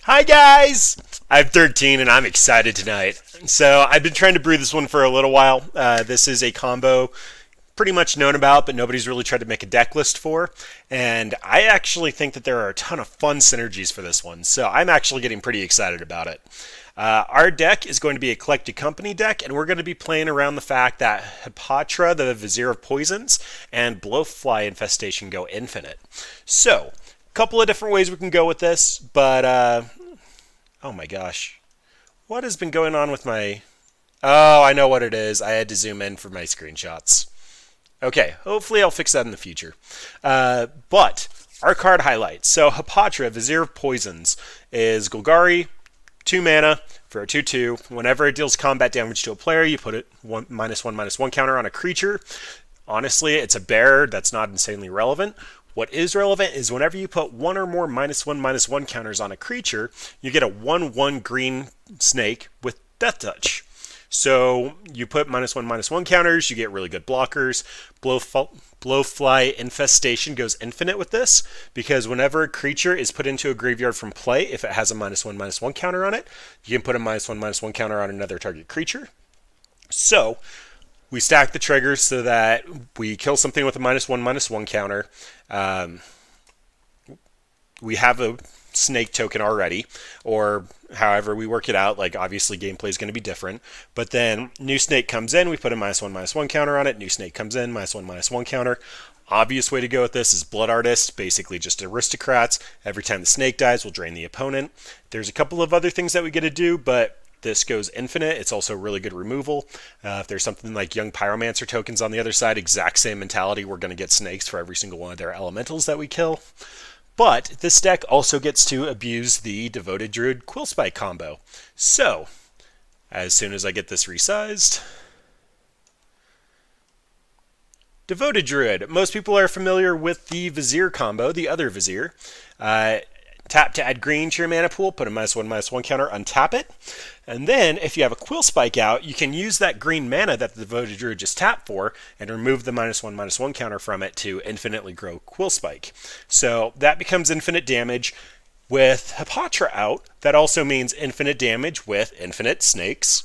Hi guys! I'm 13 and I'm excited tonight. So I've been trying to brew this one for a little while. This is a combo pretty much known about, but nobody's really tried to make a deck list for. And I actually think that there are a ton of fun synergies for this one. So I'm actually getting pretty excited about it. Our deck is going to be a Collected Company deck, and we're going to be playing around the fact that Hapatra, the Vizier of Poisons, and Blowfly Infestation go infinite. So, a couple of different ways we can go with this, but oh my gosh. What has been going on with my... Oh, I know what it is. I had to zoom in for my screenshots. Okay, hopefully I'll fix that in the future. But our card highlights. So Hapatra, Vizier of Poisons, is Golgari, 2 mana for a 2/2. Whenever it deals combat damage to a player, you put it -1/-1 counter on a creature. Honestly, it's a bear. That's not insanely relevant. What is relevant is whenever you put one or more -1/-1 counters on a creature, you get a 1/1 green snake with Death Touch. So you put -1/-1 counters, you get really good blockers. Blowfly Infestation goes infinite with this, because whenever a creature is put into a graveyard from play, if it has a -1/-1 counter on it, you can put a -1/-1 counter on another target creature. So we stack the triggers so that we kill something with a -1/-1 counter. We have a snake token already, or however we work it out. Like, obviously gameplay is going to be different, but then new snake comes in, we put a -1/-1 counter on it. New snake comes in, -1/-1 counter. Obvious way to go with this is Blood Artist, basically just aristocrats. Every time the snake dies, we'll drain the opponent. There's a couple of other things that we get to do, but this goes infinite. It's also really good removal. If there's something like Young Pyromancer tokens on the other side, exact same mentality. We're going to get snakes for every single one of their elementals that we kill. But this deck also gets to abuse the Devoted Druid Quillspike combo. So, as soon as I get this resized... Devoted Druid. Most people are familiar with the Vizier combo, the other Vizier. Tap to add green to your mana pool, put a -1/-1 counter, untap it. And then, if you have a Quillspike out, you can use that green mana that the Devoted Druid just tapped for and remove the -1/-1 counter from it to infinitely grow Quillspike. So that becomes infinite damage. With Hapatra out, that also means infinite damage with infinite snakes.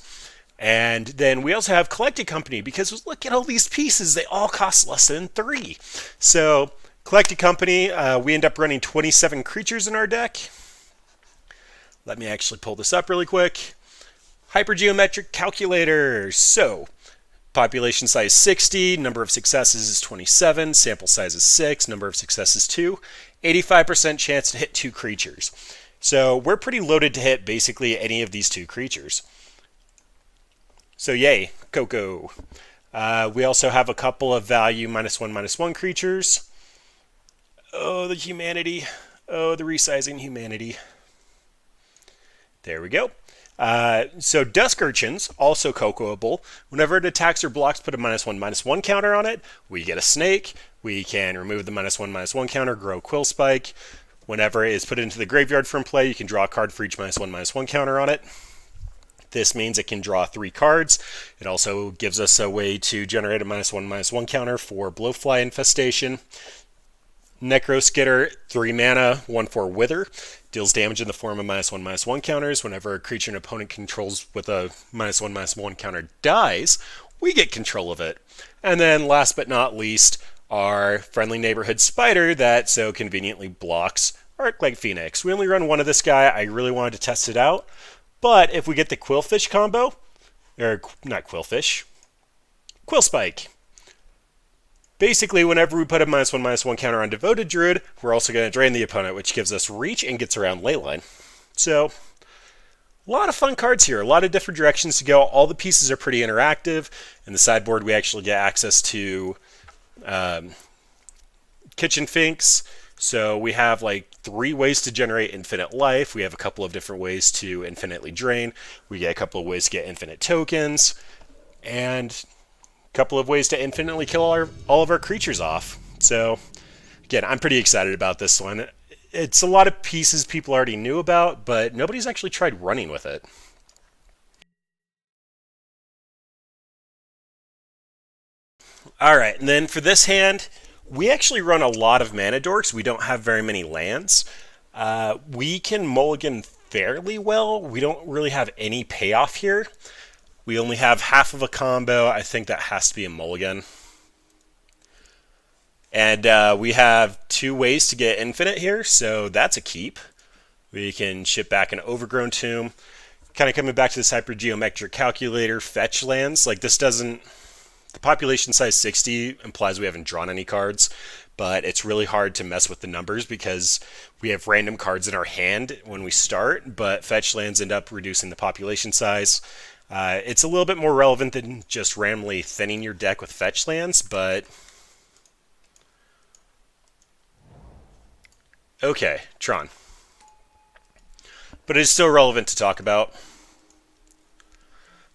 And then we also have Collected Company, because look at all these pieces, they all cost less than 3. So Collected Company, we end up running 27 creatures in our deck. Let me actually pull this up really quick. Hypergeometric calculator. So, population size 60, number of successes is 27, sample size is 6, number of successes 2, 85% chance to hit 2 creatures. So we're pretty loaded to hit basically any of these 2 creatures. So yay, Coco. We also have a couple of value -1/-1 creatures. Oh, the humanity. Oh, the resizing humanity. There we go. So Dusk Urchins, also Cocoable. Whenever it attacks or blocks, put a -1/-1 counter on it. We get a snake. We can remove the -1/-1 counter, grow Quillspike. Whenever it is put into the graveyard from play, you can draw a card for each -1/-1 counter on it. This means it can draw 3 cards. It also gives us a way to generate a -1/-1 counter for Blowfly Infestation. Necroskitter, 3 mana, 1/4 Wither. Deals damage in the form of -1/-1 counters. Whenever a creature an opponent controls with a -1/-1 counter dies, we get control of it. And then last but not least, our Friendly Neighborhood Spider that so conveniently blocks Arclight Phoenix. We only run one of this guy. I really wanted to test it out. But if we get the Quillfish combo, or not Quillfish, Quillspike. Basically, whenever we put a -1/-1 counter on Devoted Druid, we're also going to drain the opponent, which gives us reach and gets around Leyline. So, a lot of fun cards here, a lot of different directions to go. All the pieces are pretty interactive. In the sideboard, we actually get access to Kitchen Finks. So we have like 3 ways to generate infinite life. We have a couple of different ways to infinitely drain. We get a couple of ways to get infinite tokens. And couple of ways to infinitely kill all of our creatures off. So, again, I'm pretty excited about this one. It's a lot of pieces people already knew about, but nobody's actually tried running with it. Alright, and then for this hand, we actually run a lot of mana dorks. We don't have very many lands. We can mulligan fairly well. We don't really have any payoff here. We only have half of a combo. I think that has to be a mulligan. And we have 2 ways to get infinite here, so that's a keep. We can ship back an Overgrown Tomb. Kind of coming back to this hypergeometric calculator, fetch lands. Like, this doesn't... The population size 60 implies we haven't drawn any cards, but it's really hard to mess with the numbers because we have random cards in our hand when we start, but fetch lands end up reducing the population size. It's a little bit more relevant than just randomly thinning your deck with fetch lands, but... Okay, Tron. But it is still relevant to talk about.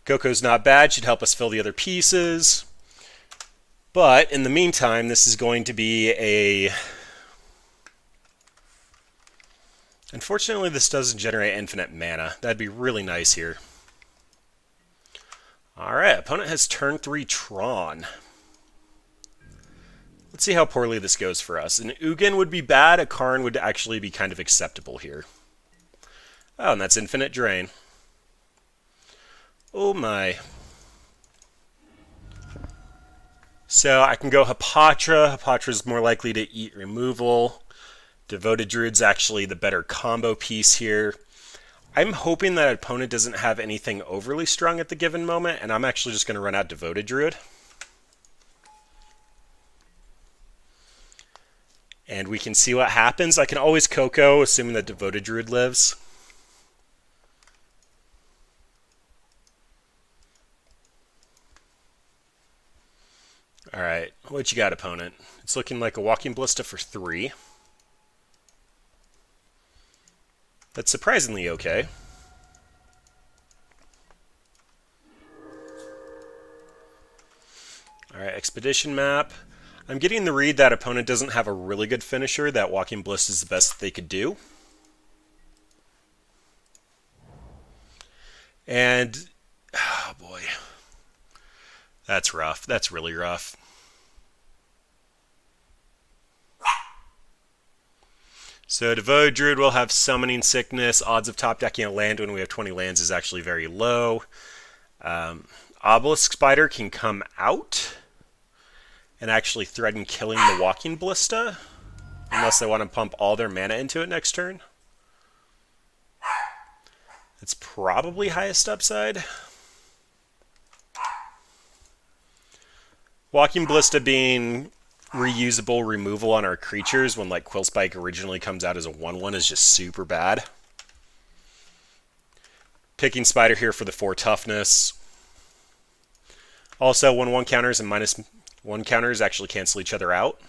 Coco's not bad, should help us fill the other pieces. But in the meantime, this is going to be a... Unfortunately, this doesn't generate infinite mana. That'd be really nice here. Alright, opponent has turn 3 Tron. Let's see how poorly this goes for us. An Ugin would be bad, a Karn would actually be kind of acceptable here. Oh, and that's infinite drain. Oh my. So I can go Hapatra. Hapatra's more likely to eat removal. Devoted Druid's actually the better combo piece here. I'm hoping that opponent doesn't have anything overly strong at the given moment, and I'm actually just going to run out Devoted Druid. And we can see what happens. I can always Coco, assuming that Devoted Druid lives. Alright, what you got, opponent? It's looking like a Walking Ballista for 3. That's surprisingly okay. Alright, Expedition Map. I'm getting the read that opponent doesn't have a really good finisher, that Walking Ballista is the best that they could do. And, oh boy. That's rough. That's really rough. So Devoted Druid will have Summoning Sickness. Odds of top decking a land when we have 20 lands is actually very low. Obelisk Spider can come out and actually threaten killing the Walking Ballista, unless they want to pump all their mana into it next turn. It's probably highest upside. Walking Ballista being reusable removal on our creatures when like Quill Spike originally comes out as a 1/1 is just super bad. Picking Spider here for the 4 toughness. Also, when 1 counters and -1 counters actually cancel each other out.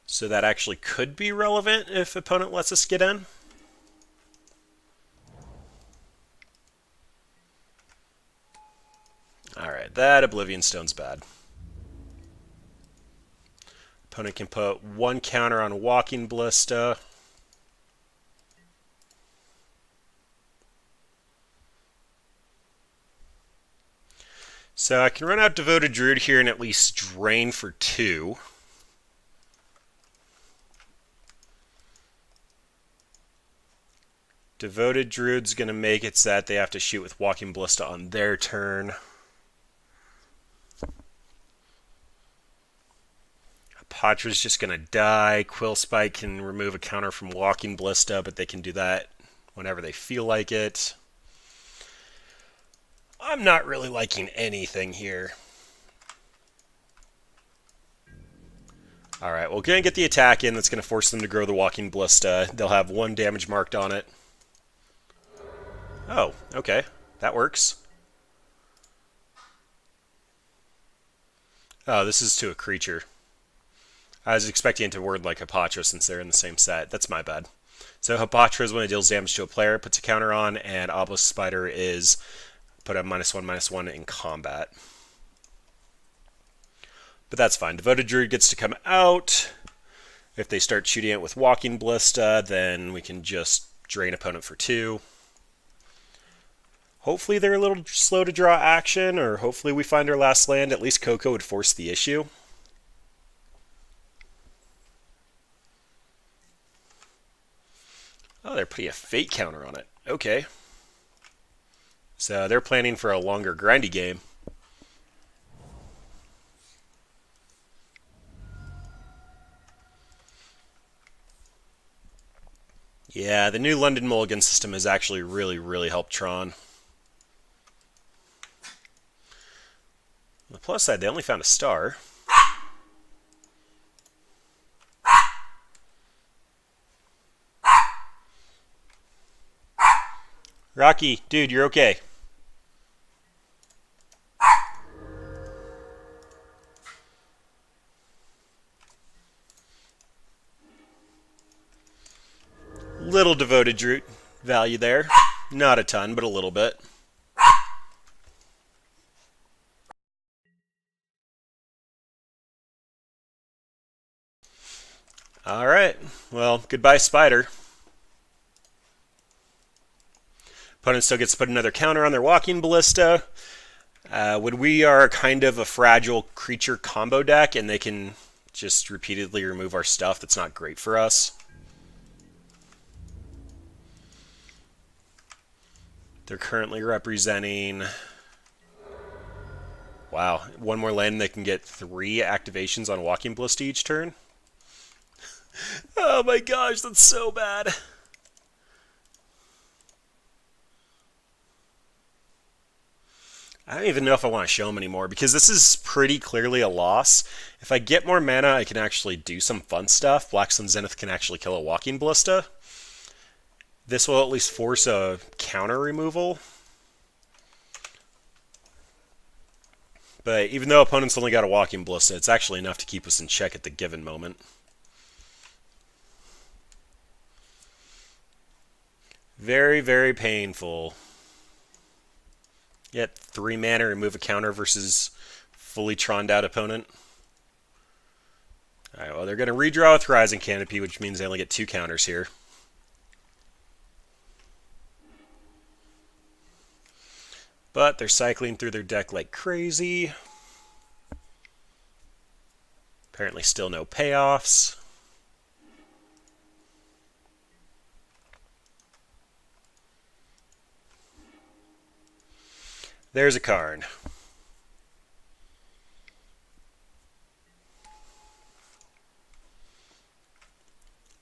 So that actually could be relevant if opponent lets us get in. Alright, that Oblivion Stone's bad. Opponent can put 1 counter on Walking Ballista. So I can run out Devoted Druid here and at least drain for 2. Devoted Druid's going to make it so that they have to shoot with Walking Ballista on their turn. Hapatra's just going to die. Quill Spike can remove a counter from Walking Ballista, but they can do that whenever they feel like it. I'm not really liking anything here. Alright, we're going to get the attack in that's going to force them to grow the Walking Ballista. They'll have 1 damage marked on it. Oh, okay. That works. Oh, this is to a creature. I was expecting it to word like Hapatra since they're in the same set. That's my bad. So Hapatra is when it deals damage to a player, puts a counter on, and Obelisk Spider is put a -1/-1 in combat. But that's fine. Devoted Druid gets to come out. If they start shooting it with Walking Ballista, then we can just drain opponent for 2. Hopefully they're a little slow to draw action, or hopefully we find our last land. At least Coco would force the issue. Oh, they're putting a fate counter on it. Okay. So they're planning for a longer grindy game. Yeah, the new London Mulligan system has actually really helped Tron. On the plus side, they only found a star. Rocky, dude, you're okay. Little devoted Droot value there. Not a ton, but a little bit. Alright, well, goodbye, Spider. Opponent still gets to put another counter on their Walking Ballista. When we are kind of a fragile creature combo deck and they can just repeatedly remove our stuff, that's not great for us. They're currently representing... Wow, one more land, they can get 3 activations on Walking Ballista each turn. Oh my gosh, that's so bad. I don't even know if I want to show them anymore because this is pretty clearly a loss. If I get more mana, I can actually do some fun stuff. Black Sun Zenith can actually kill a Walking Ballista. This will at least force a counter removal. But even though opponents only got a Walking Ballista, it's actually enough to keep us in check at the given moment. Very painful. Yet 3 mana, remove a counter versus fully Troned out opponent. Alright, well, they're going to redraw with Rising Canopy, which means they only get 2 counters here. But they're cycling through their deck like crazy. Apparently still no payoffs. There's a card.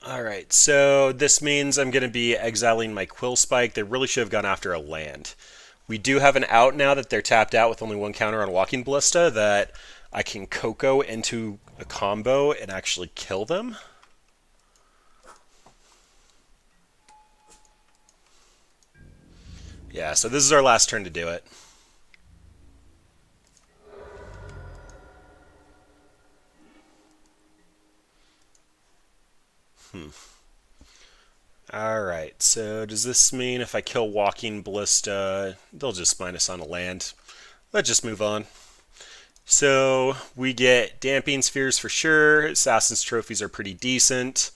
Alright, so this means I'm going to be exiling my Quill Spike. They really should have gone after a land. We do have an out now that they're tapped out with only 1 counter on Walking Ballista that I can Coco into a combo and actually kill them. Yeah, so this is our last turn to do it. Alright, so does this mean if I kill Walking Ballista, they'll just minus on a land? Let's just move on. So we get Damping Spheres for sure. Assassin's Trophies are pretty decent.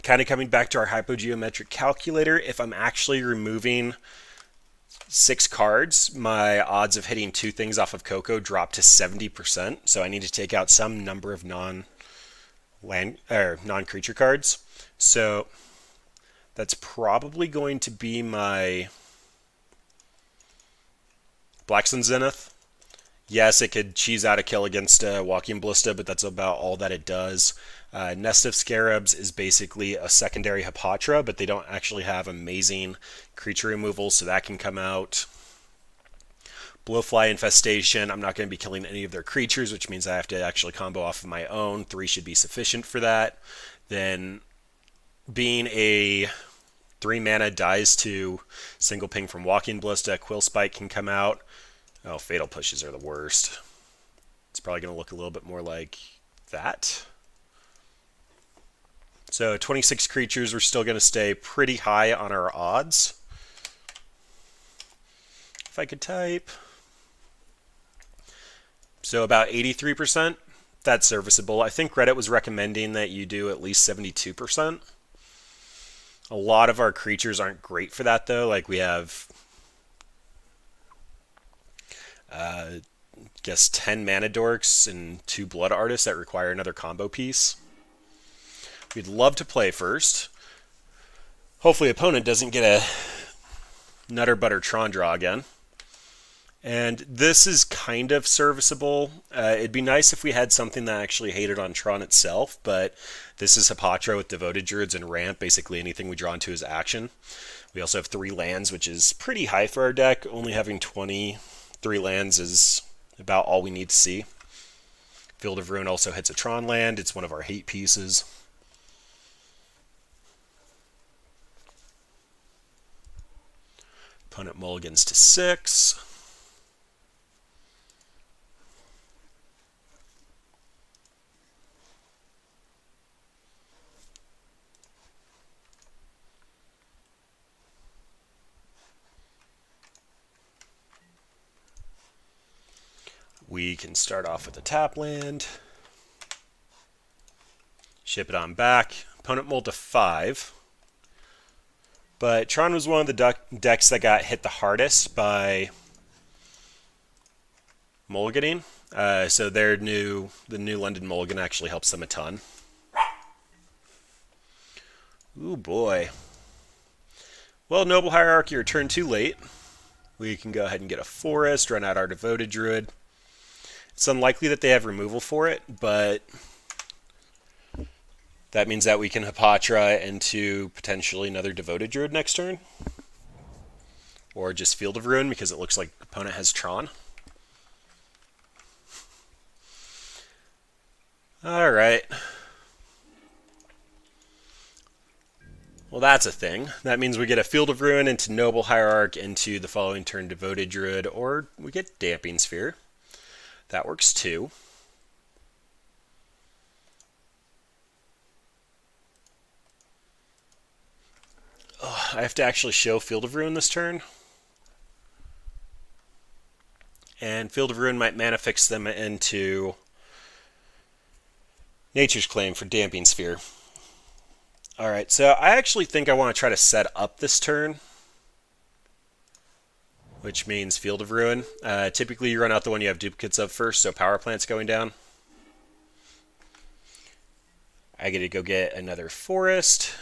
Kind of coming back to our hypogeometric calculator, if I'm actually removing 6 cards, my odds of hitting 2 things off of Coco drop to 70%. So I need to take out some number of non-creature cards. So that's probably going to be my Black Sun Zenith. Yes, it could cheese out a kill against Walking Ballista, but that's about all that it does. Nest of Scarabs is basically a secondary Hapatra, but they don't actually have amazing creature removal, so that can come out. Blowfly Infestation, I'm not going to be killing any of their creatures, which means I have to actually combo off of my own. 3 should be sufficient for that. Then, being a 3 mana dies to single ping from Walking Ballista, Quill Spike can come out. Oh, Fatal Pushes are the worst. It's probably going to look a little bit more like that. So 26 creatures, we're still going to stay pretty high on our odds. If I could type. So about 83%. That's serviceable. I think Reddit was recommending that you do at least 72%. A lot of our creatures aren't great for that, though. Like we have... I guess 10 Mana Dorks and 2 Blood Artists that require another combo piece. We'd love to play first. Hopefully opponent doesn't get a Nutter Butter Tron draw again. And this is kind of serviceable. It'd be nice if we had something that actually hated on Tron itself, but this is Hapatra with Devoted Druids and Ramp. Basically anything we draw into is action. We also have 3 lands, which is pretty high for our deck. Only having 23 lands is about all we need to see. Field of Ruin also hits a Tron land. It's one of our hate pieces. Opponent mulligans to 6. We can start off with a tap land. Ship it on back. Opponent mulled to 5. But Tron was one of the decks that got hit the hardest by mulliganing. So the new London Mulligan actually helps them a ton. Ooh boy. Well, Noble Hierarchy returned too late. We can go ahead and get a forest, run out our Devoted Druid. It's unlikely that they have removal for it, but that means that we can Hapatra into potentially another Devoted Druid next turn. Or just Field of Ruin because it looks like the opponent has Tron. Alright. Well, that's a thing. That means we get a Field of Ruin into Noble Hierarch into the following turn Devoted Druid, or we get Damping Sphere. That works too. Oh, I have to actually show Field of Ruin this turn. And Field of Ruin might mana fix them into Nature's Claim for Damping Sphere. Alright, so I actually think I want to try to set up this turn, which means Field of Ruin. Typically you run out the one you have duplicates of first, so Power Plant's going down. I get to go get another forest,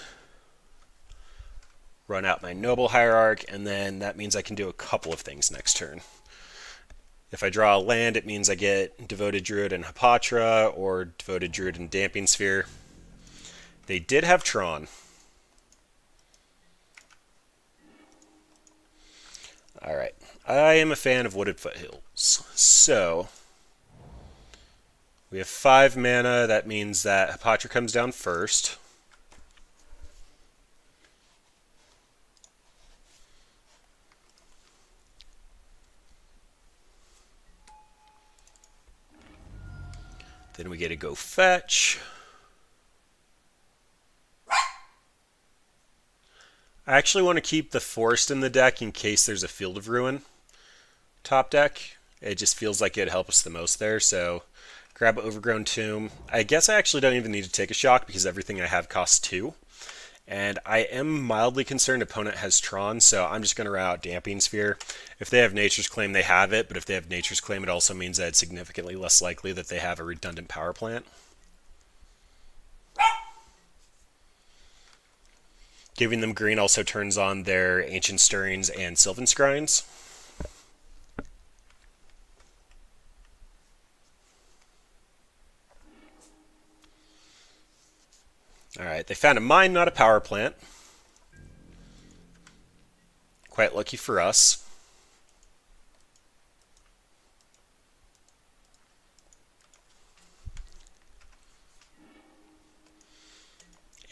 run out my Noble Hierarch, and then that means I can do a couple of things next turn. If I draw a land, it means I get Devoted Druid and Hapatra, or Devoted Druid and Damping Sphere. They did have Tron. Alright, I am a fan of Wooded Foothills. So, we have 5 mana, that means that Hapatra comes down first. Then we get to go fetch. I actually want to keep the forest in the deck in case there's a Field of Ruin top deck. It just feels like it'd help us the most there, so grab Overgrown Tomb. I guess I actually don't even need to take a shock because everything I have costs 2. And I am mildly concerned opponent has Tron, so I'm just going to run out Damping Sphere. If they have Nature's Claim, they have it, but if they have Nature's Claim, it also means that it's significantly less likely that they have a redundant power plant. Giving them green also turns on their Ancient Stirrings and Sylvan Scryings. Alright, they found a mine, not a power plant. Quite lucky for us.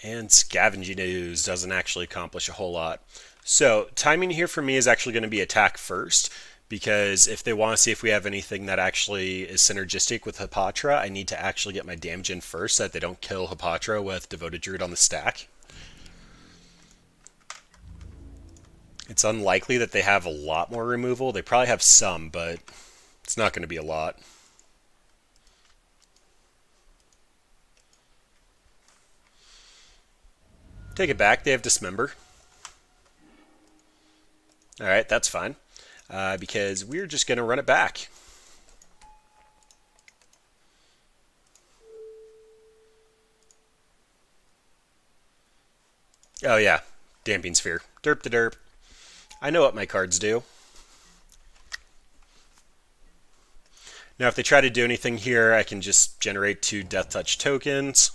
And Scavenging Ooze doesn't actually accomplish a whole lot. So, timing here for me is actually going to be attack first, because if they want to see if we have anything that actually is synergistic with Hapatra, I need to actually get my damage in first so that they don't kill Hapatra with Devoted Druid on the stack. It's unlikely that they have a lot more removal. They probably have some, but it's not going to be a lot. Take it back, they have Dismember. Alright, that's fine. Because we're just going to run it back. Oh yeah, Damping Sphere. Derp the derp. I know what my cards do. Now if they try to do anything here, I can just generate 2 Death Touch tokens.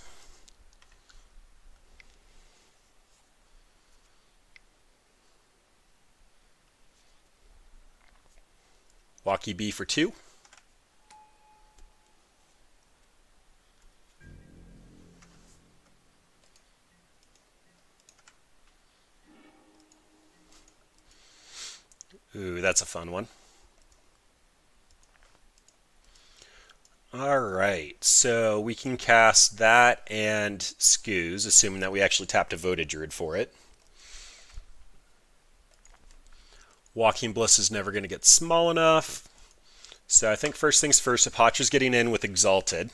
Walkie B for 2. Ooh, that's a fun one. Alright, so we can cast that and Scoos, assuming that we actually tapped a Voted Druid for it. Walking Bliss is never going to get small enough. So I think first things first, Hapatra's getting in with Exalted.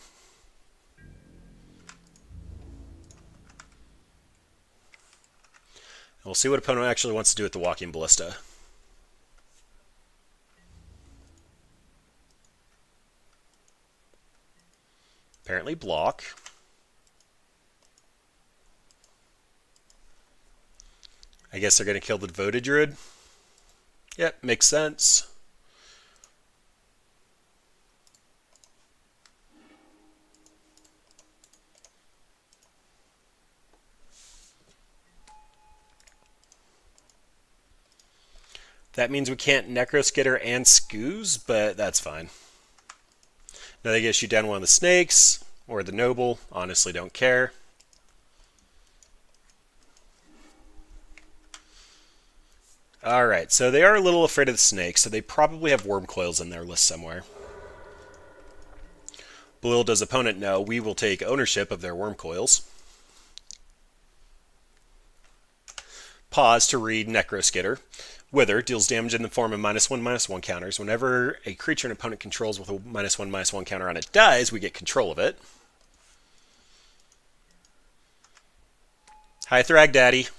And we'll see what opponent actually wants to do with the Walking Ballista. Apparently block. I guess they're going to kill the Devoted Druid. Yep, makes sense. That means we can't Necroskitter and Scoos, but that's fine. Now they get to shoot down one of the snakes, or the noble. Honestly, don't care. Alright, so they are a little afraid of the snakes, so they probably have worm coils in their list somewhere. But little does opponent know, we will take ownership of their worm coils. Pause to read Necroskitter. Wither deals damage in the form of -1/-1 counters. Whenever a creature an opponent controls with a -1/-1 counter on it dies, we get control of it. Hi, Thrag Daddy.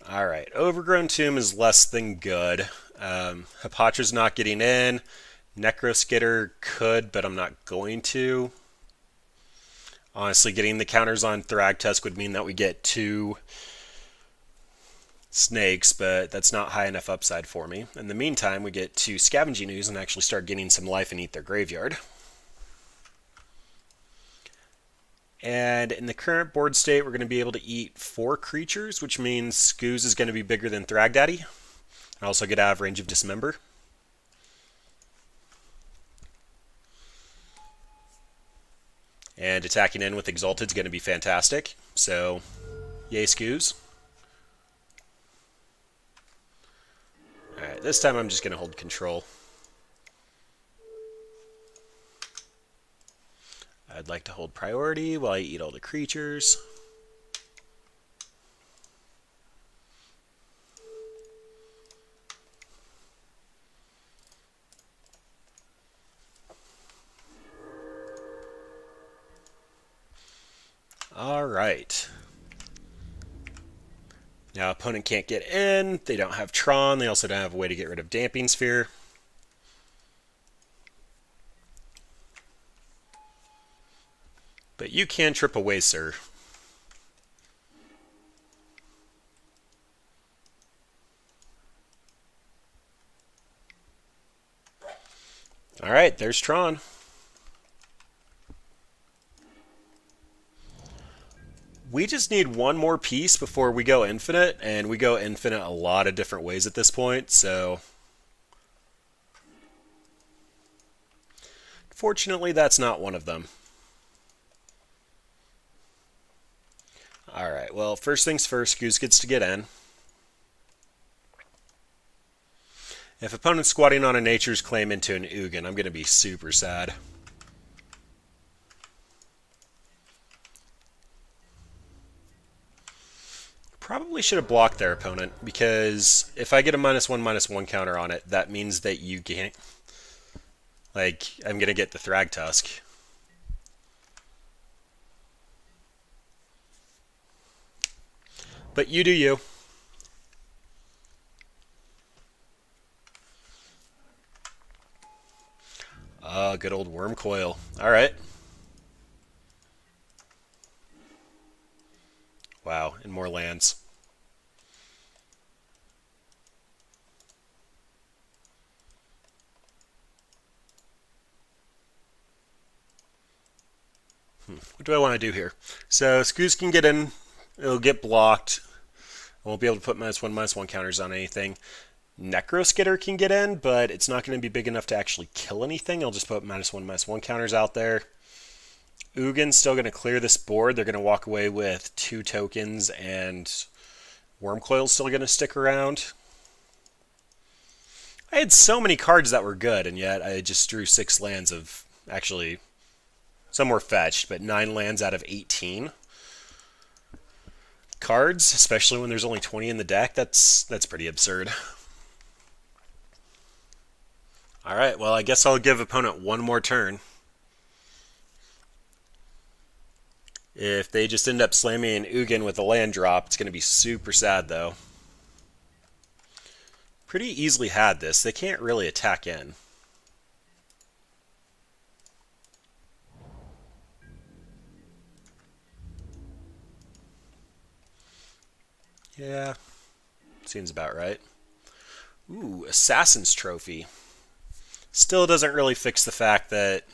Alright, Overgrown Tomb is less than good. Hapatra's not getting in. Necroskitter could, but I'm not going to. Honestly, getting the counters on Thragtusk would mean that we get 2 snakes, but that's not high enough upside for me. In the meantime, we get 2 Scavenging Ooze and actually start getting some life and eat their graveyard. And in the current board state, we're going to be able to eat 4 creatures, which means Scoos is going to be bigger than Thragdaddy. I also get out of range of Dismember. And attacking in with Exalted is going to be fantastic. So, yay Scoos. Alright, this time I'm just going to hold control. I'd like to hold priority while I eat all the creatures. Alright. Now opponent can't get in, they don't have Tron, they also don't have a way to get rid of Damping Sphere. But you can trip away, sir. Alright, there's Tron. We just need one more piece before we go infinite, and we go infinite a lot of different ways at this point, so... Fortunately, that's not one of them. Alright, well, first things first, Goose gets to get in. If opponent's squatting on a Nature's Claim into an Ugin, I'm going to be super sad. Probably should have blocked their opponent, because if I get a -1/-1 counter on it, that means that you can't... Like, I'm going to get the Thragtusk. But you do you. Good old worm coil. All right. Wow, and more lands. What do I want to do here? So Scoos can get in. It'll get blocked. I won't be able to put -1/-1 counters on anything. Necroskitter can get in, but it's not going to be big enough to actually kill anything. I'll just put -1/-1 counters out there. Ugin's still going to clear this board. They're going to walk away with 2 tokens, and Wormcoil's still going to stick around. I had so many cards that were good, and yet I just drew 6 lands of, actually, some were fetched, but 9 lands out of 18 cards, especially when there's only 20 in the deck. That's pretty absurd. Alright, well, I guess I'll give opponent one more turn. If they just end up slamming an Ugin with a land drop, it's going to be super sad, though. Pretty easily had this. They can't really attack in. Yeah, seems about right. Ooh, Assassin's Trophy. Still doesn't really fix the fact that...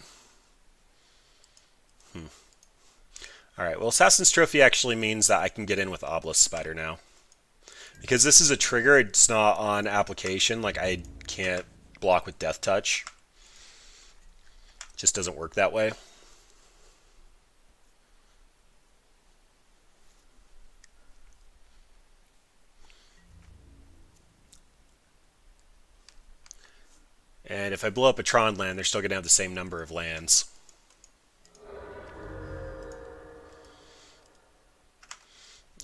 Alright, well, Assassin's Trophy actually means that I can get in with Obelisk Spider now. Because this is a trigger, it's not on application. Like, I can't block with Death Touch. It just doesn't work that way. And if I blow up a Tron land, they're still going to have the same number of lands.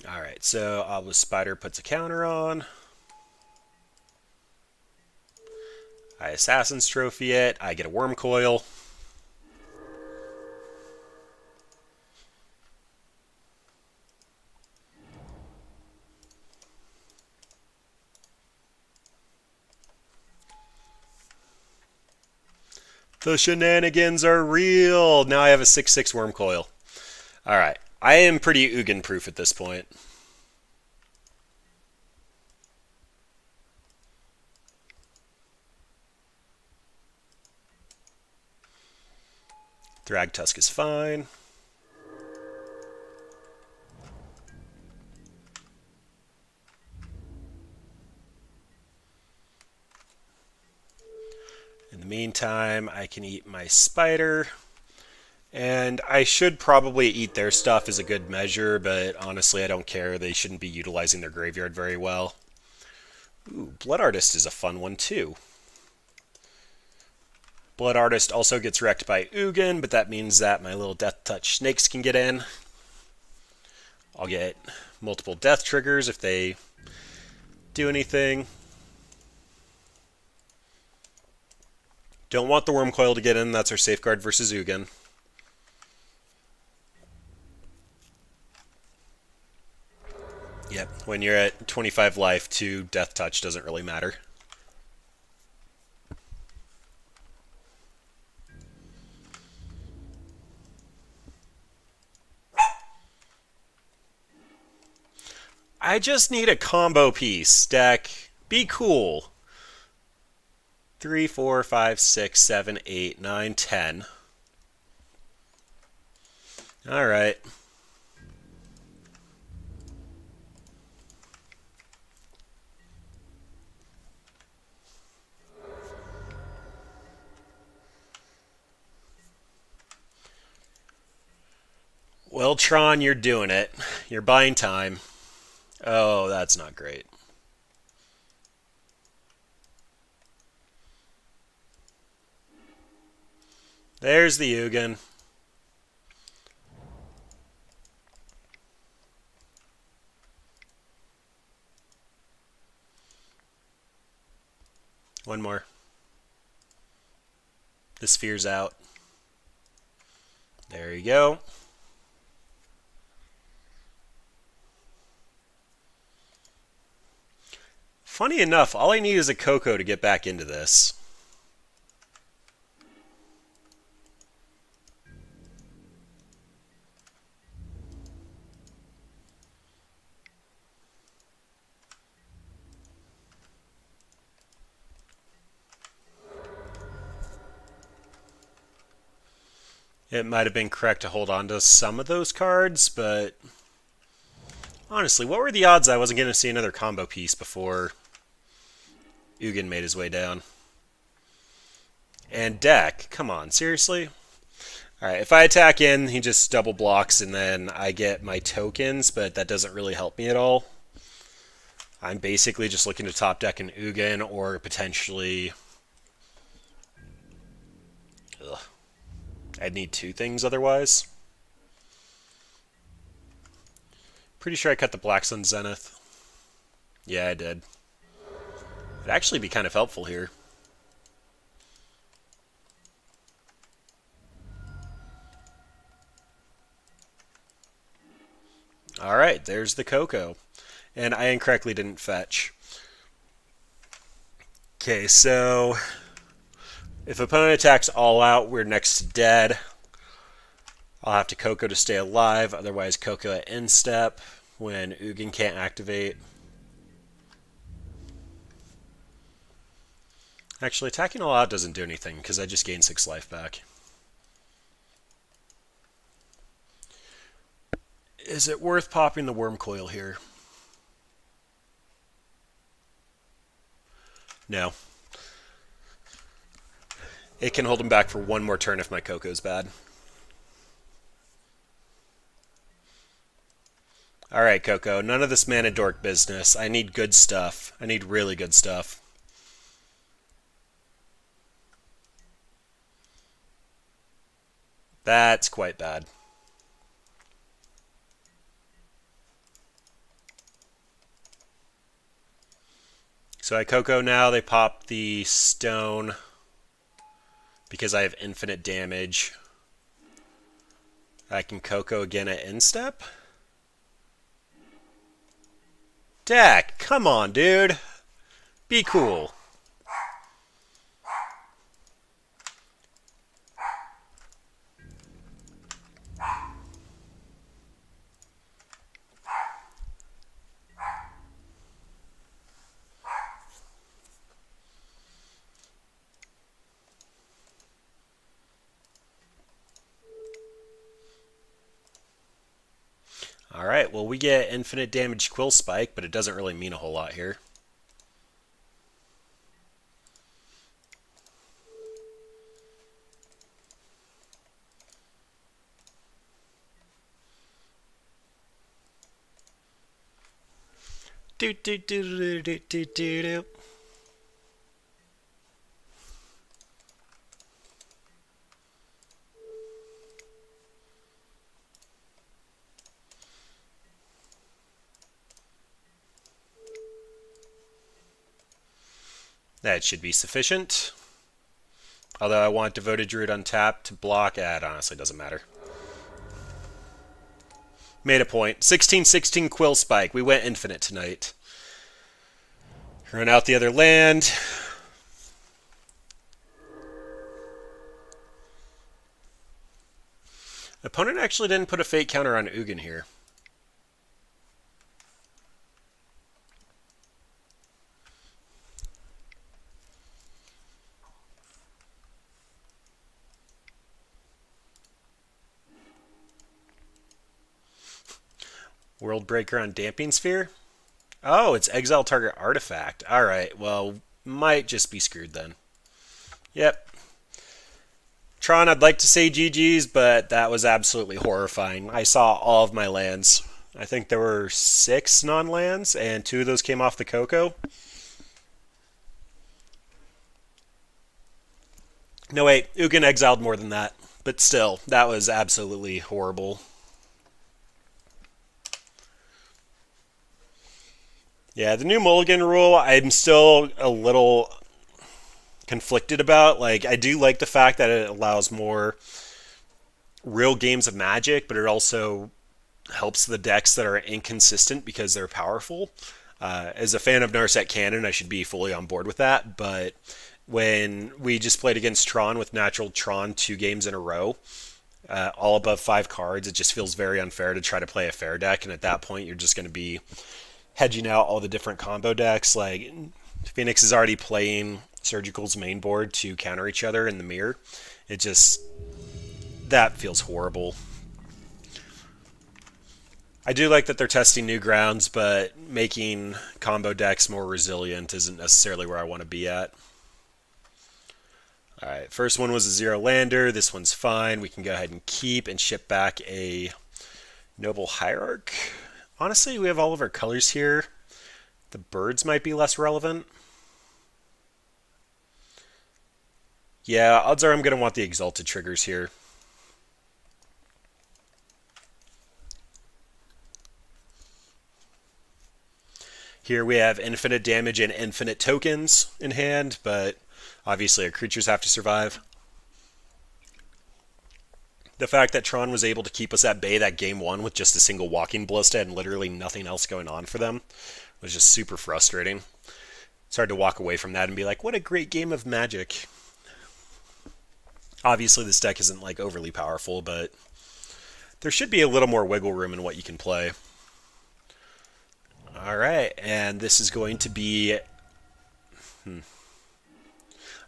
Alright, so Obelisk Spider puts a counter on. I Assassin's Trophy it. I get a Worm Coil. The shenanigans are real! Now I have a 6/6 Worm Coil. Alright, I am pretty Ugin proof at this point. Thragtusk is fine. In the meantime, I can eat my spider. And I should probably eat their stuff as a good measure, but honestly I don't care. They shouldn't be utilizing their graveyard very well. Ooh, Blood Artist is a fun one too. Blood Artist also gets wrecked by Ugin, but that means that my little Death Touch snakes can get in. I'll get multiple death triggers if they do anything. Don't want the Worm Coil to get in. That's our safeguard versus Ugin. Yep, when you're at 25 life, 2 Death Touch doesn't really matter. I just need a combo piece, deck. Be cool. 3, 4, 5, 6, 7, 8, 9, 10. Alright. Well, Tron, you're doing it. You're buying time. Oh, that's not great. There's the Ugin. One more. The sphere's out. There you go. Funny enough, all I need is a Coco to get back into this. It might have been correct to hold on to some of those cards, but honestly, what were the odds I wasn't going to see another combo piece before Ugin made his way down? And deck, come on, seriously? Alright, if I attack in, he just double blocks and then I get my tokens, but that doesn't really help me at all. I'm basically just looking to top deck an Ugin or potentially... Ugh. I'd need two things otherwise. Pretty sure I cut the Black Sun Zenith. Yeah, I did. It'd actually be kind of helpful here. Alright, there's the Coco. And I incorrectly didn't fetch. Okay, so if opponent attacks all out, we're next to dead. I'll have to Coco to stay alive, otherwise Coco at end step when Ugin can't activate. Actually, attacking all out doesn't do anything because I just gain 6 life back. Is it worth popping the Worm Coil here? No. It can hold him back for one more turn if my Coco's bad. Alright, Coco, none of this mana dork business. I need good stuff. I need really good stuff. That's quite bad. So I Coco now, they pop the stone because I have infinite damage. I can Coco again at instep. Deck, come on, dude. Be cool. Alright, well we get infinite damage Quill Spike, but it doesn't really mean a whole lot here. Do do do do do do do do. That should be sufficient. Although I want Devoted Druid untapped to block, it honestly doesn't matter. Made a point. 16/16 Quill Spike. We went infinite tonight. Run out the other land. Opponent actually didn't put a fate counter on Ugin here. World Breaker on Damping Sphere? Oh, it's exile target artifact. Alright, well, might just be screwed then. Yep. Tron, I'd like to say GG's, but that was absolutely horrifying. I saw all of my lands. I think there were 6 non-lands, and 2 of those came off the Coco. No, wait, Ugin exiled more than that. But still, that was absolutely horrible. Yeah, the new Mulligan rule, I'm still a little conflicted about. Like, I do like the fact that it allows more real games of Magic, but it also helps the decks that are inconsistent because they're powerful. As a fan of Narset Cannon, I should be fully on board with that, but when we just played against Tron with natural Tron 2 games in a row, all above 5 cards, it just feels very unfair to try to play a fair deck, and at that point you're just going to be hedging out all the different combo decks. Like, Phoenix is already playing Surgical's main board to counter each other in the mirror. It just That feels horrible. I do like that they're testing new grounds, but making combo decks more resilient isn't necessarily where I want to be at. Alright, first one was a 0 lander. This one's fine. We can go ahead and keep and ship back a Noble Hierarch. Honestly, we have all of our colors here. The birds might be less relevant. Yeah, odds are I'm going to want the Exalted triggers here. Here we have infinite damage and infinite tokens in hand, but obviously our creatures have to survive. The fact that Tron was able to keep us at bay that game one with just a single Walking Ballista and literally nothing else going on for them was just super frustrating. It's hard to walk away from that and be like, what a great game of Magic. Obviously this deck isn't like overly powerful, but there should be a little more wiggle room in what you can play. Alright, and this is going to be... I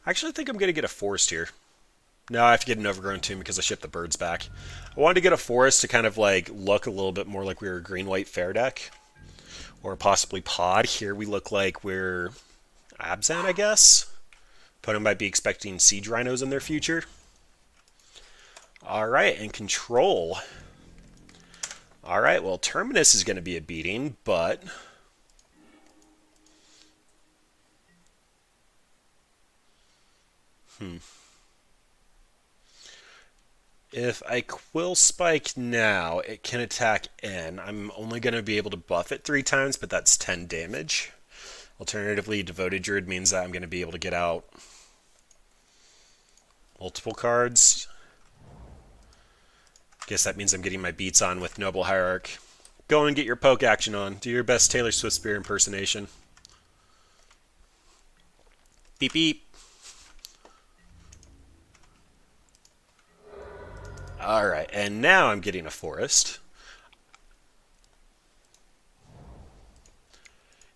actually think I'm going to get a forest here. No, I have to get an Overgrown Tomb because I shipped the birds back. I wanted to get a forest to kind of like look a little bit more like we were a green-white fair deck. Or possibly pod. Here we look like we're Abzan, I guess. Opponent might be expecting Siege Rhinos in their future. Alright, and control. Alright, well, Terminus is going to be a beating, but... If I Quill Spike now, it can attack N. I'm only going to be able to buff it 3 times, but that's 10 damage. Alternatively, Devoted Druid means that I'm going to be able to get out multiple cards. Guess that means I'm getting my beats on with Noble Hierarch. Go and get your poke action on. Do your best Taylor Swift Spear impersonation. Beep beep. Alright, and now I'm getting a forest.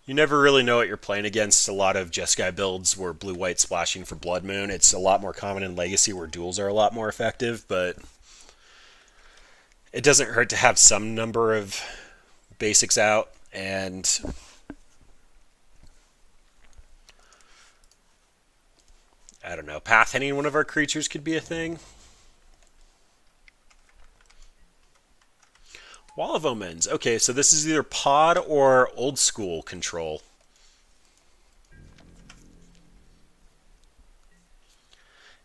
You never really know what you're playing against. A lot of Jeskai builds were blue-white splashing for Blood Moon. It's a lot more common in Legacy where duels are a lot more effective, but it doesn't hurt to have some number of basics out, and I don't know, path hitting one of our creatures could be a thing. Wall of Omens. Okay, so this is either pod or old school control.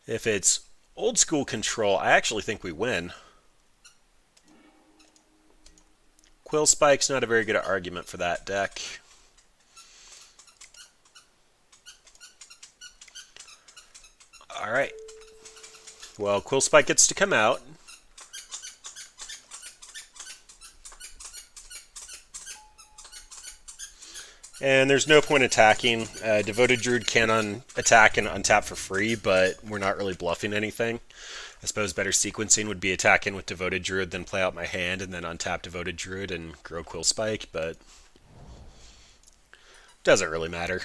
If it's old school control, I actually think we win. Quill Spike's not a very good argument for that deck. Alright. Well, Quill Spike gets to come out. And there's no point attacking. Devoted Druid can attack and untap for free, but we're not really bluffing anything. I suppose better sequencing would be attacking with Devoted Druid, then play out my hand, and then untap Devoted Druid and grow Quill Spike, but doesn't really matter.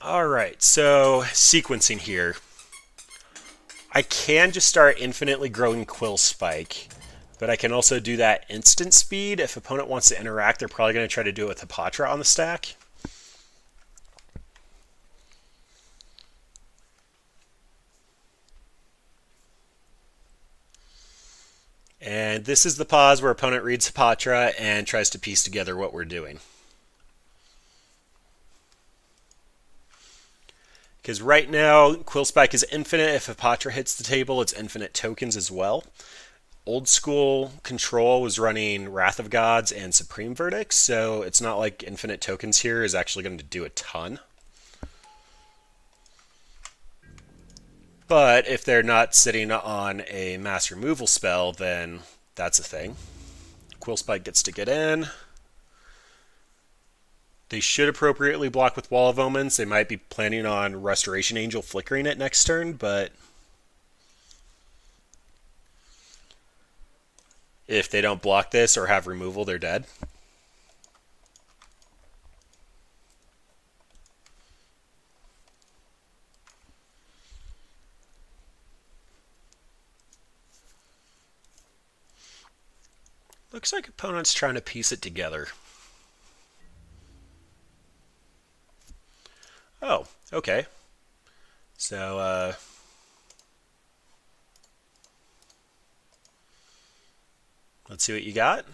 Alright, so sequencing here. I can just start infinitely growing Quill Spike, but I can also do that instant speed. If opponent wants to interact, they're probably going to try to do it with Hapatra on the stack. And this is the pause where opponent reads Hapatra and tries to piece together what we're doing. Because right now, Quill Spike is infinite. If Hapatra hits the table, it's infinite tokens as well. Old school control was running Wrath of Gods and Supreme Verdicts, so it's not like infinite tokens here is actually going to do a ton. But if they're not sitting on a mass removal spell, then that's a thing. Quill Spike gets to get in. They should appropriately block with Wall of Omens. They might be planning on Restoration Angel flickering it next turn, but if they don't block this or have removal, they're dead. Looks like opponent's trying to piece it together. Oh, okay. So, let's see what you got.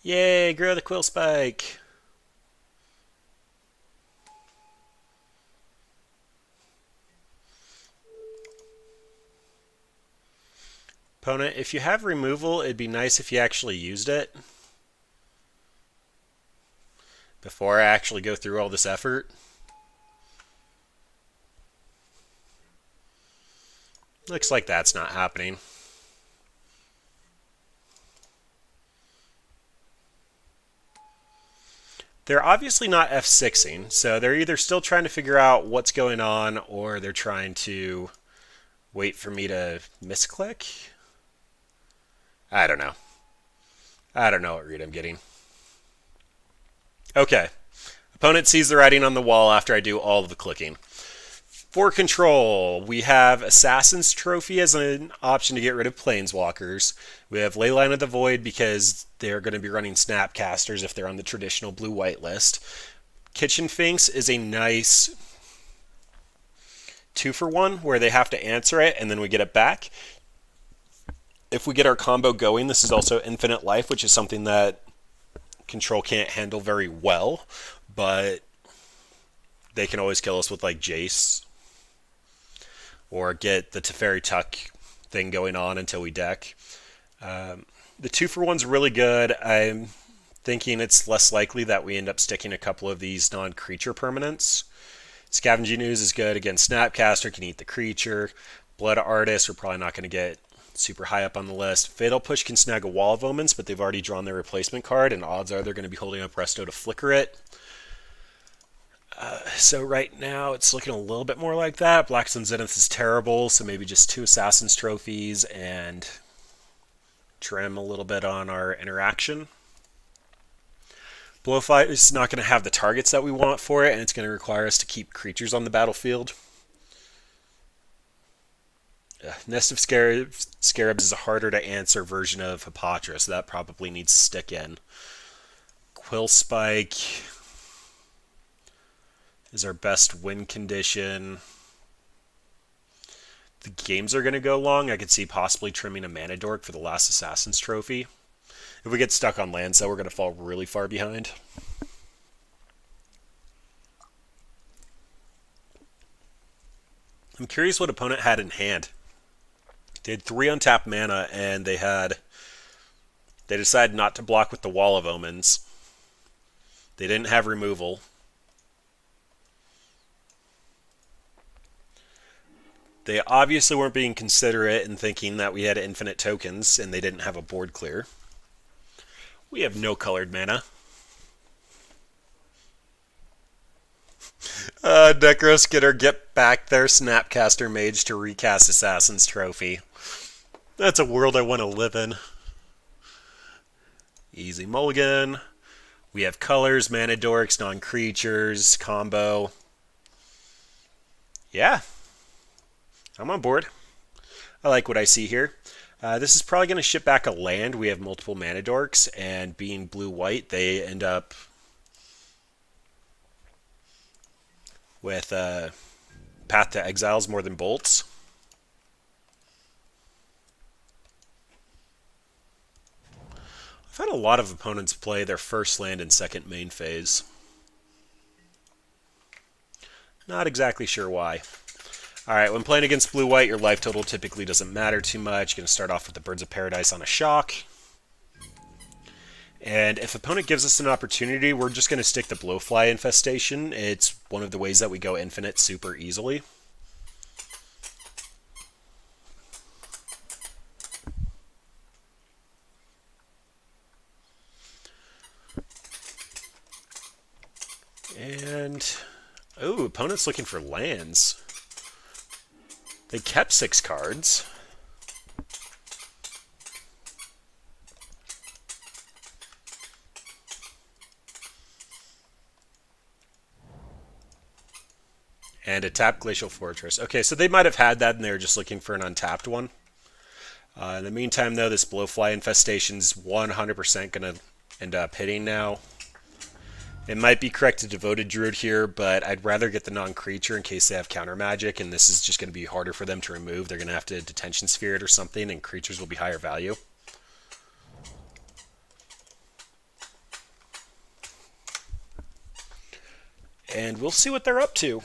Yay, grow the quill spike. Opponent, if you have removal, it'd be nice if you actually used it before I actually go through all this effort. Looks like that's not happening. They're obviously not F6ing, so they're either still trying to figure out what's going on or they're trying to wait for me to misclick. I don't know. I don't know what read I'm getting. Okay. Opponent sees the writing on the wall after I do all of the clicking. For control, we have Assassin's Trophy as an option to get rid of Planeswalkers. We have Leyline of the Void because they're going to be running Snapcasters if they're on the traditional blue-white list. Kitchen Finks is a nice 2-for-1 where they have to answer it and then we get it back. If we get our combo going, this is also Infinite Life, which is something that Control can't handle very well, but they can always kill us with like Jace or get the Teferi Tuck thing going on until we deck. The 2-for-1's really good. I'm thinking it's less likely that we end up sticking a couple of these non-creature permanents. Scavenging Ooze is good. Again, Snapcaster can eat the creature. Blood Artist, we're probably not going to get super high up on the list. Fatal Push can snag a Wall of Omens, but they've already drawn their replacement card, and odds are they're going to be holding up Resto to flicker it. So right now it's looking a little bit more like that. Black Sun Zenith is terrible, so maybe just 2 Assassin's Trophies and trim a little bit on our interaction. Blowfly is not going to have the targets that we want for it, and it's going to require us to keep creatures on the battlefield. Nest of Scarabs is a harder to answer version of Hapatra, so that probably needs to stick in. Quill Spike is our best win condition. The games are going to go long. I could see possibly trimming a Mana Dork for the last Assassin's Trophy. If we get stuck on lands, though, we're going to fall really far behind. I'm curious what opponent had in hand. They had 3 untapped mana, and they decided not to block with the Wall of Omens. They didn't have removal. They obviously weren't being considerate and thinking that we had infinite tokens, and they didn't have a board clear. We have no colored mana. Necroskitter, get back there, Snapcaster Mage, to recast Assassin's Trophy. That's a world I want to live in. Easy mulligan. We have colors, Mana Dorks, non-creatures, combo. Yeah. I'm on board. I like what I see here. This is probably going to ship back a land. We have multiple Mana Dorks, and being blue-white, they end up with Path to Exiles more than Bolts. I've had a lot of opponents play their first land in second main phase. Not exactly sure why. Alright, when playing against blue-white, your life total typically doesn't matter too much. You're going to start off with the Birds of Paradise on a shock. And if opponent gives us an opportunity, we're just going to stick the Blowfly Infestation. It's one of the ways that we go infinite super easily. And, oh, opponent's looking for lands. They kept 6 cards. And a tapped Glacial Fortress. Okay, so they might have had that and they were just looking for an untapped one. In the meantime, though, this Blowfly Infestation's 100% going to end up hitting now. It might be correct to Devoted Druid here, but I'd rather get the non-creature in case they have counter magic, and this is just going to be harder for them to remove. They're going to have to Detention Sphere it or something, and creatures will be higher value. And we'll see what they're up to.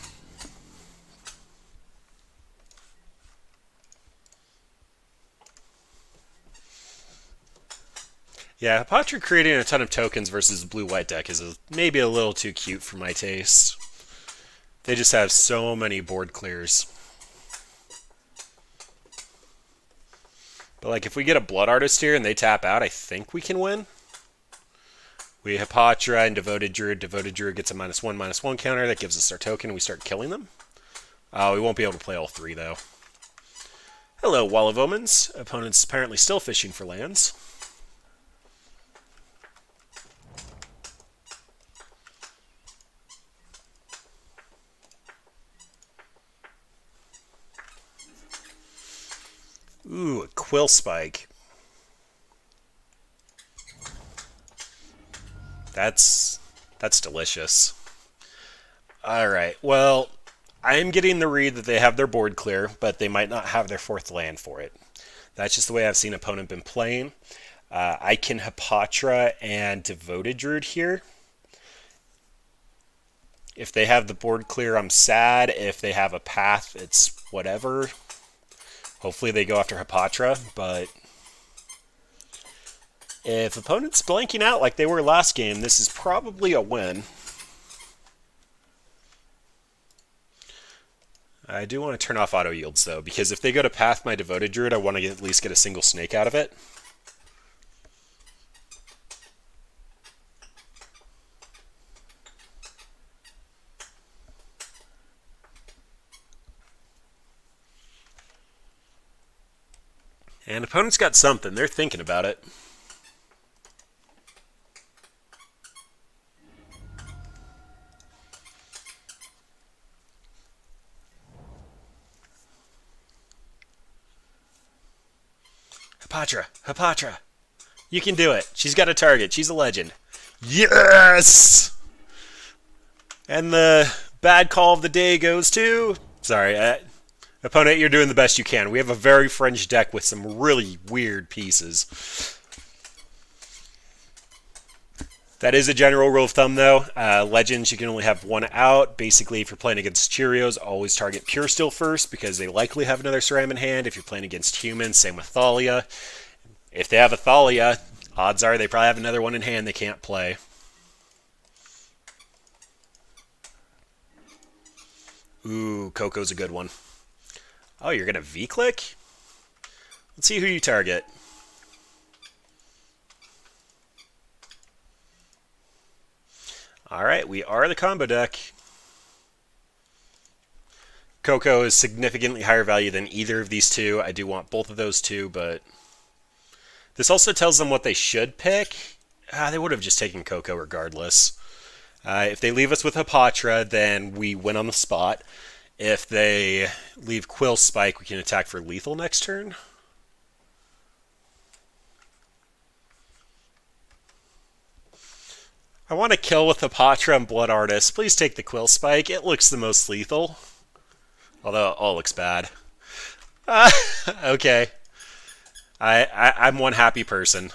Yeah, Hapatra creating a ton of tokens versus the blue-white deck is maybe a little too cute for my taste. They just have so many board clears. But like if we get a Blood Artist here and they tap out, I think we can win. We Hapatra and Devoted Druid. Devoted Druid gets a -1/-1 counter. That gives us our token and we start killing them. We won't be able to play all 3 though. Hello, Wall of Omens. Opponent's apparently still fishing for lands. Ooh, a Quill Spike. That's delicious. Alright, well, I'm getting the read that they have their board clear, but they might not have their 4th land for it. That's just the way I've seen opponent been playing. I can Hapatra and Devoted Druid here. If they have the board clear, I'm sad. If they have a path, it's whatever. Hopefully they go after Hapatra, but if opponent's blanking out like they were last game, this is probably a win. I do want to turn off auto yields though, because if they go to path my Devoted Druid, I want to at least get a single snake out of it. And opponent's got something. They're thinking about it. Hapatra, Hapatra. You can do it. She's got a target. She's a legend. Yes! And the bad call of the day goes to... Sorry, opponent, you're doing the best you can. We have a very French deck with some really weird pieces. That is a general rule of thumb, though. Legends, you can only have 1 out. Basically, if you're playing against Cheerios, always target Pure Steel first, because they likely have another Ceram in hand. If you're playing against humans, same with Thalia. If they have a Thalia, odds are they probably have another one in hand they can't play. Ooh, Coco's a good one. Oh, you're going to V-click? Let's see who you target. Alright, we are the combo deck. Coco is significantly higher value than either of these two. I do want both of those two, but... This also tells them what they should pick. They would have just taken Coco regardless. If they leave us with Hapatra, then we win on the spot. If they leave Quill Spike, we can attack for lethal next turn. I want to kill with Hapatra and Blood Artist. Please take the Quill Spike. It looks the most lethal. Although it all looks bad. Okay. I'm one happy person.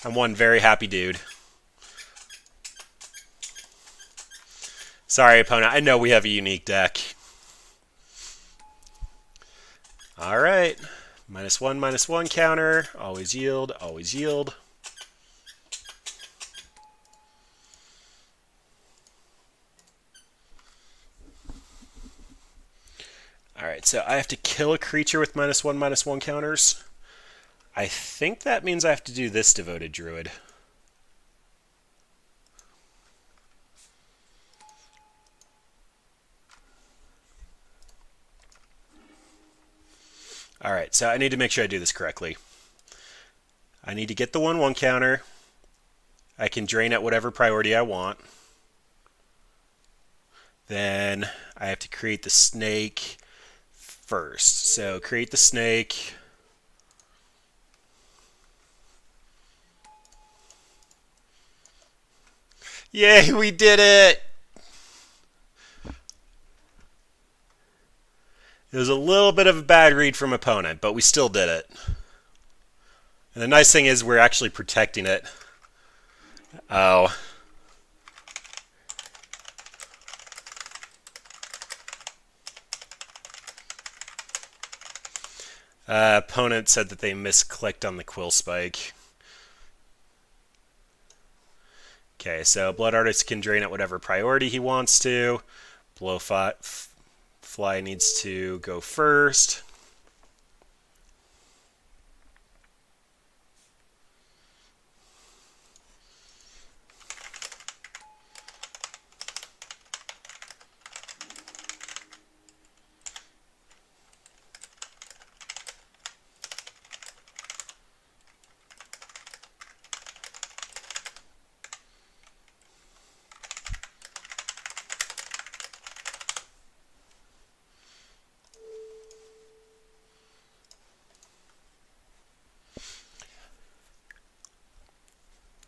I'm one very happy dude. Sorry, opponent. I know we have a unique deck. Alright. -1/-1 counter. Always yield. Always yield. Alright, so I have to kill a creature with -1/-1 counters. I think that means I have to do this Devoted Druid. Alright, so I need to make sure I do this correctly. I need to get the 1/1 counter. I can drain at whatever priority I want. Then I have to create the snake first. So create the snake. Yay, we did it! It was a little bit of a bad read from opponent, but we still did it. And the nice thing is we're actually protecting it. Oh. Opponent said that they misclicked on the quill spike. Okay, so Blood Artist can drain at whatever priority he wants to. Blowfly needs to go first.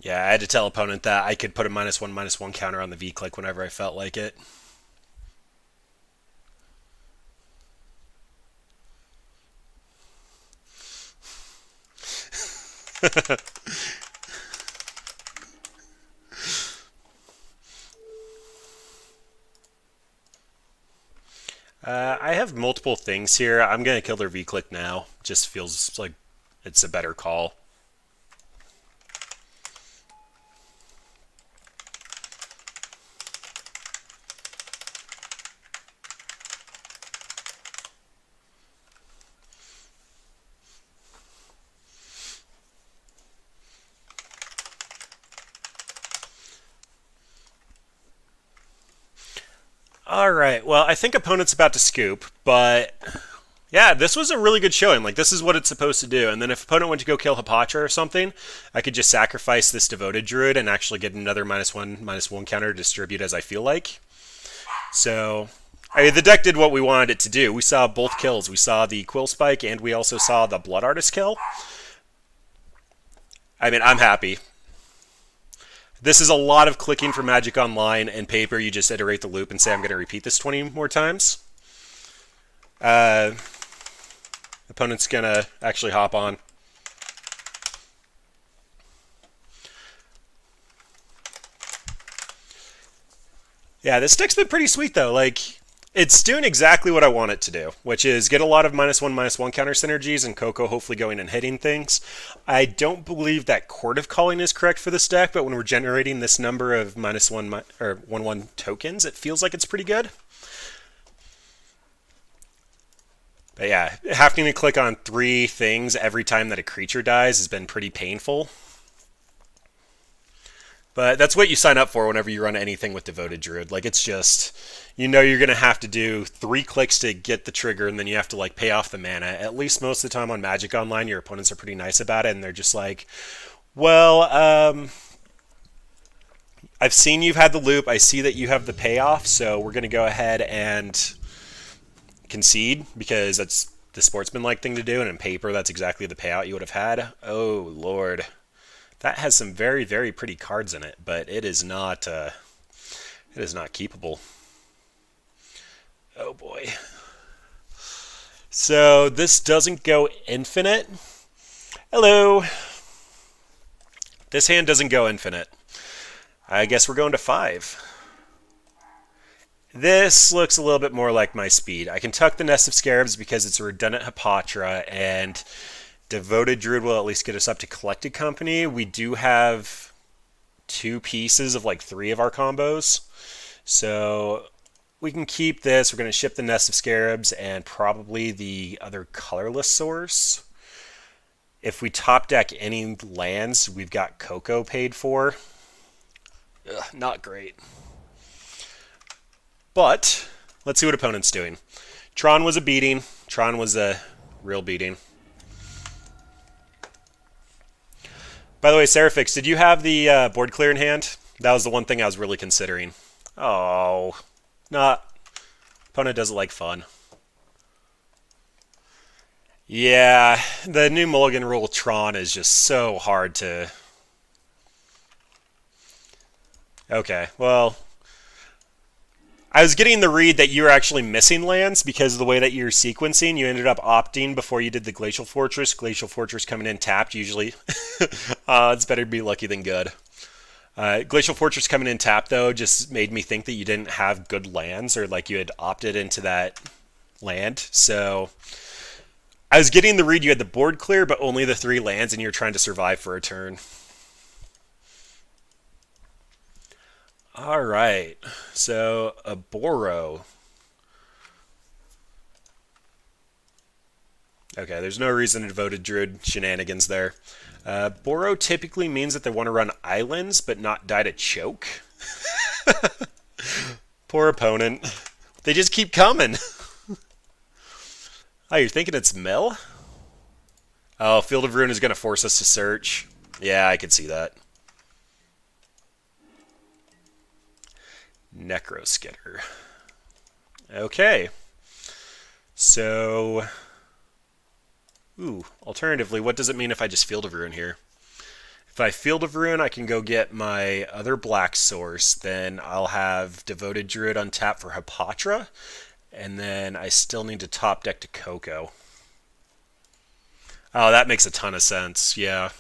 Yeah, I had to tell opponent that I could put a -1/-1 counter on the V-click whenever I felt like it. I have multiple things here. I'm going to kill their V-click now. Just feels like it's a better call. All right. Well, I think opponent's about to scoop, but yeah, this was a really good showing. Like, this is what it's supposed to do. And then if opponent went to go kill Hapatra or something, I could just sacrifice this Devoted Druid and actually get another -1/-1 counter to distribute as I feel like. So, I mean, the deck did what we wanted it to do. We saw both kills. We saw the Quill Spike and we also saw the Blood Artist kill. I mean, I'm happy. This is a lot of clicking for Magic Online and paper. You just iterate the loop and say, I'm going to repeat this 20 more times. Opponent's going to actually hop on. Yeah, this deck's been pretty sweet, though. Like, it's doing exactly what I want it to do, which is get a lot of -1/-1 counter synergies and Coco hopefully going and hitting things. I don't believe that Court of Calling is correct for this deck, but when we're generating this number of -1 or 1/1 tokens, it feels like it's pretty good. But yeah, having to click on 3 things every time that a creature dies has been pretty painful. But that's what you sign up for whenever you run anything with Devoted Druid. Like, it's just, you know you're going to have to do 3 clicks to get the trigger, and then you have to, like, pay off the mana. At least most of the time on Magic Online, your opponents are pretty nice about it, and they're just like, well, I've seen you've had the loop. I see that you have the payoff, so we're going to go ahead and concede, because that's the sportsman-like thing to do, and in paper, that's exactly the payout you would have had. Oh, Lord. That has some very, very pretty cards in it, but it is not keepable. Oh boy. So this doesn't go infinite. Hello. This hand doesn't go infinite. I guess we're going to 5. This looks a little bit more like my speed. I can tuck the Nest of Scarabs because it's a redundant Hapatra, and Devoted Druid will at least get us up to Collected Company. We do have 2 pieces of like 3 of our combos. So we can keep this. We're going to ship the Nest of Scarabs and probably the other colorless source. If we top deck any lands, we've got Coco paid for. Ugh, not great. But let's see what opponent's doing. Tron was a beating. Tron was a real beating. By the way, Seraphix, did you have the board clear in hand? That was the one thing I was really considering. Oh, not. Opponent doesn't like fun. Yeah, the new Mulligan rule Tron is just so hard to... Okay, well... I was getting the read that you were actually missing lands because of the way that you're sequencing. You ended up opting before you did the Glacial Fortress. Glacial Fortress coming in tapped usually. It's better to be lucky than good. Glacial Fortress coming in tapped, though, just made me think that you didn't have good lands or like you had opted into that land. So I was getting the read you had the board clear, but only the 3 lands, and you're trying to survive for a turn. All right, so a Boro. Okay, there's no reason to devoted Druid shenanigans there. Boro typically means that they want to run islands, but not die to choke. Poor opponent. They just keep coming. Oh, you're thinking it's Mill? Oh, Field of Ruin is going to force us to search. Yeah, I could see that. Necroskitter. Okay. So... Ooh, alternatively, what does it mean if I just Field of Ruin here? If I Field of Ruin, I can go get my other black source. Then I'll have Devoted Druid untapped for Hapatra. And then I still need to top deck to Coco. Oh, that makes a ton of sense, yeah.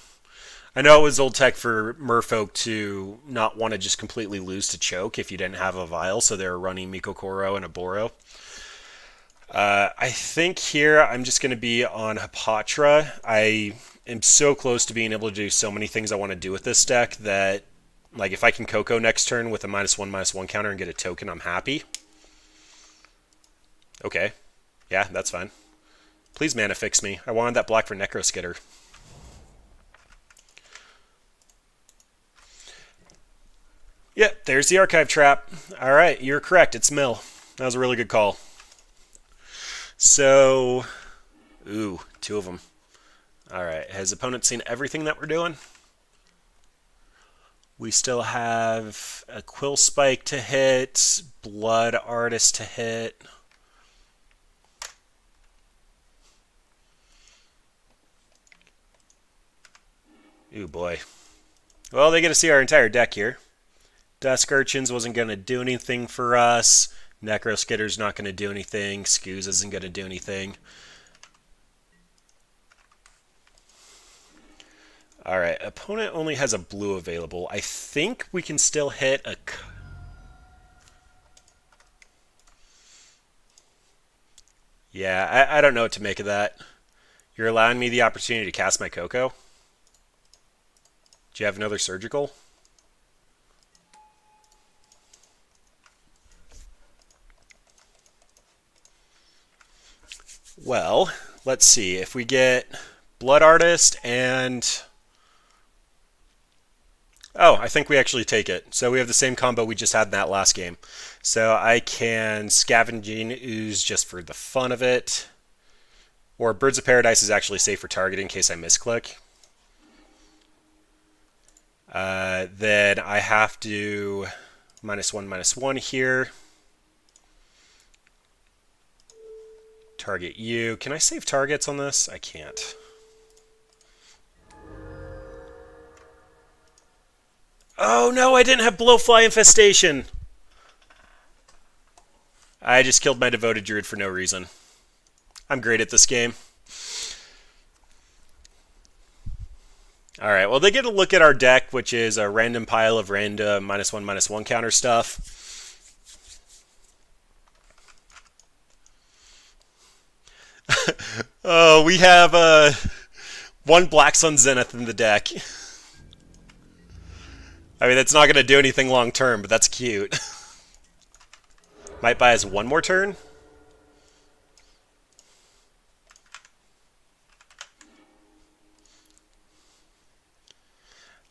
I know it was old tech for merfolk to not want to just completely lose to choke if you didn't have a vial, so they were running Miko Koro and a Boro. I think here I'm just going to be on Hapatra. I am so close to being able to do so many things I want to do with this deck that, like, if I can Coco next turn with a -1/-1 counter and get a token, I'm happy. Okay. Yeah, that's fine. Please mana fix me. I wanted that black for Necroskitter. Yep, there's the Archive Trap. Alright, you're correct. It's Mill. That was a really good call. So... Ooh, 2 of them. Alright, has opponent seen everything that we're doing? We still have a Quill Spike to hit, Blood Artist to hit. Ooh, boy. Well, they get to see our entire deck here. Dusk Urchins wasn't going to do anything for us. Necroskitter's not going to do anything. Scooz isn't going to do anything. Alright, opponent only has a blue available. I think we can still hit a... Yeah, I don't know what to make of that. You're allowing me the opportunity to cast my Coco? Do you have another Surgical? Well, let's see. If we get Blood Artist and... Oh, I think we actually take it. So we have the same combo we just had in that last game. So I can Scavenging Ooze just for the fun of it. Or Birds of Paradise is actually safe for target in case I misclick. Then I have to -1/-1 here. Target you. Can I save targets on this? I can't. Oh no, I didn't have Blowfly Infestation! I just killed my Devoted Druid for no reason. I'm great at this game. Alright, well they get a look at our deck, which is a random pile of random -1/-1 counter stuff. Oh, we have one Black Sun Zenith in the deck. I mean, that's not going to do anything long term, but that's cute. Might buy us one more turn.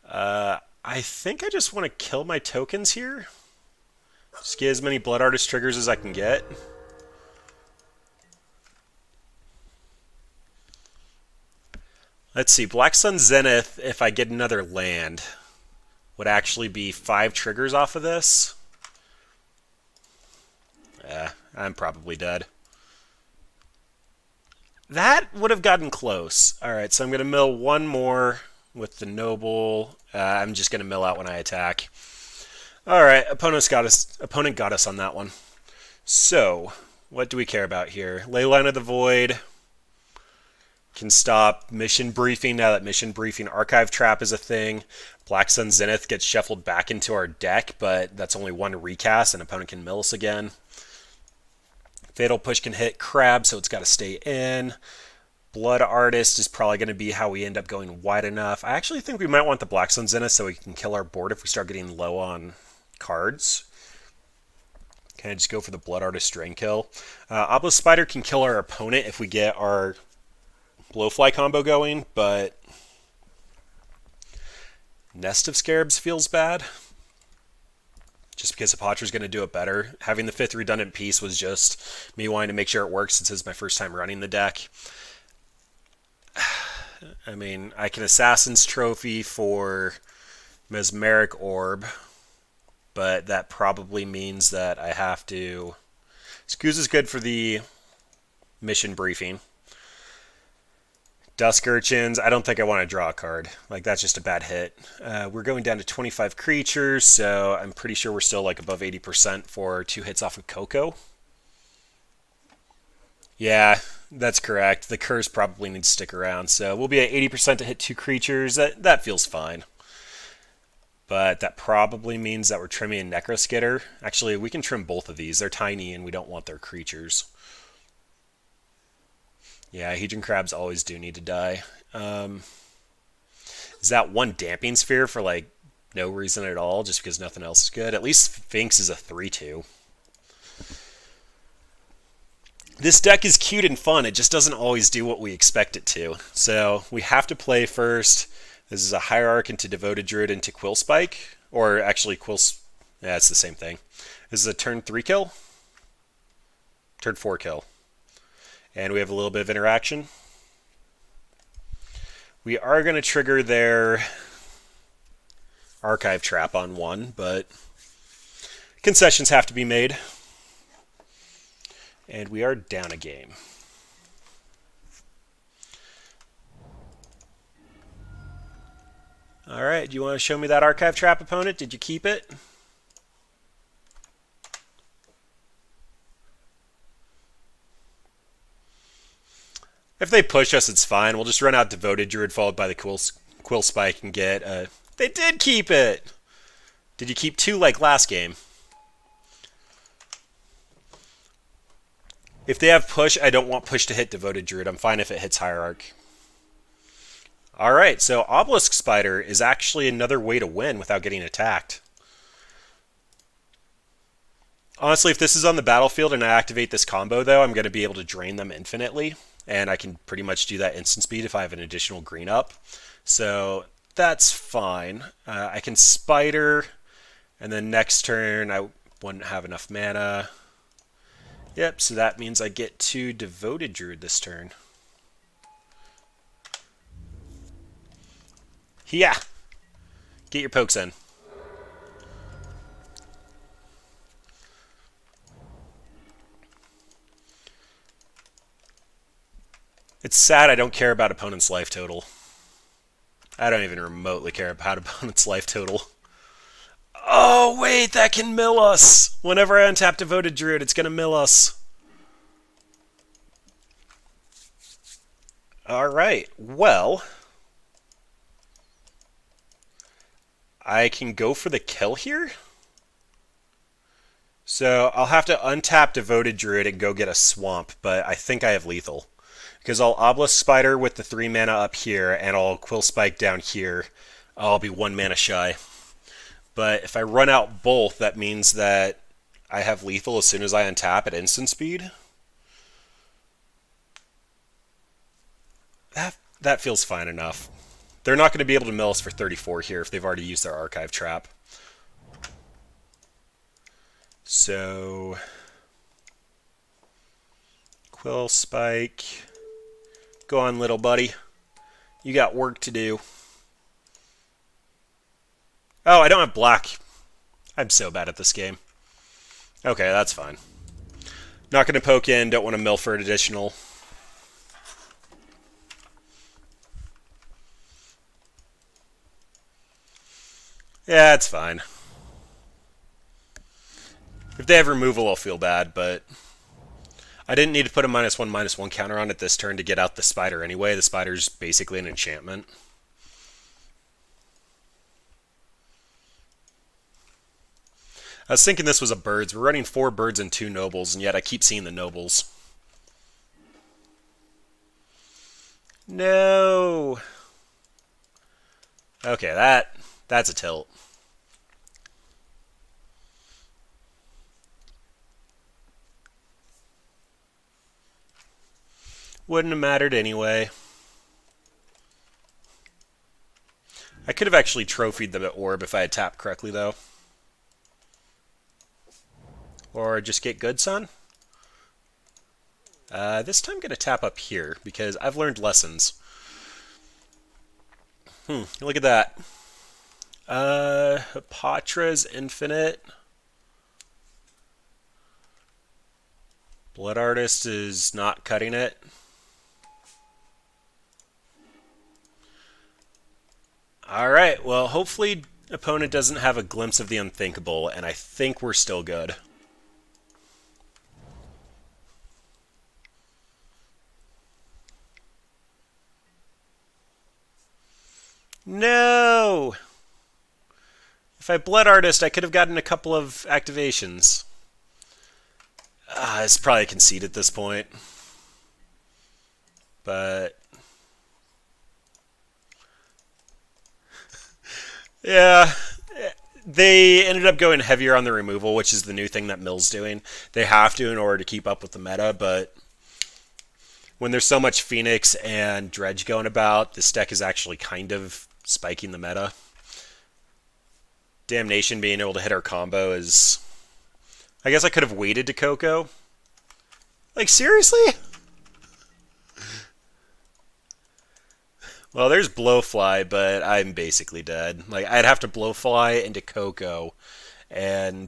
I think I just want to kill my tokens here. Just get as many Blood Artist triggers as I can get. Let's see. Black Sun Zenith, if I get another land, would actually be 5 triggers off of this. I'm probably dead. That would have gotten close. Alright, so I'm going to mill one more with the Noble. I'm just going to mill out when I attack. Alright, opponent got us on that one. So, what do we care about here? Leyline of the Void can stop Mission Briefing now that Mission Briefing Archive Trap is a thing. Black Sun Zenith gets shuffled back into our deck, but that's only one recast, and opponent can mill us again. Fatal Push can hit Crab, so it's got to stay in. Blood Artist is probably going to be how we end up going wide enough. I actually think we might want the Black Sun Zenith so we can kill our board if we start getting low on cards. Can I just go for the Blood Artist Drain Kill? Obelisk Spider can kill our opponent if we get our Blowfly combo going, but Nest of Scarabs feels bad. Just because Hapatra's going to do it better. Having the 5th redundant piece was just me wanting to make sure it works since it's my first time running the deck. I mean, I can Assassin's Trophy for Mesmeric Orb, but that probably means that I have to... Scooz is good for the Mission Briefing. Dusk Urchins, I don't think I want to draw a card. Like, that's just a bad hit. We're going down to 25 creatures, so I'm pretty sure we're still like above 80% for 2 hits off of Coco. Yeah, that's correct. The curse probably needs to stick around, so we'll be at 80% to hit 2 creatures. That feels fine. But that probably means that we're trimming a Necroskitter. Actually, we can trim both of these. They're tiny and we don't want their creatures. Yeah, Hedron Crabs always do need to die. Is that one Damping Sphere for, like, no reason at all, just because nothing else is good? At least Sphinx is a 3/2. This deck is cute and fun. It just doesn't always do what we expect it to. So we have to play first. This is a Hierarch into Devoted Druid into Quill Spike. Or actually, yeah, it's the same thing. This is a turn 3 kill. Turn 4 kill. And we have a little bit of interaction. We are going to trigger their Archive Trap on 1, but concessions have to be made. And we are down a game. Alright, do you want to show me that Archive Trap, opponent? Did you keep it? If they push us, it's fine. We'll just run out Devoted Druid followed by the Quill Spike and get... They did keep it! Did you keep 2 like last game? If they have push, I don't want push to hit Devoted Druid. I'm fine if it hits Hierarch. Alright, so Obelisk Spider is actually another way to win without getting attacked. Honestly, if this is on the battlefield and I activate this combo, though, I'm going to be able to drain them infinitely. And I can pretty much do that instant speed if I have an additional green up. So that's fine. I can Spider, and then next turn I wouldn't have enough mana. Yep, so that means I get 2 Devoted Druid this turn. Yeah! Get your pokes in. It's sad I don't care about opponent's life total. I don't even remotely care about opponent's life total. Oh, wait, that can mill us! Whenever I untap Devoted Druid, it's going to mill us. Alright, well... I can go for the kill here? So, I'll have to untap Devoted Druid and go get a Swamp, but I think I have lethal. Because I'll Obelisk Spider with the 3 mana up here, and I'll Quill Spike down here. I'll be 1 mana shy. But if I run out both, that means that I have lethal as soon as I untap at instant speed. That feels fine enough. They're not going to be able to mill us for 34 here if they've already used their Archive Trap. So... Quill Spike... Go on, little buddy. You got work to do. Oh, I don't have black. I'm so bad at this game. Okay, that's fine. Not going to poke in. Don't want to mill for an additional. Yeah, it's fine. If they have removal, I'll feel bad, but I didn't need to put a -1/-1 counter on it this turn to get out the spider anyway. The spider's basically an enchantment. I was thinking this was a birds. We're running 4 birds and 2 nobles, and yet I keep seeing the nobles. No. Okay, that's a tilt. Wouldn't have mattered anyway. I could have actually trophied the orb if I had tapped correctly, though. Or just get good, son? This time I'm going to tap up here, because I've learned lessons. Look at that. Hapatra's infinite. Blood Artist is not cutting it. Alright, well, hopefully opponent doesn't have a glimpse of the unthinkable, and I think we're still good. No! If I Blood Artist, I could have gotten a couple of activations. It's probably a concede at this point. But yeah, they ended up going heavier on the removal, which is the new thing that Mill's doing. They have to in order to keep up with the meta, but when there's so much Phoenix and Dredge going about, this deck is actually kind of spiking the meta. Damnation being able to hit our combo is... I guess I could have waited to Coco. Like, seriously? Well, there's Blowfly, but I'm basically dead. Like, I'd have to Blowfly into Coco, and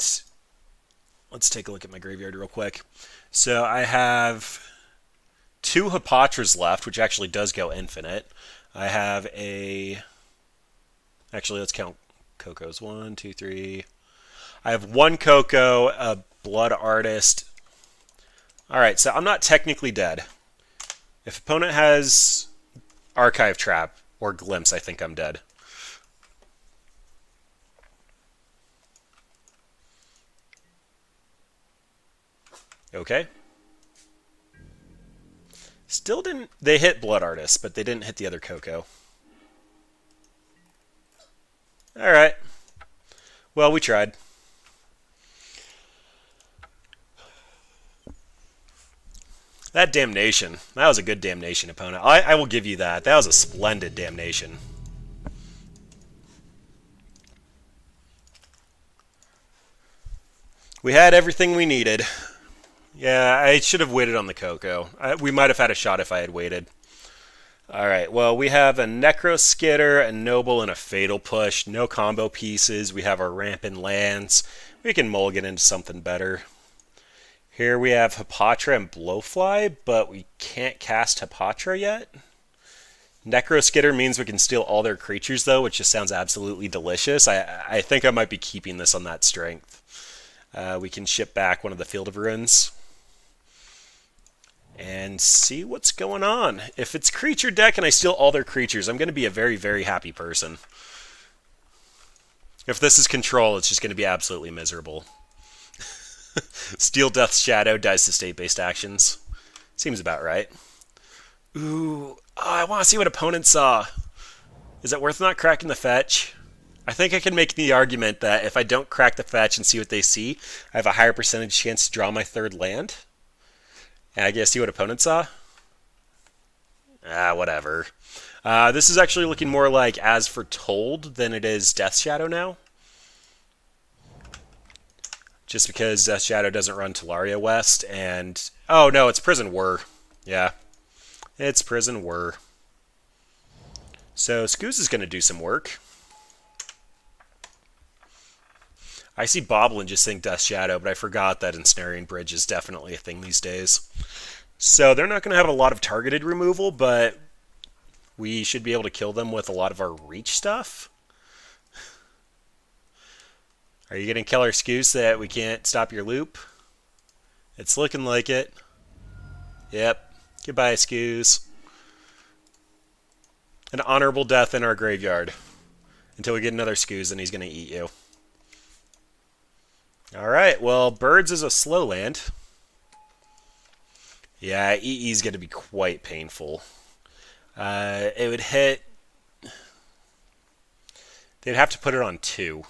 let's take a look at my graveyard real quick. So I have 2 Hapatras left, which actually does go infinite. I have a... Actually, let's count Cocos. 1, 2, 3... I have 1 Coco, a Blood Artist. Alright, so I'm not technically dead. If opponent has Archive Trap or Glimpse, I think I'm dead. Okay. Still didn't... They hit Blood Artist, but they didn't hit the other Coco. Alright. Well, we tried. That Damnation. That was a good Damnation opponent. I will give you that. That was a splendid Damnation. We had everything we needed. Yeah, I should have waited on the Coco. We might have had a shot if I had waited. Alright, well, we have a Necro Skitter, a Noble, and a Fatal Push. No combo pieces. We have our Rampant Lance. We can mulligan into something better. Here we have Hapatra and Blowfly, but we can't cast Hapatra yet. Necro Skitter means we can steal all their creatures, though, which just sounds absolutely delicious. I think I might be keeping this on that strength. We can ship back one of the Field of Ruins and see what's going on. If it's creature deck and I steal all their creatures, I'm going to be a very, very happy person. If this is control, it's just going to be absolutely miserable. Steal Death's Shadow, dies to state-based actions. Seems about right. Ooh, I want to see what opponent saw. Is it worth not cracking the fetch? I think I can make the argument that if I don't crack the fetch and see what they see, I have a higher percentage chance to draw my 3rd land. And I guess see what opponent saw? Whatever. This is actually looking more like As Foretold than it is Death's Shadow now. Just because Death's Shadow doesn't run Talaria West, and... Oh, no, it's Prison Whir. Yeah. It's Prison Whir. So Scoos is going to do some work. I see Bobble and just think Death Shadow, but I forgot that Ensnaring Bridge is definitely a thing these days. So they're not going to have a lot of targeted removal, but we should be able to kill them with a lot of our reach stuff. Are you going to kill our Scoos so that we can't stop your loop? It's looking like it. Yep. Goodbye, Scoos. An honorable death in our graveyard. Until we get another Scoos, and he's going to eat you. Alright, well, Birds is a slow land. Yeah, EE is going to be quite painful. It would hit... They'd have to put it on 2.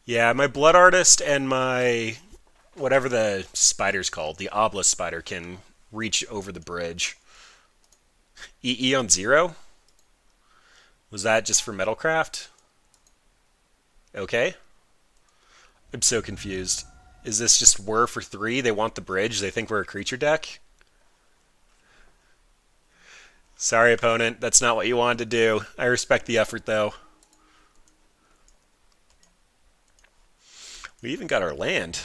Yeah, my Blood Artist and my... whatever the spider's called, the Obelisk Spider, can reach over the bridge. EE on 0? Was that just for Metalcraft? Okay. I'm so confused. Is this just whir for 3? They want the bridge. They think we're a creature deck? Sorry, opponent. That's not what you wanted to do. I respect the effort, though. We even got our land.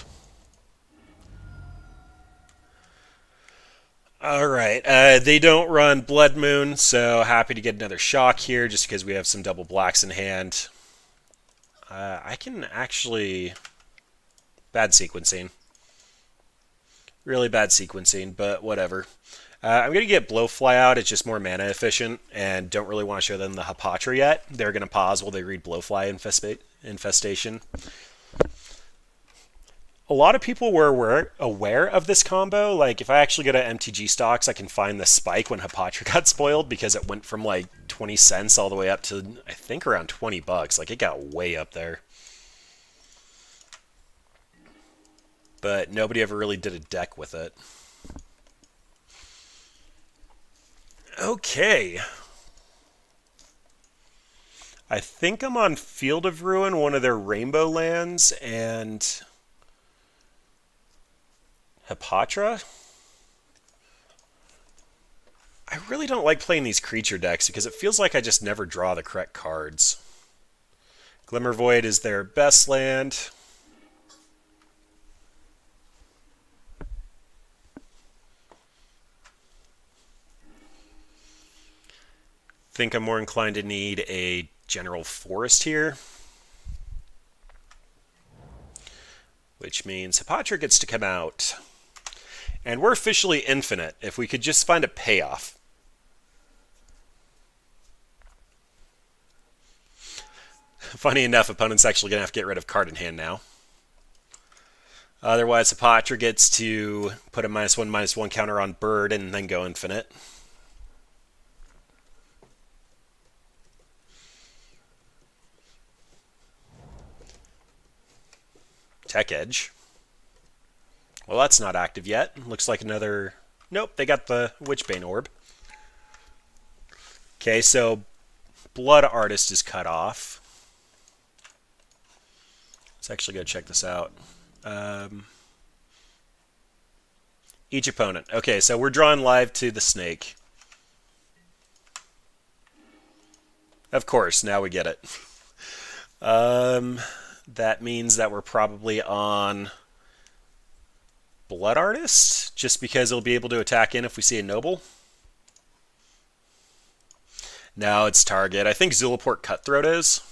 Alright, they don't run Blood Moon, so happy to get another shock here just because we have some double blacks in hand. I can actually... Bad sequencing. Really bad sequencing, but whatever. I'm going to get Blowfly out. It's just more mana efficient, and don't really want to show them the Hapatra yet. They're going to pause while they read Blowfly Infestation. A lot of people were aware of this combo. Like, if I actually go to MTG stocks, I can find the spike when Hapatra got spoiled because it went from like 20 cents all the way up to, I think, around 20 bucks. Like, it got way up there. But nobody ever really did a deck with it. Okay. I think I'm on Field of Ruin, one of their rainbow lands, and Hapatra? I really don't like playing these creature decks because it feels like I just never draw the correct cards. Glimmer Void is their best land. Think I'm more inclined to need a General Forest here. Which means Hapatra gets to come out. And we're officially infinite, if we could just find a payoff. Funny enough, opponent's actually going to have to get rid of card in hand now. Otherwise, Hapatra gets to put a -1/-1 counter on Bird and then go infinite. Tech Edge. Well, that's not active yet. Looks like another... Nope, they got the Witchbane Orb. Okay, so Blood Artist is cut off. Let's actually go check this out. Each opponent. Okay, so we're drawing live to the snake. Of course, now we get it. That means that we're probably on Blood Artist, just because it'll be able to attack in if we see a Noble. No, it's target. I think Zulaport Cutthroat is.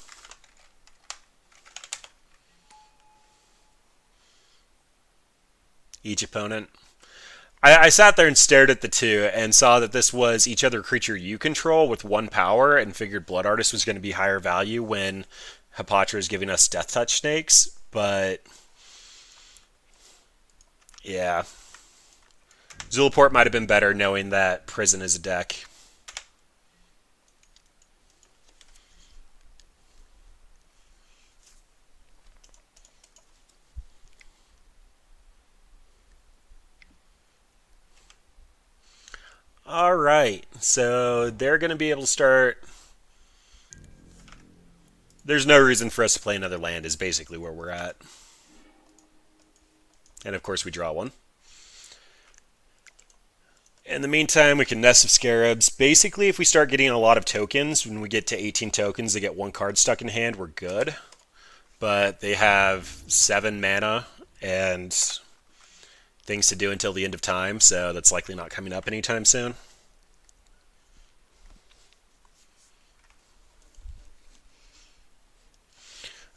Each opponent. I sat there and stared at the two and saw that this was each other creature you control with 1 power and figured Blood Artist was going to be higher value when Hapatra is giving us Death Touch snakes, but yeah. Zulaport might have been better knowing that Prison is a deck. Alright, so they're going to be able to start... There's no reason for us to play another land is basically where we're at. And of course we draw one. In the meantime, we can Nest of Scarabs. Basically, if we start getting a lot of tokens, when we get to 18 tokens, they get one card stuck in hand, we're good. But they have 7 mana and things to do until the end of time, so that's likely not coming up anytime soon.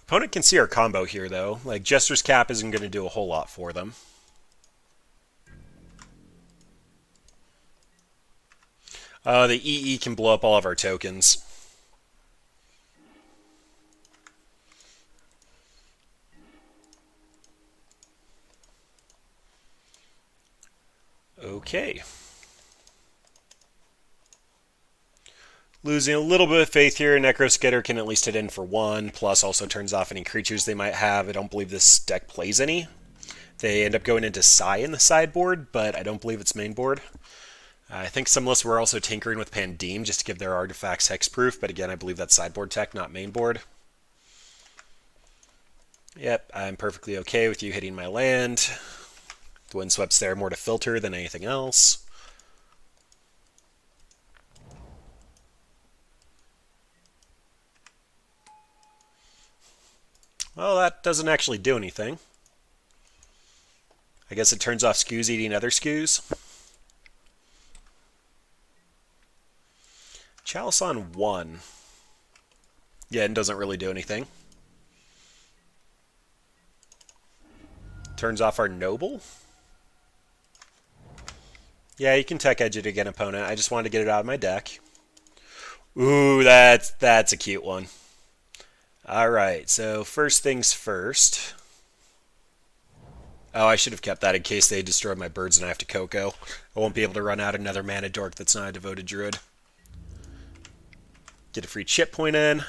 Opponent can see our combo here, though. Like, Jester's Cap isn't going to do a whole lot for them. The EE can blow up all of our tokens. Okay. Losing a little bit of faith here. Necroskitter can at least hit in for 1, plus also turns off any creatures they might have. I don't believe this deck plays any. They end up going into Psy in the sideboard, but I don't believe it's main board. I think some lists were also tinkering with Pandeem just to give their artifacts hexproof, but again, I believe that's sideboard tech, not main board. Yep, I'm perfectly okay with you hitting my land. The Windsweep's there more to filter than anything else. Well, that doesn't actually do anything. I guess it turns off skews eating other skews. Chalice on 1. Yeah, it doesn't really do anything. Turns off our Noble. Yeah, you can tech edge it again, opponent. I just wanted to get it out of my deck. Ooh, that's a cute one. Alright, so first things first. Oh, I should have kept that in case they destroyed my birds and I have to Coco. I won't be able to run out another mana dork that's not a devoted druid. Get a free chip point in.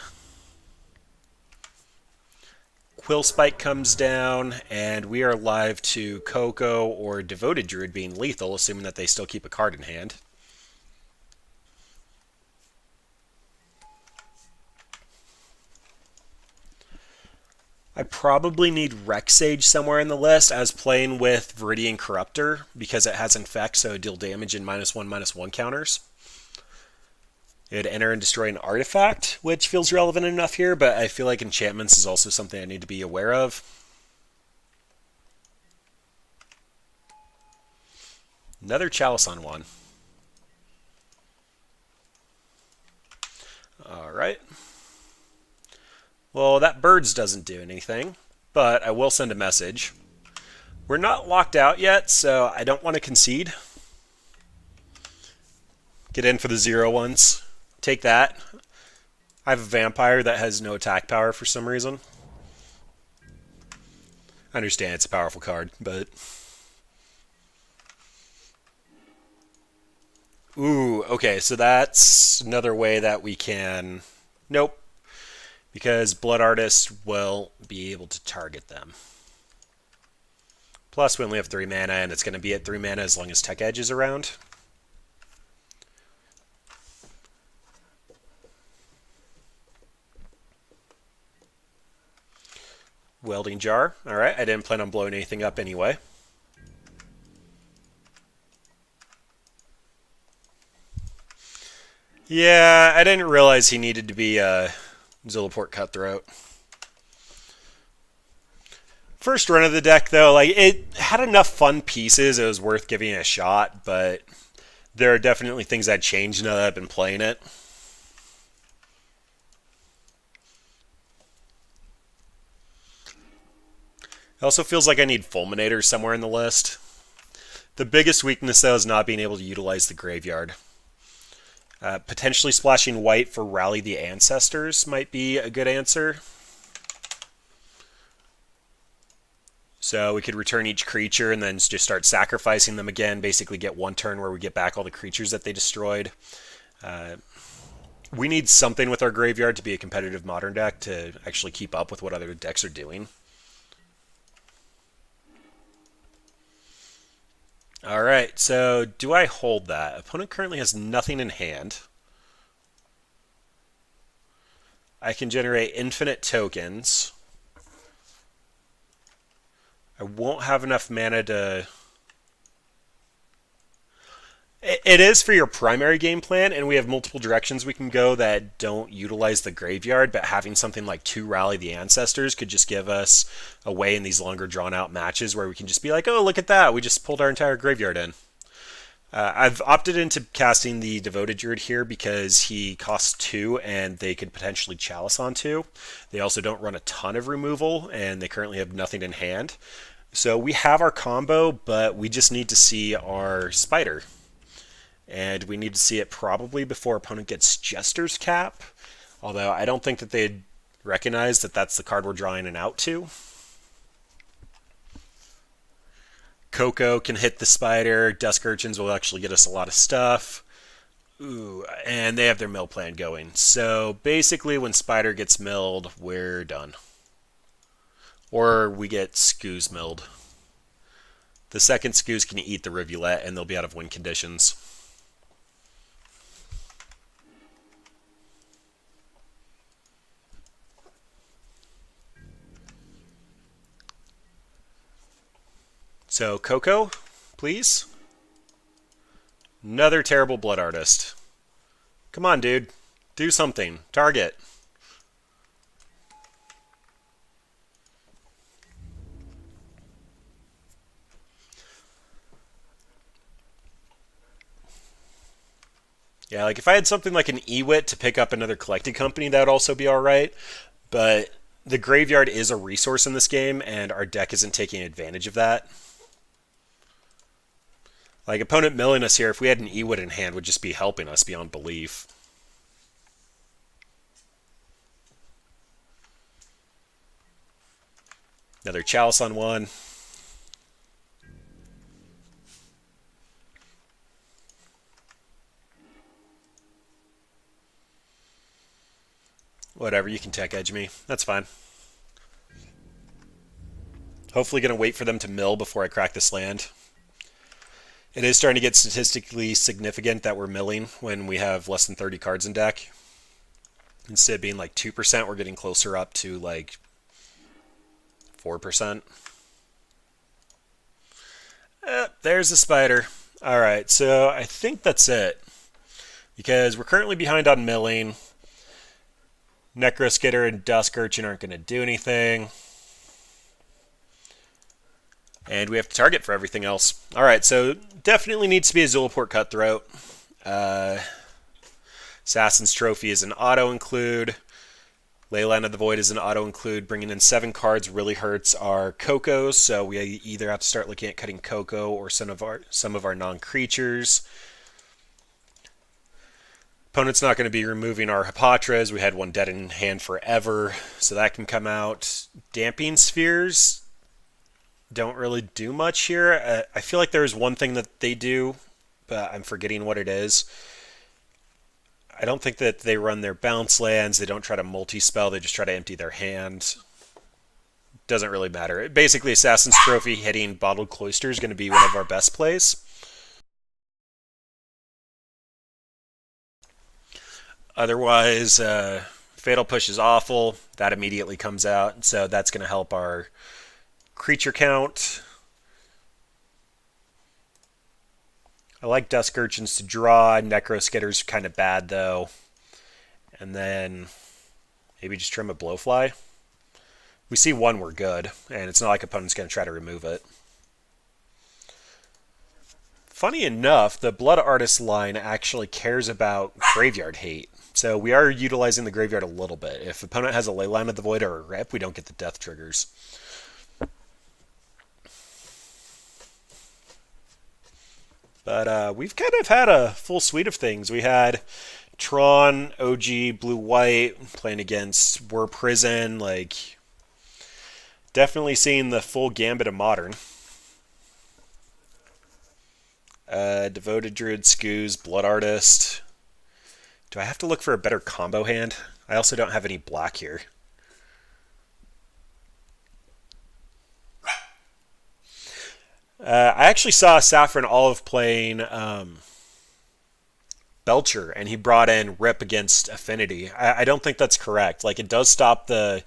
Quill Spike comes down, and we are live to Coco or Devoted Druid being lethal, assuming that they still keep a card in hand. I probably need Rexage somewhere in the list. I was playing with Viridian Corruptor because it has Infect, so it deal damage in -1/-1 counters. It'd enter and destroy an artifact, which feels relevant enough here, but I feel like enchantments is also something I need to be aware of. Another Chalice on 1. Alright. Well, that birds doesn't do anything, but I will send a message. We're not locked out yet, so I don't want to concede. Get in for the 0/1s. Take that. I have a vampire that has no attack power for some reason. I understand it's a powerful card, but... Ooh, okay, so that's another way that we can... Nope. Because Blood Artist will be able to target them. Plus, we only have 3 mana, and it's going to be at 3 mana as long as Tech Edge is around. Welding Jar. Alright, I didn't plan on blowing anything up anyway. Yeah, I didn't realize he needed to be a Zilliport Cutthroat. First run of the deck, though, like it had enough fun pieces, it was worth giving it a shot, but there are definitely things I'd change now that I've been playing it. It also feels like I need Fulminator somewhere in the list. The biggest weakness, though, is not being able to utilize the graveyard. Potentially splashing white for Rally the Ancestors might be a good answer. So we could return each creature and then just start sacrificing them again, basically get one turn where we get back all the creatures that they destroyed. We need something with our graveyard to be a competitive Modern deck to actually keep up with what other decks are doing. Alright, so do I hold that? Opponent currently has nothing in hand. I can generate infinite tokens. I won't have enough mana to... It is for your primary game plan, and we have multiple directions we can go that don't utilize the graveyard, but having something like 2 Rally the Ancestors could just give us a way in these longer drawn-out matches where we can just be like, oh, look at that, we just pulled our entire graveyard in. I've opted into casting the Devoted Druid here because he costs 2 and they could potentially Chalice on 2. They also don't run a ton of removal, and they currently have nothing in hand. So we have our combo, but we just need to see our Spider. And we need to see it probably before opponent gets Jester's Cap. Although I don't think that they'd recognize that that's the card we're drawing an out to. Coco can hit the Spider. Dusk Urchins will actually get us a lot of stuff. Ooh, and they have their mill plan going. So basically when Spider gets milled, we're done. Or we get Skoos milled. The second Skoos can eat the Rivulet and they'll be out of win conditions. So, Coco, please. Another terrible Blood Artist. Come on, dude. Do something. Target. Yeah, like if I had something like an Ewit to pick up another collected company, that would also be alright. But the graveyard is a resource in this game, and our deck isn't taking advantage of that. Like, opponent milling us here, if we had an Ewit in hand, would just be helping us beyond belief. Another Chalice on 1. Whatever, you can tech edge me. That's fine. Hopefully going to wait for them to mill before I crack this land. It is starting to get statistically significant that we're milling when we have less than 30 cards in deck. Instead of being like 2%, we're getting closer up to like 4%. There's the Spider. Alright, so I think that's it. Because we're currently behind on milling. Necroskitter and Dusk Urchin aren't going to do anything. And we have to target for everything else. Alright, so definitely needs to be a Zulaport Cutthroat. Assassin's Trophy is an auto-include. Leyline of the Void is an auto-include. Bringing in 7 cards really hurts our Cocos, so we either have to start looking at cutting Coco or some of our non-creatures. Opponent's not going to be removing our Hapatras. We had one dead in hand forever, so that can come out. Damping Spheres don't really do much here. I feel like there's one thing that they do, but I'm forgetting what it is. I don't think that they run their bounce lands. They don't try to multi-spell. They just try to empty their hand. Doesn't really matter. Basically, Assassin's Trophy hitting Bottled Cloister is going to be one of our best plays. Otherwise, Fatal Push is awful. That immediately comes out, so that's going to help our creature count. I like Dusk Urchins to draw. Necroskitter's kind of bad, though. And then maybe just trim a Blowfly. We see one, we're good. And it's not like opponent's going to try to remove it. Funny enough, the Blood Artist line actually cares about graveyard hate. So we are utilizing the graveyard a little bit. If opponent has a Leyline of the Void or a Rip, we don't get the death triggers. But we've kind of had a full suite of things. We had Tron, OG, Blue-White, playing against War Prison, like definitely seeing the full gambit of Modern. Devoted Druid, Skoos, Blood Artist. Do I have to look for a better combo hand? I also don't have any black here. I actually saw Saffron Olive playing Belcher, and he brought in Rip against Affinity. I don't think that's correct. Like, it does stop the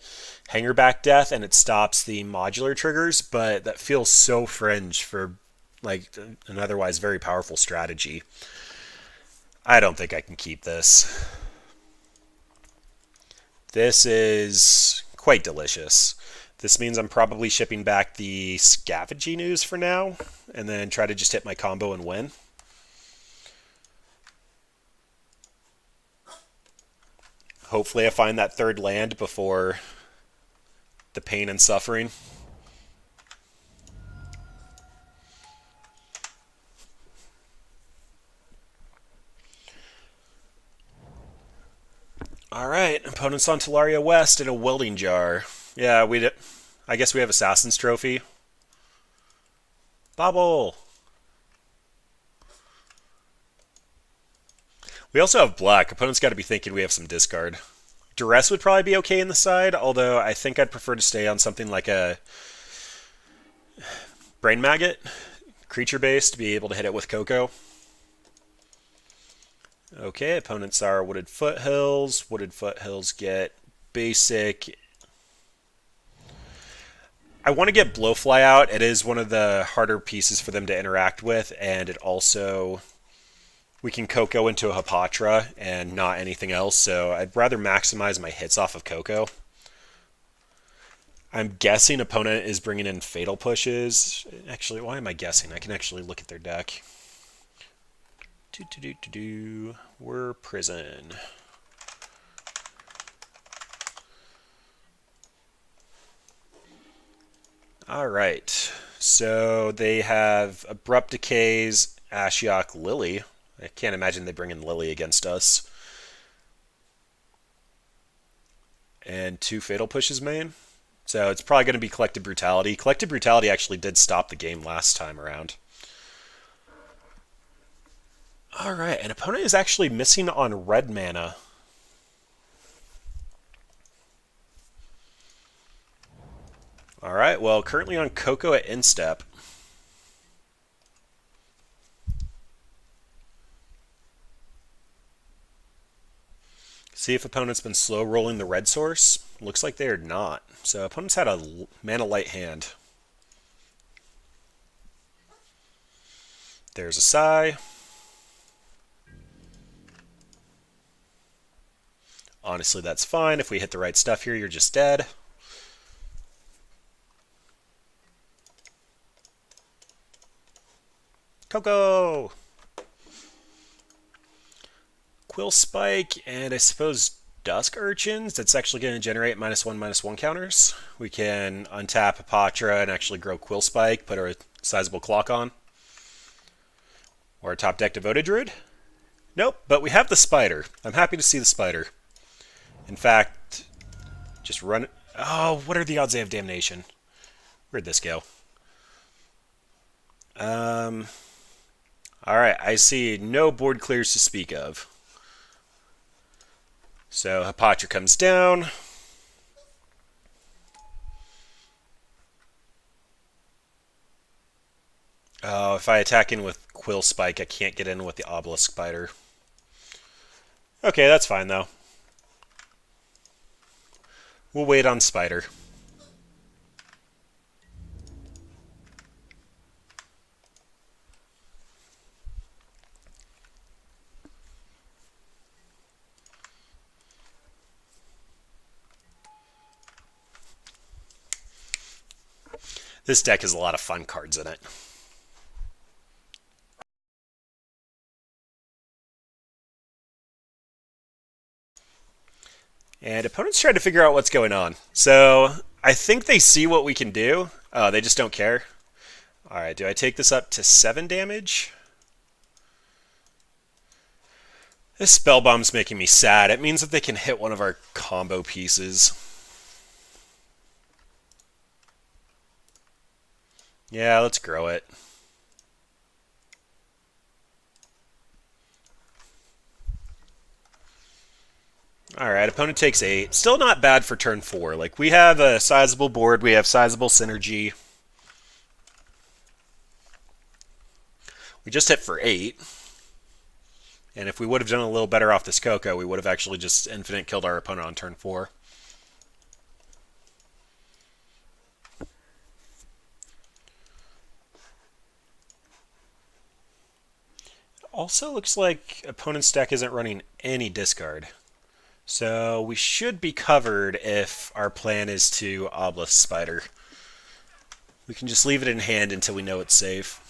hangerback death and it stops the modular triggers, but that feels so fringe for like an otherwise very powerful strategy. I don't think I can keep this. This is quite delicious. This means I'm probably shipping back the scavenging news for now, and then try to just hit my combo and win. Hopefully I find that third land before the pain and suffering. Alright, opponent's on Talaria West in a welding jar. Yeah, I guess we have Assassin's Trophy. Bobble! We also have black. Opponent's got to be thinking we have some discard. Duress would probably be okay in the side, although I think I'd prefer to stay on something like a Brain Maggot, creature-based, to be able to hit it with Cocoa. Okay, opponents are Wooded Foothills. Wooded Foothills get basic. I want to get Blowfly out. It is one of the harder pieces for them to interact with, and it also... we can Cocoa into a Hapatra and not anything else, so I'd rather maximize my hits off of Cocoa. I'm guessing opponent is bringing in Fatal Pushes. Actually, why am I guessing? I can actually look at their deck. We're Prison. Alright, so they have Abrupt Decays, Ashiok, Lily. I can't imagine they bring in Lily against us. And 2 Fatal Pushes main. So it's probably going to be Collective Brutality. Collective Brutality actually did stop the game last time around. Alright, an opponent is actually missing on red mana. Alright, well, currently on Cocoa at instep. See if opponent's been slow rolling the red source. Looks like they are not. So opponent's had a mana light hand. There's a Sigh. Honestly, that's fine. If we hit the right stuff here, you're just dead. Coco! Quill Spike, and I suppose Dusk Urchins. That's actually going to generate -1/-1 counters. We can untap Hapatra and actually grow Quill Spike, put a sizable clock on. Or a top deck Devoted Druid? Nope, but we have the Spider. I'm happy to see the Spider. In fact, just run... oh, what are the odds they have Damnation? Where'd this go? Alright, I see no board clears to speak of. So Hapatra comes down. Oh, if I attack in with Quill Spike, I can't get in with the Obelisk Spider. Okay, that's fine though. We'll wait on Spider. This deck has a lot of fun cards in it. And opponents try to figure out what's going on. So I think they see what we can do. Oh, they just don't care. Alright, do I take this up to 7 damage? This Spellbomb's making me sad. It means that they can hit one of our combo pieces. Yeah, let's grow it. Alright, opponent takes 8. Still not bad for turn 4. Like, we have a sizable board, we have sizable synergy. We just hit for 8. And if we would have done a little better off this Cocoa, we would have actually just infinite killed our opponent on turn 4. Also looks like opponent's deck isn't running any discard. So we should be covered if our plan is to Obelisk Spider. We can just leave it in hand until we know it's safe.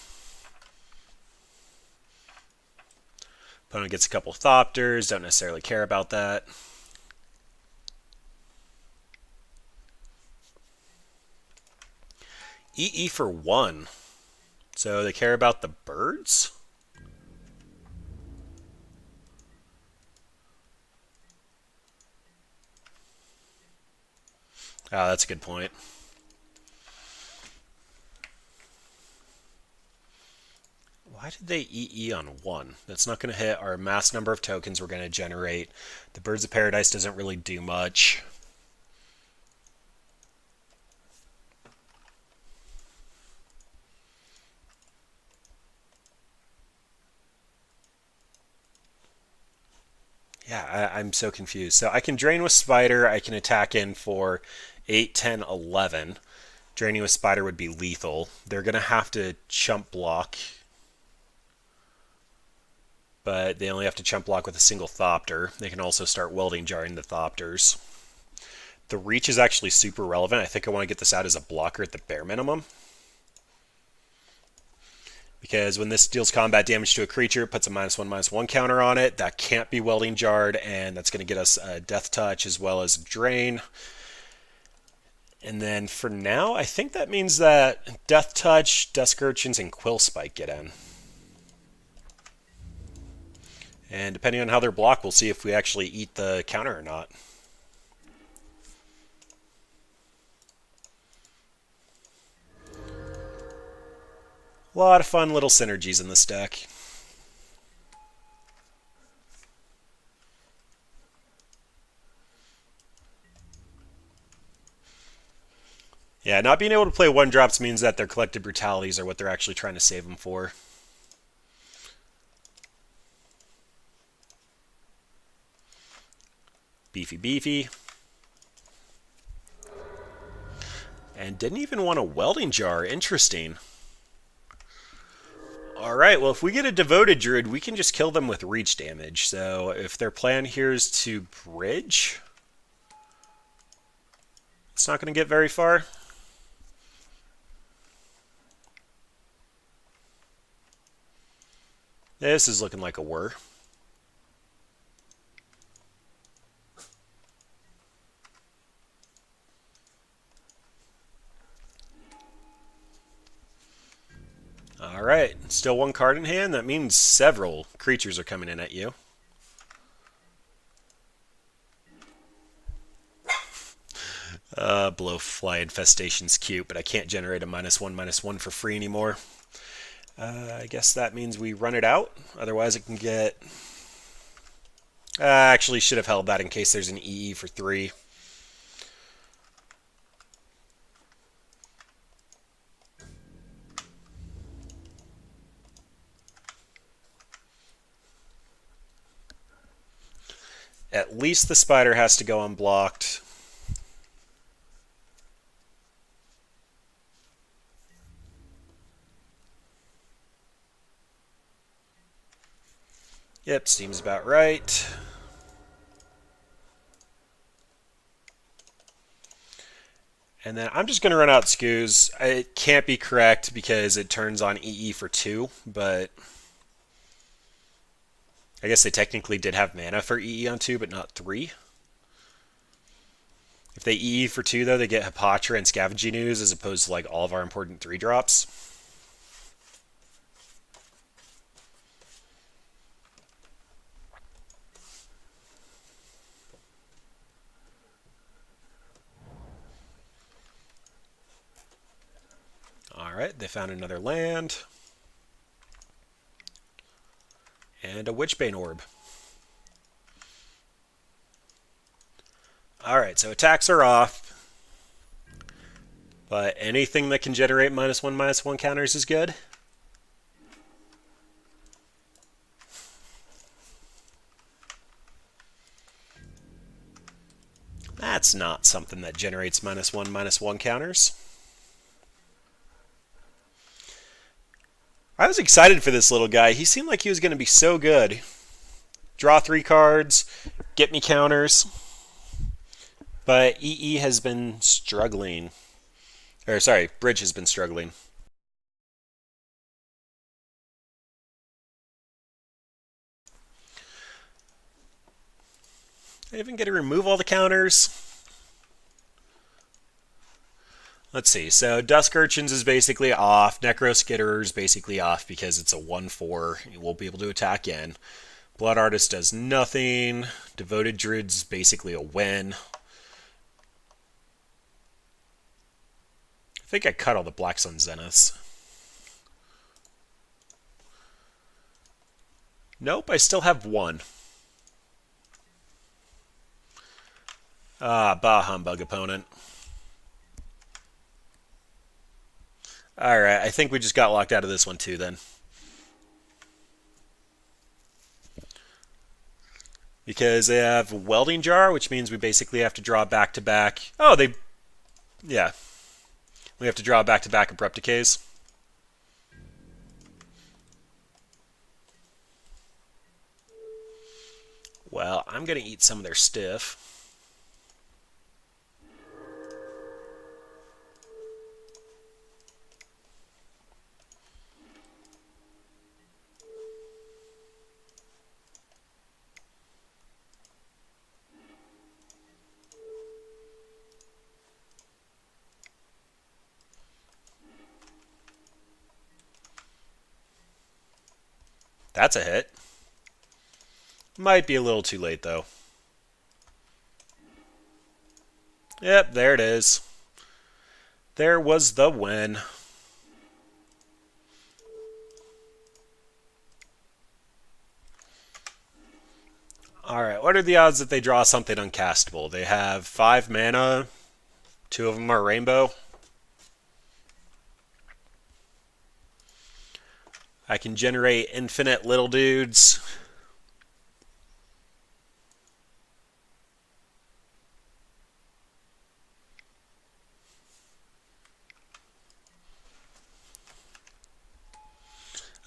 Opponent gets a couple Thopters, don't necessarily care about that. EE for 1. So they care about the birds? Oh, that's a good point. Why did they EE on 1? That's not going to hit our mass number of tokens we're going to generate. The Birds of Paradise doesn't really do much. Yeah, I'm so confused. So I can drain with Spider. I can attack in for 8, 10, 11. Draining with Spider would be lethal. They're going to have to chump block. But they only have to chump block with a single Thopter. They can also start welding jarring the Thopters. The reach is actually super relevant. I think I want to get this out as a blocker at the bare minimum. Because when this deals combat damage to a creature, it puts a -1/-1 counter on it. That can't be welding jarred, and that's going to get us a Death Touch as well as a Drain. And then for now, I think that means that Death Touch, Dusk Urchins, and Quill Spike get in. And depending on how they're blocked, we'll see if we actually eat the counter or not. A lot of fun little synergies in this deck. Yeah, not being able to play 1-drops means that their collected brutalities are what they're actually trying to save them for. Beefy beefy. And didn't even want a welding jar. Interesting. Alright, well if we get a devoted druid, we can just kill them with reach damage. So if their plan here is to bridge, it's not going to get very far. This is looking like a whir. Alright, still one card in hand. That means several creatures are coming in at you. Blowfly Infestation's cute, but I can't generate a -1/-1 for free anymore. I guess that means we run it out. Otherwise it can get... actually should have held that in case there's an EE for 3. At least the spider has to go unblocked. Yep, seems about right. And then I'm just going to run out Scoos. It can't be correct because it turns on EE for 2, but I guess they technically did have mana for EE on 2, but not 3. If they EE for 2, though, they get Hapatra and Scavenging Ooze as opposed to like all of our important 3-drops. Alright, they found another land. And a Witchbane Orb. Alright, so attacks are off. But anything that can generate -1/-1 counters is good. That's not something that generates -1/-1 counters. I was excited for this little guy. He seemed like he was going to be so good. Draw 3 cards, get me counters. But EE has been struggling. Or sorry, Bridge has been struggling. I even get to remove all the counters. Let's see. So Dusk Urchins is basically off. Necroskitterer is basically off because it's a 1/4. You won't be able to attack in. Blood Artist does nothing. Devoted Druid's basically a win. I think I cut all the Black Sun Zeniths. Nope, I still have 1. Ah, bah humbug, opponent. Alright, I think we just got locked out of this one too then. Because they have Welding Jar, which means we basically have to draw back-to-back. Oh, they... Yeah. We have to draw back-to-back Abrupt Decays. Well, I'm going to eat some of their stiff. That's a hit. Might be a little too late, though. Yep, there it is. There was the win. Alright, what are the odds that they draw something uncastable? They have 5 mana. 2 of them are rainbow. I can generate infinite little dudes.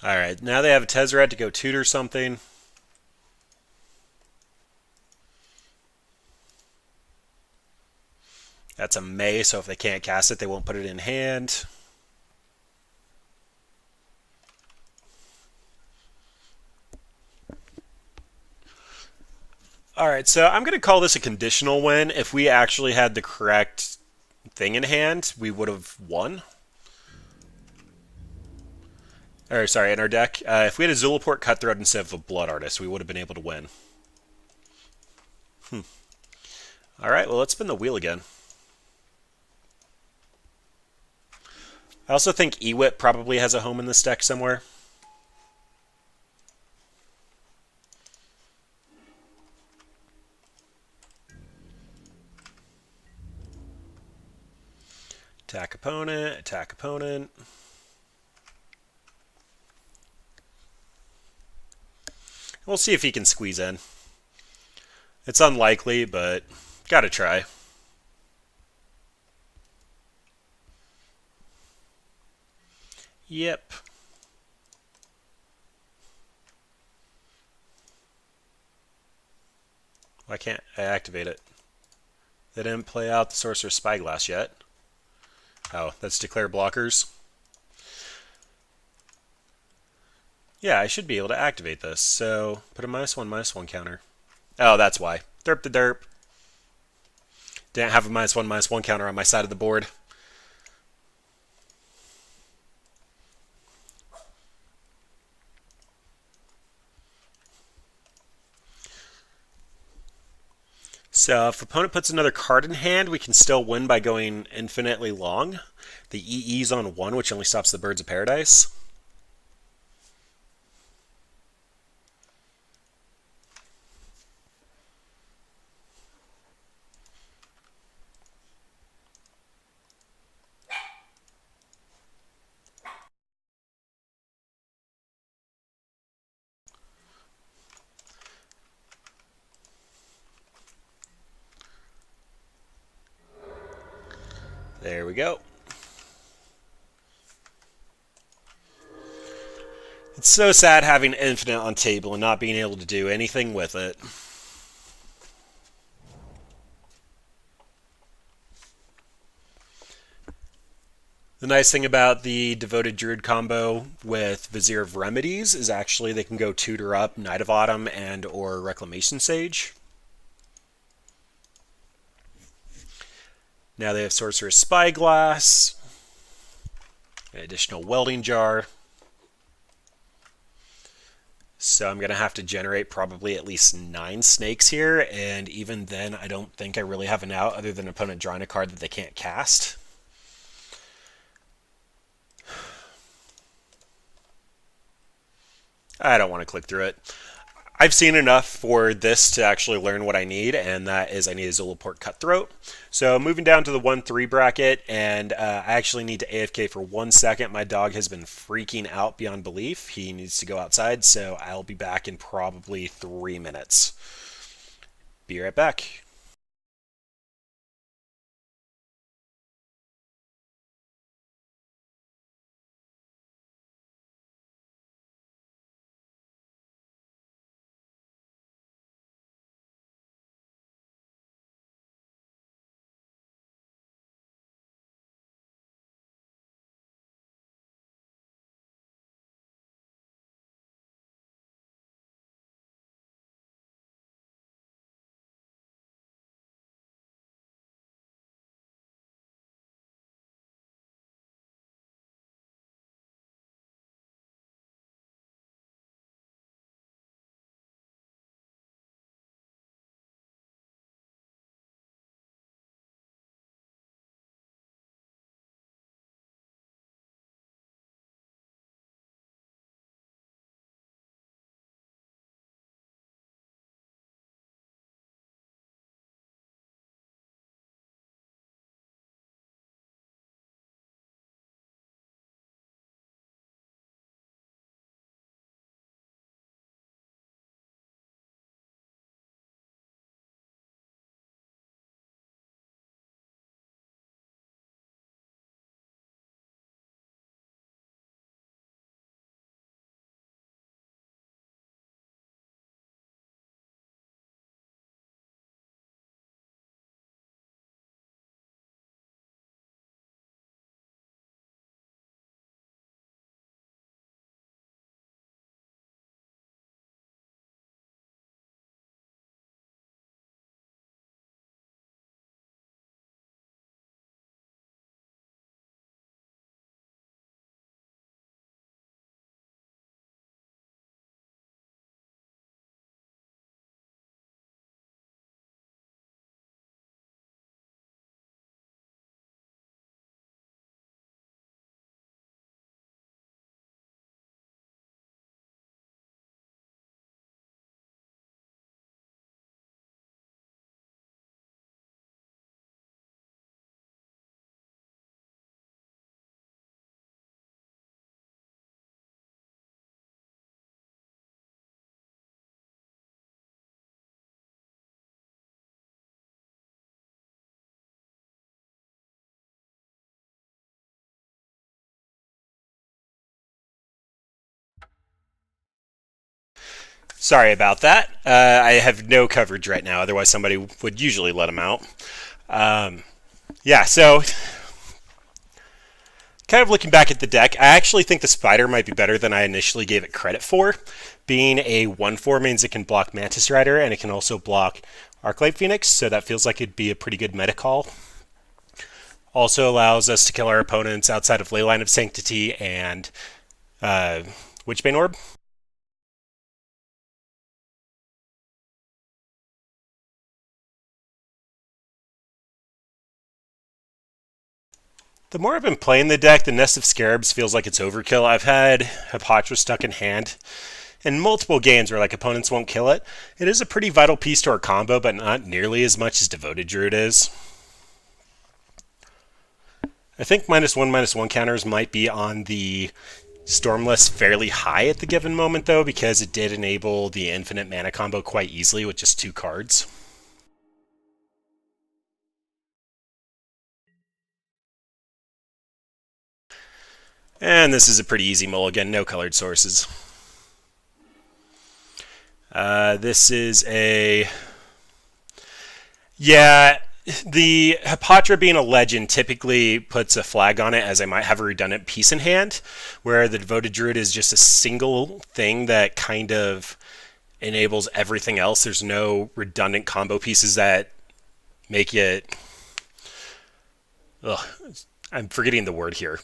Alright, now they have a Tezzeret to go tutor something. That's a May, so if they can't cast it, they won't put it in hand. Alright, so I'm going to call this a conditional win. If we actually had the correct thing in hand, we would have won. Or, sorry, in our deck. If we had a Zulaport Cutthroat instead of a Blood Artist, we would have been able to win. Alright, well, let's spin the wheel again. I also think Ewit probably has a home in this deck somewhere. Attack opponent, attack opponent. We'll see if he can squeeze in. It's unlikely, but gotta try. Yep. Why can't I activate it? They didn't play out the Sorcerer's Spyglass yet. Oh, that's declare blockers. Yeah, I should be able to activate this. So, put a -1/-1 counter. Oh, that's why. Derp the derp. Didn't have a -1/-1 counter on my side of the board. So if opponent puts another card in hand, we can still win by going infinitely long. The EE's on 1, which only stops the Birds of Paradise. There we go. It's so sad having infinite on table and not being able to do anything with it. The nice thing about the Devoted Druid combo with Vizier of Remedies is actually they can go Tutor up Knight of Autumn and or Reclamation Sage. Now they have Sorcerer's Spyglass, an additional Welding Jar. So I'm going to have to generate probably at least 9 snakes here, and even then I don't think I really have an out other than opponent drawing a card that they can't cast. I don't want to click through it. I've seen enough for this to actually learn what I need, and that is I need a Zulaport Cutthroat. So moving down to the 1-3 bracket, and I actually need to AFK for 1 second. My dog has been freaking out beyond belief. He needs to go outside, so I'll be back in probably 3 minutes. Be right back. Sorry about that. I have no coverage right now, otherwise somebody would usually let him out. Yeah, so kind of looking back at the deck, I actually think the Spider might be better than I initially gave it credit for. Being a 1/4 means it can block Mantis Rider, and it can also block Arclight Phoenix, so that feels like it'd be a pretty good meta call. Also allows us to kill our opponents outside of Leyline of Sanctity and Witchbane Orb. The more I've been playing the deck, the Nest of Scarabs feels like it's overkill. I've had Hapatra stuck in hand in multiple games where like opponents won't kill it. It is a pretty vital piece to our combo, but not nearly as much as Devoted Druid is. I think -1/-1 counters might be on the Stormless fairly high at the given moment, though, because it did enable the infinite mana combo quite easily with just 2 cards. And this is a pretty easy mulligan, no colored sources. This is a... Yeah, the Hapatra being a legend typically puts a flag on it as I might have a redundant piece in hand, where the Devoted Druid is just a single thing that kind of enables everything else. There's no redundant combo pieces that make it... Ugh, I'm forgetting the word here.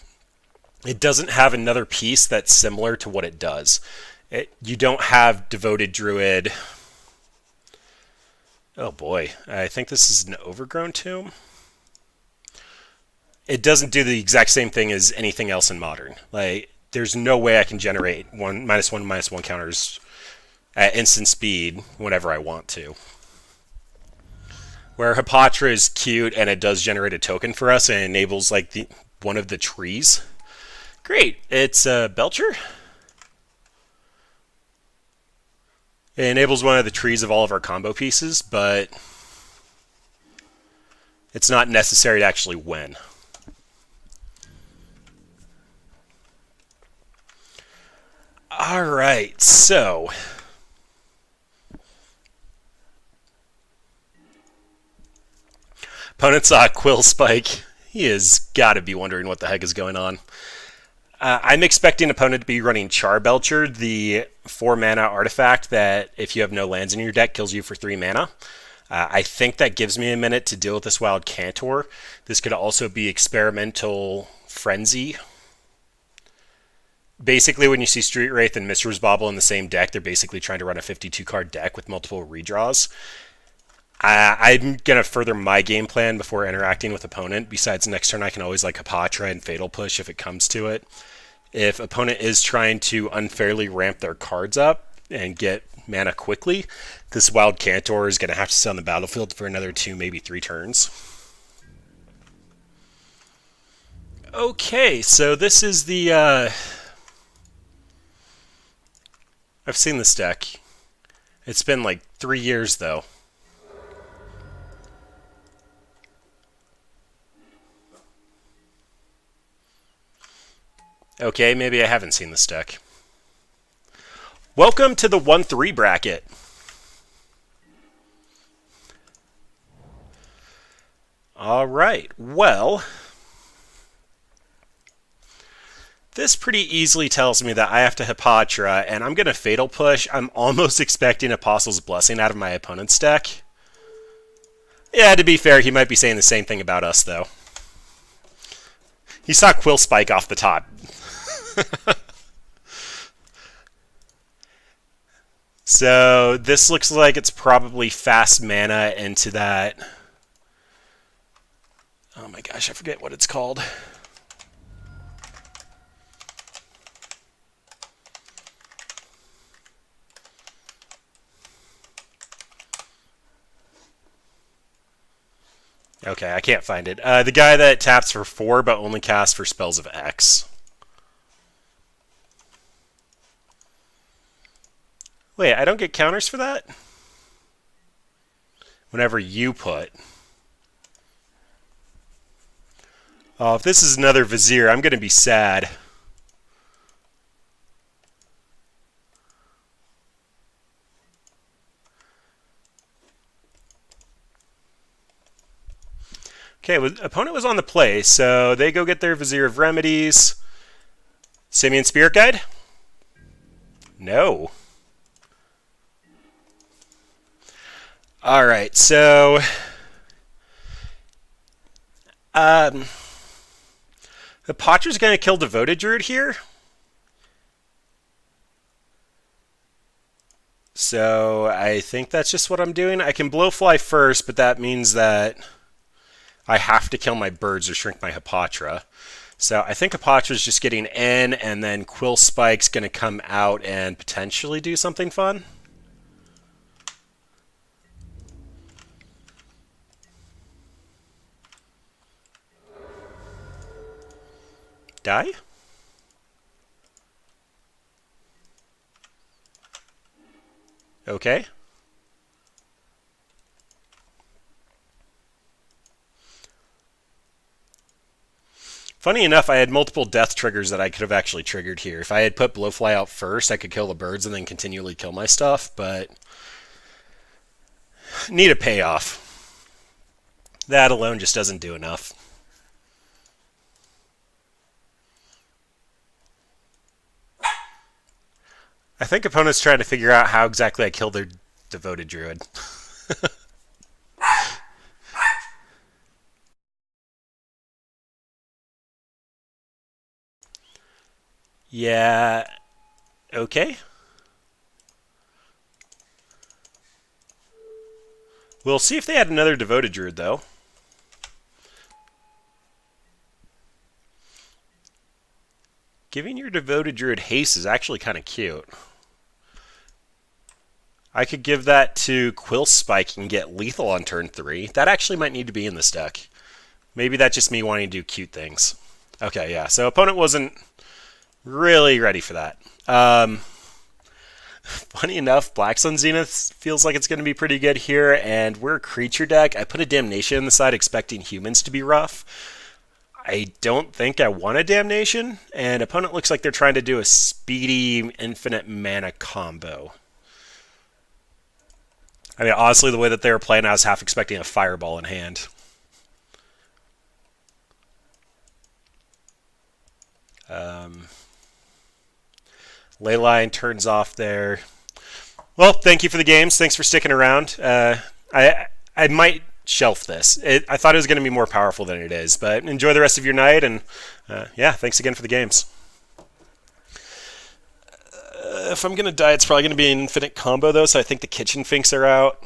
It doesn't have another piece that's similar to what it does. You don't have Devoted Druid... Oh boy, I think this is an Overgrown Tomb. It doesn't do the exact same thing as anything else in Modern. Like, there's no way I can generate -1/-1 counters at instant speed whenever I want to. Where Hapatra is cute and it does generate a token for us and enables like one of the trees. Great, it's Belcher. It enables one of the trees of all of our combo pieces, but it's not necessary to actually win. Alright, so... Opponent saw Quill Spike. He has got to be wondering what the heck is going on. I'm expecting opponent to be running Charbelcher, the 4-mana artifact that, if you have no lands in your deck, kills you for 3 mana. I think that gives me a minute to deal with this Wild Cantor. This could also be Experimental Frenzy. Basically, when you see Street Wraith and Mistress Bauble in the same deck, they're basically trying to run a 52-card deck with multiple redraws. I'm going to further my game plan before interacting with opponent. Besides, next turn I can always like Hapatra and Fatal Push if it comes to it. If opponent is trying to unfairly ramp their cards up and get mana quickly, this Wild Cantor is going to have to sit on the battlefield for another 2, maybe 3 turns. Okay, so this is the... I've seen this deck. It's been like 3 years, though. Okay, maybe I haven't seen this deck. Welcome to the 1-3 bracket. Alright, well... This pretty easily tells me that I have to Hapatra, and I'm going to Fatal Push. I'm almost expecting Apostle's Blessing out of my opponent's deck. Yeah, to be fair, he might be saying the same thing about us, though. He saw Quill Spike off the top. So this looks like it's probably fast mana into that... Oh my gosh, I forget what it's called. Okay, I can't find it. The guy that taps for 4 but only casts for spells of X. Wait, I don't get counters for that? Whenever you put. Oh, if this is another Vizier, I'm going to be sad. Okay, opponent was on the play, so they go get their Vizier of Remedies. Simian Spirit Guide? No. Alright, so... Hapatra's going to kill Devoted Druid here. So I think that's just what I'm doing. I can Blowfly first, but that means that I have to kill my birds or shrink my Hapatra. So I think Hapatra's just getting in, and then Quill Spike's going to come out and potentially do something fun. Die? Okay. Funny enough, I had multiple death triggers that I could have actually triggered here. If I had put Blowfly out first, I could kill the birds and then continually kill my stuff, but need a payoff. That alone just doesn't do enough. I think opponents trying to figure out how exactly I killed their devoted druid. Yeah, okay. We'll see if they had another devoted druid, though. Giving your devoted druid haste is actually kind of cute. I could give that to Quill Spike and get lethal on turn 3. That actually might need to be in this deck. Maybe that's just me wanting to do cute things. Okay, yeah. So opponent wasn't really ready for that. Funny enough, Black Sun Zenith feels like it's going to be pretty good here, and we're a creature deck. I put a Damnation on the side expecting humans to be rough. I don't think I want a Damnation, and opponent looks like they're trying to do a speedy infinite mana combo. I mean, honestly, the way that they were playing, I was half expecting a Fireball in hand. Leyline turns off there. Well, thank you for the games. Thanks for sticking around. I might shelf this. I thought it was going to be more powerful than it is, but enjoy the rest of your night, and yeah, thanks again for the games. If I'm going to die, it's probably going to be an infinite combo, though, so I think the Kitchen Finks are out.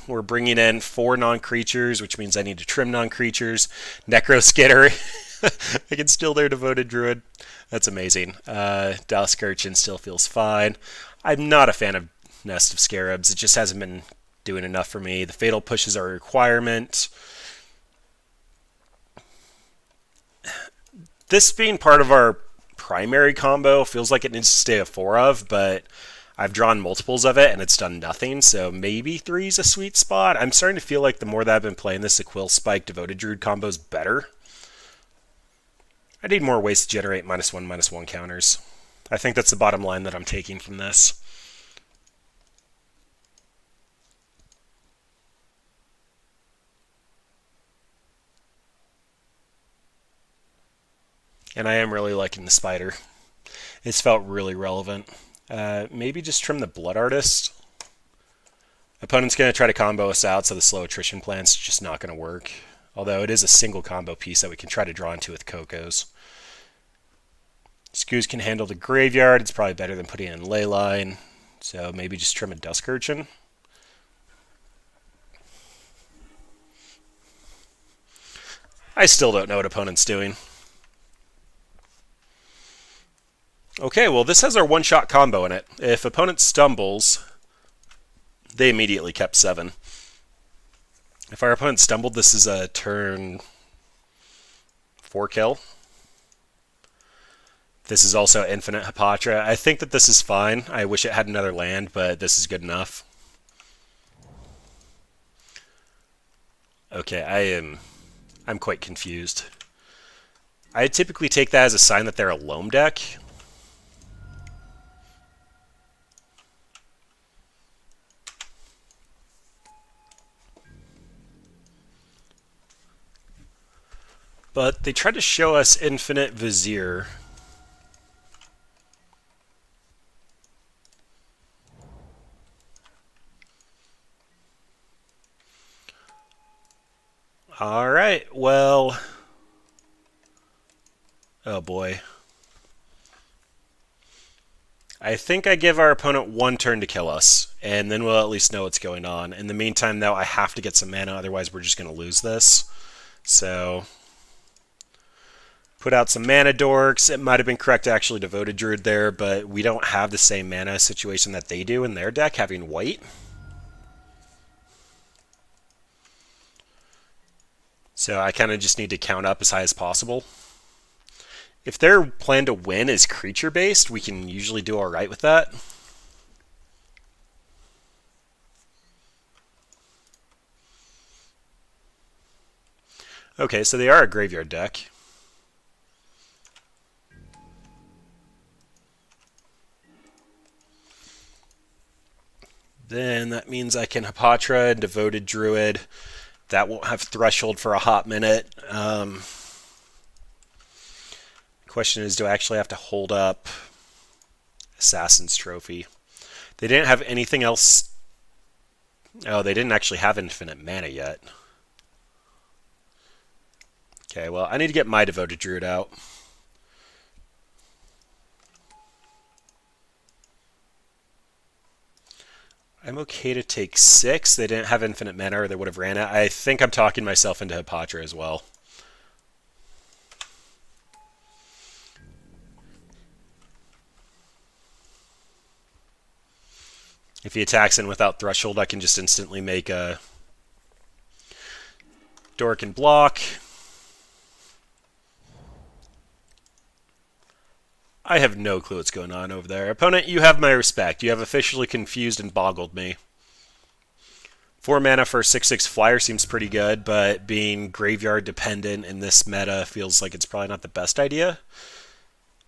We're bringing in 4 non-creatures, which means I need to trim non-creatures. Necro Skitter. I can steal their devoted druid. That's amazing. Dusk Urchin still feels fine. I'm not a fan of Nest of Scarabs. It just hasn't been doing enough for me. The Fatal Push is a requirement. This being part of our primary combo feels like it needs to stay a 4 of, but I've drawn multiples of it and it's done nothing, so maybe 3 is a sweet spot. I'm starting to feel like the more that I've been playing this, the Quill Spike Devoted Druid combo is better. I need more ways to generate -1/-1 counters. I think that's the bottom line that I'm taking from this. And I am really liking the spider. It's felt really relevant. Maybe just trim the Blood Artist. Opponent's going to try to combo us out, so the slow attrition plan's just not going to work. Although it is a single combo piece that we can try to draw into with Coco's. Scoos can handle the graveyard. It's probably better than putting in Leyline. So maybe just trim a Dusk Urchin. I still don't know what opponent's doing. Okay, well this has our one-shot combo in it. If opponent stumbles, they immediately kept 7. If our opponent stumbled, this is a turn 4 kill. This is also infinite Hapatra. I think that this is fine. I wish it had another land, but this is good enough. Okay, I'm quite confused. I typically take that as a sign that they're a loam deck. But they tried to show us Infinite Vizier. Alright, well... Oh boy. I think I give our opponent 1 turn to kill us, and then we'll at least know what's going on. In the meantime, though, I have to get some mana, otherwise we're just going to lose this. So... Put out some mana dorks. It might have been correct to actually devote a druid there, but we don't have the same mana situation that they do in their deck, having white. So I kind of just need to count up as high as possible. If their plan to win is creature-based, we can usually do alright with that. Okay, so they are a graveyard deck. Then that means I can Hapatra and Devoted Druid. That won't have Threshold for a hot minute. Question is, do I actually have to hold up Assassin's Trophy? They didn't have anything else. Oh, they didn't actually have infinite mana yet. Okay, well, I need to get my Devoted Druid out. I'm okay to take 6. They didn't have infinite mana or they would have ran it. I think I'm talking myself into Hapatra as well. If he attacks in without Threshold, I can just instantly make a Dork and block. I have no clue what's going on over there. Opponent, you have my respect. You have officially confused and boggled me. 4 mana for a 6/6 flyer seems pretty good, but being graveyard dependent in this meta feels like it's probably not the best idea.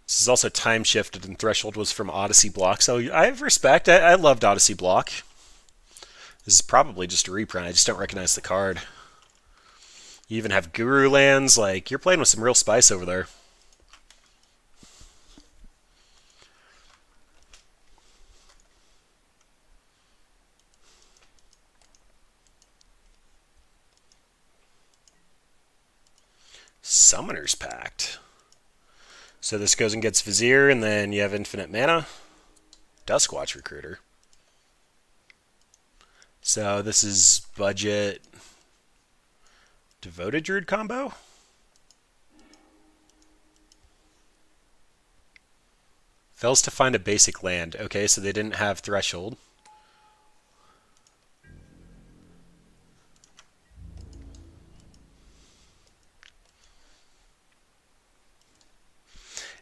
This is also time shifted, and Threshold was from Odyssey Block, so I have respect. I loved Odyssey Block. This is probably just a reprint. I just don't recognize the card. You even have Guru lands. Like, you're playing with some real spice over there. Summoner's Pact. So this goes and gets Vizier, and then you have infinite mana. Duskwatch Recruiter. So this is budget Devoted Druid combo? Fails to find a basic land. Okay, so they didn't have Threshold.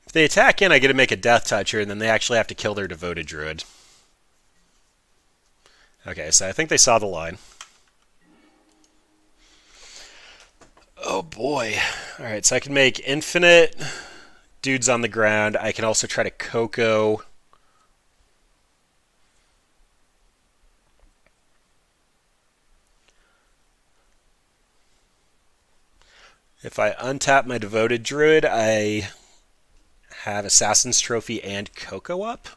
If they attack in, I get to make a Death Toucher, and then they actually have to kill their Devoted Druid. Okay, so I think they saw the line. Oh boy. Alright, so I can make infinite dudes on the ground. I can also try to Coco. If I untap my Devoted Druid, I have Assassin's Trophy and Coco up.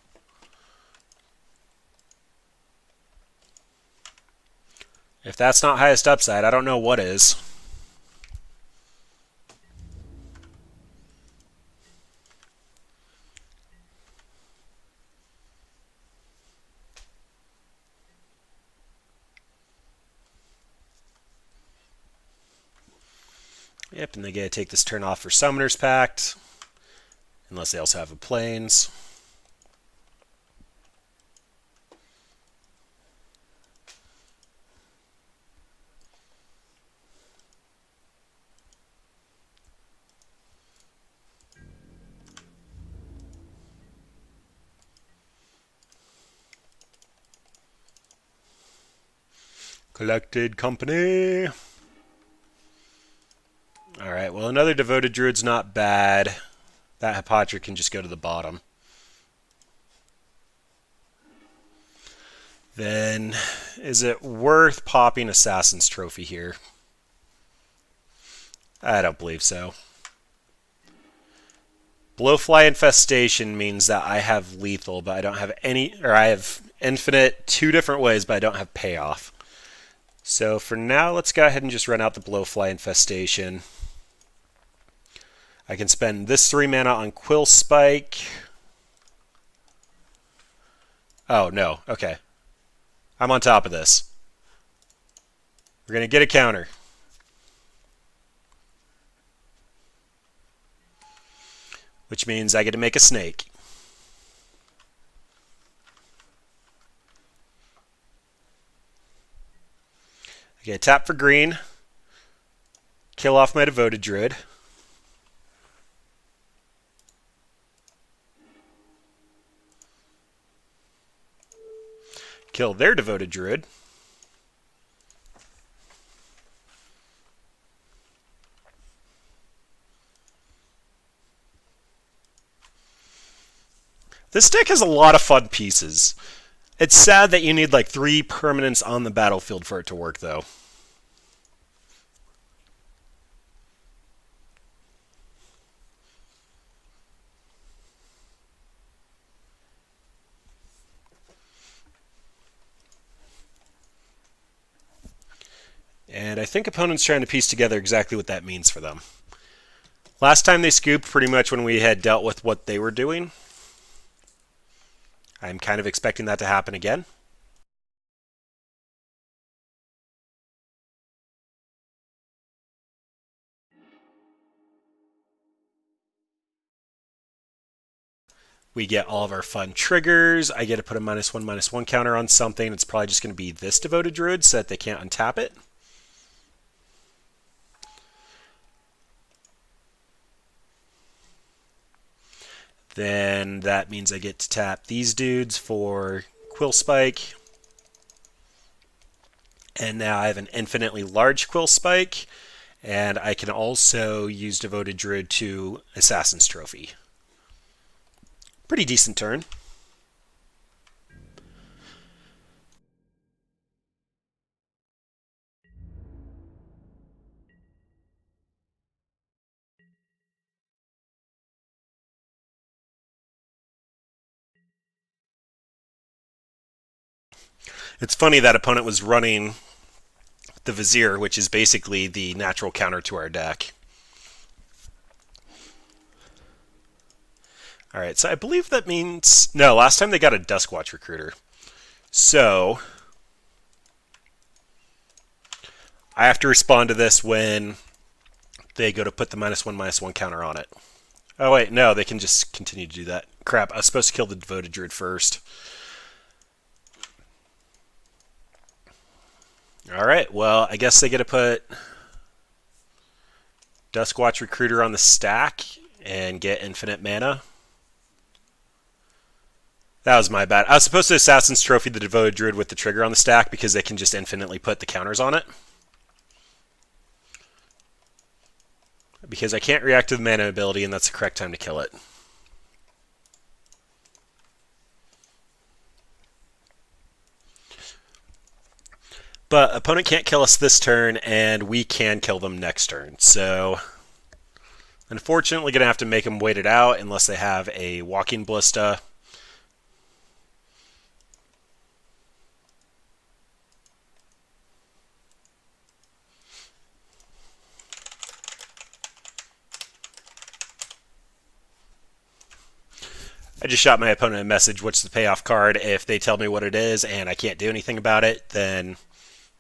If that's not highest upside, I don't know what is. Yep, and they get to take this turn off for Summoner's Pact. Unless they also have a Plains. Collected Company. Alright, well, another Devoted Druid's not bad. That Hapatra can just go to the bottom. Then, is it worth popping Assassin's Trophy here? I don't believe so. Blowfly Infestation means that I have lethal, but I don't have any, or I have infinite 2 different ways, but I don't have payoff. So for now, let's go ahead and just run out the Blowfly Infestation. I can spend this 3 mana on Quill Spike. Oh, no. Okay. I'm on top of this. We're going to get a counter. Which means I get to make a snake. Okay, tap for green. Kill off my Devoted Druid. Kill their Devoted Druid. This deck has a lot of fun pieces. It's sad that you need like 3 permanents on the battlefield for it to work, though. And I think opponents trying to piece together exactly what that means for them. Last time they scooped pretty much when we had dealt with what they were doing. I'm kind of expecting that to happen again. We get all of our fun triggers. I get to put a -1/-1 counter on something. It's probably just going to be this Devoted Druid so that they can't untap it. Then that means I get to tap these dudes for Quill Spike. And now I have an infinitely large Quill Spike. And I can also use Devoted Druid to Assassin's Trophy. Pretty decent turn. It's funny that opponent was running the Vizier, which is basically the natural counter to our deck. Alright, so I believe that means... No, last time they got a Duskwatch Recruiter. So... I have to respond to this when they go to put the -1/-1 counter on it. Oh wait, no, they can just continue to do that. Crap, I was supposed to kill the Devoted Druid first. Alright, well, I guess they get to put Duskwatch Recruiter on the stack and get infinite mana. That was my bad. I was supposed to Assassin's Trophy the Devoted Druid with the trigger on the stack because they can just infinitely put the counters on it. Because I can't react to the mana ability, and that's the correct time to kill it. But opponent can't kill us this turn, and we can kill them next turn. So, unfortunately, going to have to make them wait it out unless they have a Walking Ballista. I just shot my opponent a message, what's the payoff card? If they tell me what it is and I can't do anything about it, then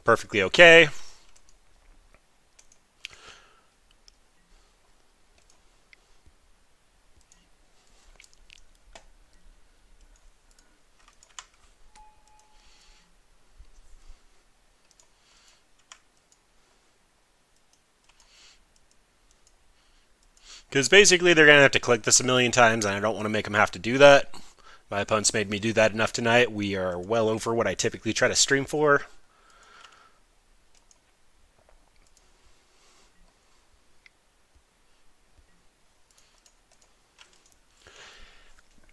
perfectly okay. Because basically they're going to have to click this a million times, and I don't want to make them have to do that. My opponent's made me do that enough tonight. We are well over what I typically try to stream for.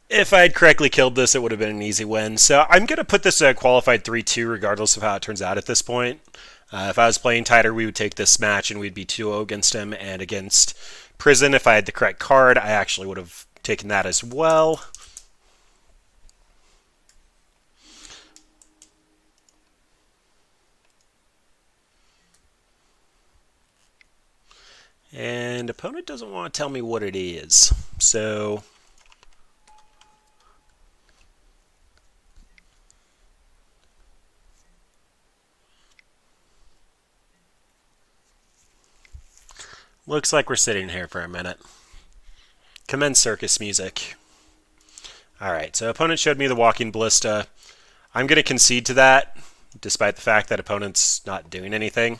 If I had correctly killed this, it would have been an easy win. So I'm going to put this at qualified 3-2 regardless of how it turns out at this point. If I was playing tighter, we would take this match and we'd be 2-0 against him. And against Prison, if I had the correct card, I actually would have taken that as well. And opponent doesn't want to tell me what it is. So looks like we're sitting here for a minute. Commence circus music. Alright, so opponent showed me the Walking Ballista. I'm going to concede to that, despite the fact that opponent's not doing anything.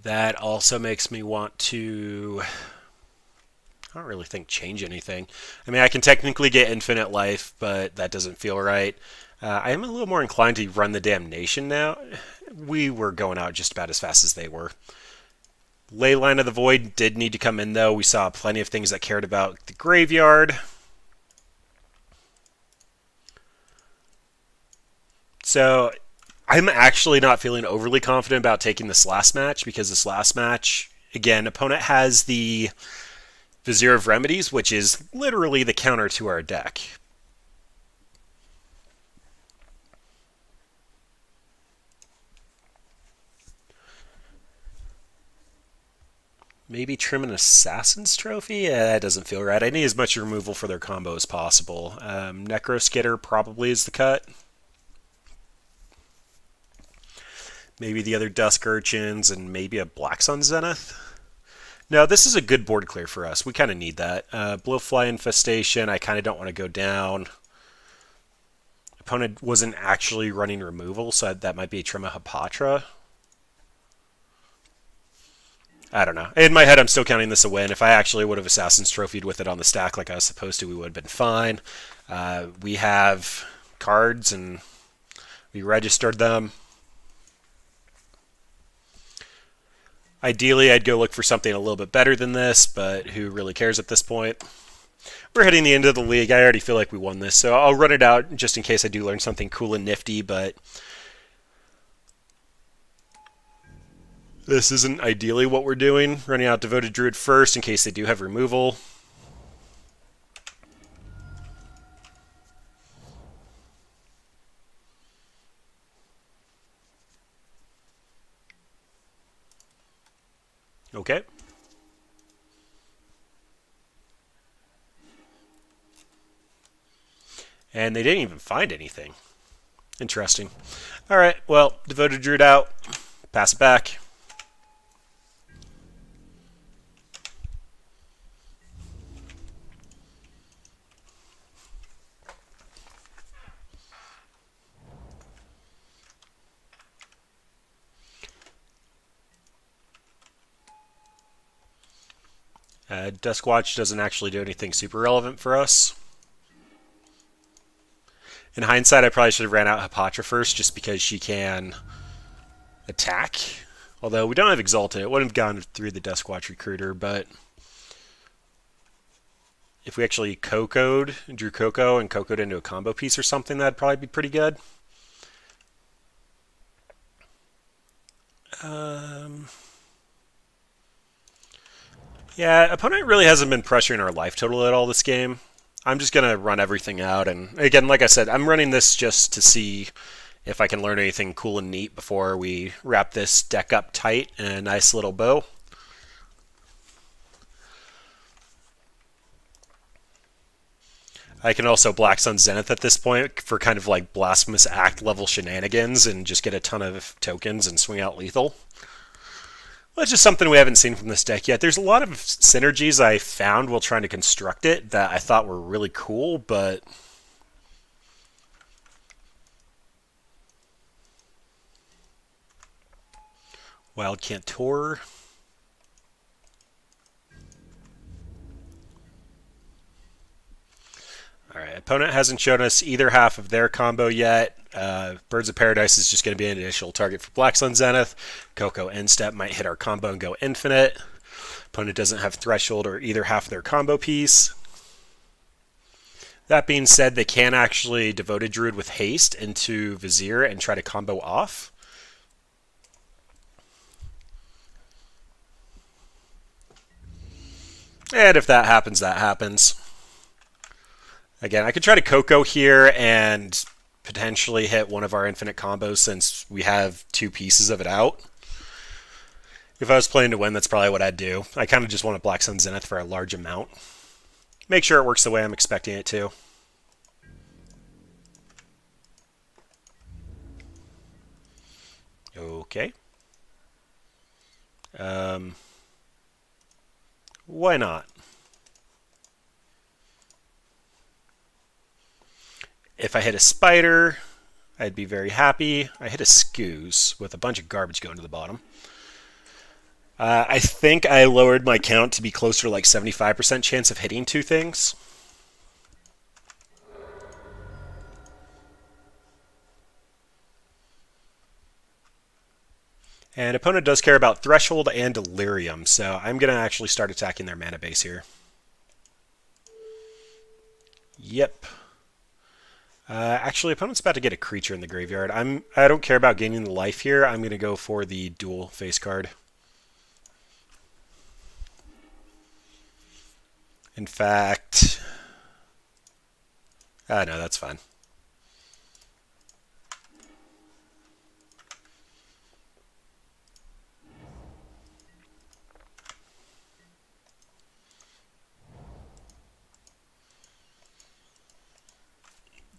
That also makes me want to... I don't really think change anything. I mean, I can technically get infinite life, but that doesn't feel right. I am a little more inclined to run the Damnation now. We were going out just about as fast as they were. Leyline of the Void did need to come in, though. We saw plenty of things that cared about the graveyard. So I'm actually not feeling overly confident about taking this last match because this last match, again, opponent has the Vizier of Remedies, which is literally the counter to our deck. Maybe trim an Assassin's Trophy? Yeah, that doesn't feel right. I need as much removal for their combo as possible. Necro Skitter probably is the cut. Maybe the other Dusk Urchins and maybe a Black Sun Zenith. No, this is a good board clear for us. We kind of need that. Blowfly Infestation, I kind of don't want to go down. Opponent wasn't actually running removal, so that might be a trim of Hapatra. I don't know. In my head, I'm still counting this a win. If I actually would have Assassin's Trophied with it on the stack like I was supposed to, we would have been fine. We have cards, and we registered them. Ideally, I'd go look for something a little bit better than this, but who really cares at this point? We're hitting the end of the league. I already feel like we won this, so I'll run it out just in case I do learn something cool and nifty, but this isn't ideally what we're doing. Running out Devoted Druid first in case they do have removal. Okay. And they didn't even find anything. Interesting. All right, well, Devoted Druid out. Pass it back. Duskwatch doesn't actually do anything super relevant for us. In hindsight, I probably should have ran out Hapatra first just because she can attack. Although we don't have Exalted. It wouldn't have gone through the Duskwatch Recruiter, but if we actually Coco'd, drew Coco and Coco'd into a combo piece or something, that'd probably be pretty good. Yeah, opponent really hasn't been pressuring our life total at all this game. I'm just going to run everything out. And again, like I said, I'm running this just to see if I can learn anything cool and neat before we wrap this deck up tight in a nice little bow. I can also Black Sun Zenith at this point for kind of like Blasphemous Act level shenanigans and just get a ton of tokens and swing out lethal. Well, it's just something we haven't seen from this deck yet. There's a lot of synergies I found while trying to construct it that I thought were really cool, but Wild Cantor. Alright, opponent hasn't shown us either half of their combo yet. Birds of Paradise is just going to be an initial target for Black Sun Zenith. Coco End Step might hit our combo and go infinite. Opponent doesn't have Threshold or either half of their combo piece. That being said, they can actually Devoted Druid with Haste into Vizier and try to combo off. And if that happens, that happens. Again, I could try to Coco here and potentially hit one of our infinite combos since we have two pieces of it out. If I was playing to win, that's probably what I'd do. I kind of just want a Black Sun Zenith for a large amount. Make sure it works the way I'm expecting it to. Okay. Why not? If I hit a Spider, I'd be very happy. I hit a Scoos with a bunch of garbage going to the bottom. I think I lowered my count to be closer to like 75% chance of hitting two things. And opponent does care about Threshold and Delirium, so I'm going to actually start attacking their mana base here. Yep. Actually, opponent's about to get a creature in the graveyard. I don't care about gaining the life here. I'm going to go for the dual face card. In fact, no, that's fine.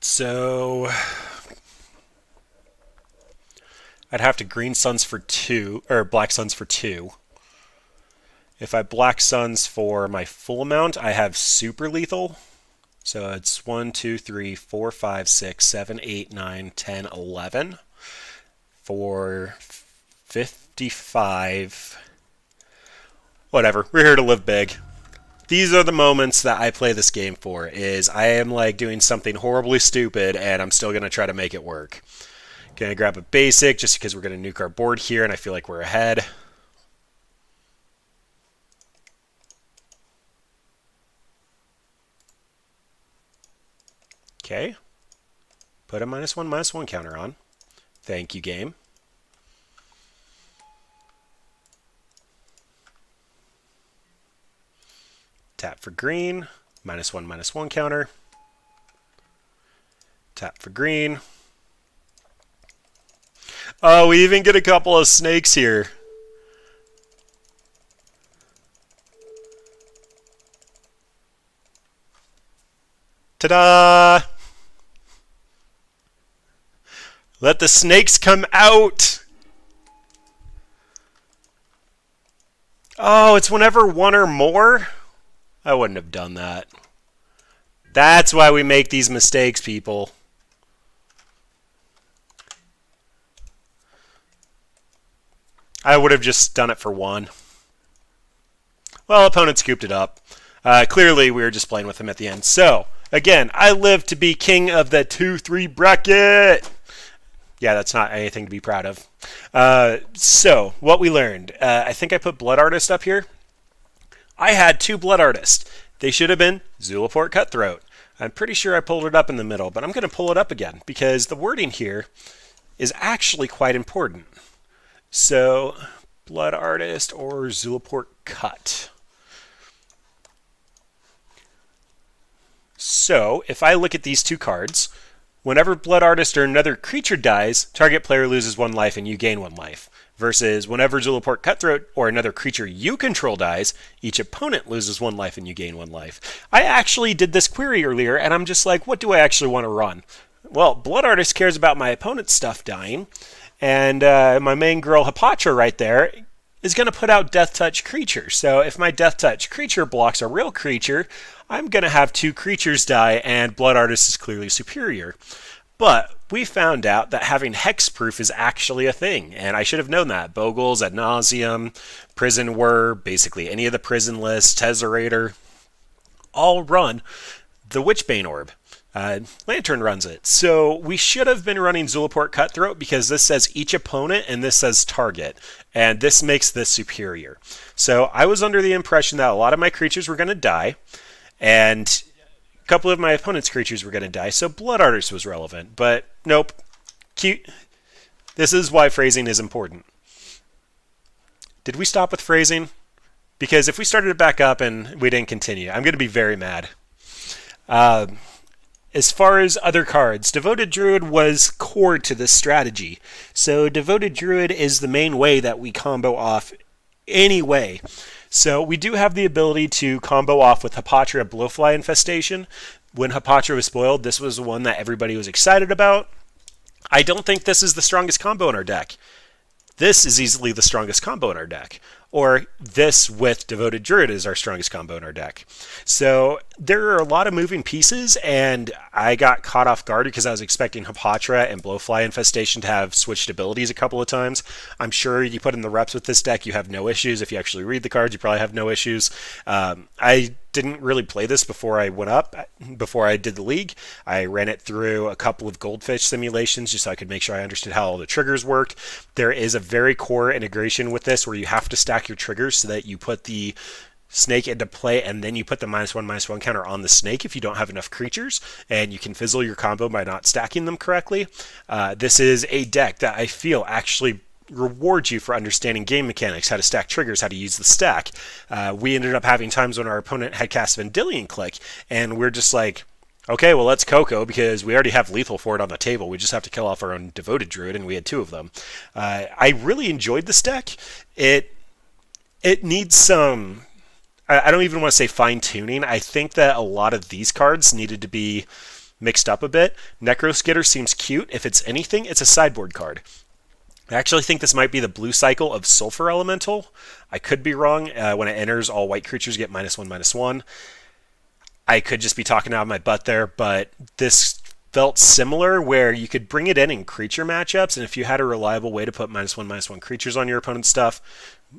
So I'd have to green suns for 2, or black suns for 2. If I black suns for my full amount, I have super lethal. So it's 1, 2, 3, 4, 5, 6, 7, 8, 9, 10, 11. For 55. Whatever, we're here to live big. These are the moments that I play this game for, is I am like doing something horribly stupid and I'm still going to try to make it work. Gonna grab a basic just because we're going to nuke our board here and I feel like we're ahead. Okay. Put a -1/-1 counter on. Thank you, game. Tap for green, -1/-1 counter. Tap for green. Oh, we even get a couple of snakes here. Ta-da! Let the snakes come out! Oh, it's whenever one or more? I wouldn't have done that. That's why we make these mistakes, people. I would have just done it for 1. Well, opponent scooped it up. Clearly, we were just playing with him at the end. So, again, I live to be king of the 2-3 bracket. Yeah, that's not anything to be proud of. So, what we learned. I think I put Blood Artist up here. I had 2 Blood Artists. They should have been Zulaport Cutthroat. I'm pretty sure I pulled it up in the middle, but I'm going to pull it up again because the wording here is actually quite important. So, Blood Artist or Zulaport Cut. So, if I look at these 2 cards, whenever Blood Artist or another creature dies, target player loses 1 life and you gain 1 life. Versus whenever Zulaport Cutthroat or another creature you control dies, each opponent loses 1 life and you gain 1 life. I actually did this query earlier and I'm just like, what do I actually want to run? Well, Blood Artist cares about my opponent's stuff dying, and my main girl Hapatra right there is going to put out Death Touch creature. So if my Death Touch creature blocks a real creature, I'm going to have 2 creatures die, and Blood Artist is clearly superior. But we found out that having hexproof is actually a thing, and I should have known that. Bogles, Ad Nauseam, Prison Whir, basically any of the prison lists, Tezzerator, all run the Witchbane Orb. Lantern runs it. So we should have been running Zulaport Cutthroat because this says each opponent and this says target. And this makes this superior. So I was under the impression that a lot of my creatures were going to die. And a couple of my opponent's creatures were going to die. So Blood Artist was relevant. But nope. Cute. This is why phrasing is important. Did we stop with phrasing? Because if we started it back up and we didn't continue, I'm going to be very mad. As far as other cards, Devoted Druid was core to this strategy. So Devoted Druid is the main way that we combo off anyway. So we do have the ability to combo off with Hapatra Blowfly Infestation. When Hapatra was spoiled, this was the one that everybody was excited about. I don't think this is the strongest combo in our deck. This is easily the strongest combo in our deck. Or this with Devoted Druid is our strongest combo in our deck. So there are a lot of moving pieces, and I got caught off guard because I was expecting Hapatra and Blowfly Infestation to have switched abilities a couple of times. I'm sure you put in the reps with this deck, you have no issues. If you actually read the cards, you probably have no issues. I didn't really play this before I went up, before I did the league. I ran it through a couple of goldfish simulations just so I could make sure I understood how all the triggers worked. There is a very core integration with this where you have to stack your triggers so that you put the snake into play, and then you put the -1/-1 counter on the snake if you don't have enough creatures, and you can fizzle your combo by not stacking them correctly. This is a deck that I feel actually rewards you for understanding game mechanics, how to stack triggers, how to use the stack. We ended up having times when our opponent had cast Vendilion Click, and we're just like, okay, well, let's Coco because we already have lethal for it on the table. We just have to kill off our own Devoted Druid, and we had two of them. I really enjoyed this deck. It needs some... I don't even want to say fine-tuning. I think that a lot of these cards needed to be mixed up a bit. Necroskitter seems cute. If it's anything, it's a sideboard card. I actually think this might be the blue cycle of Sulfur Elemental. I could be wrong. When it enters, all white creatures get -1/-1. I could just be talking out of my butt there, but this felt similar where you could bring it in creature matchups, and if you had a reliable way to put -1/-1 creatures on your opponent's stuff,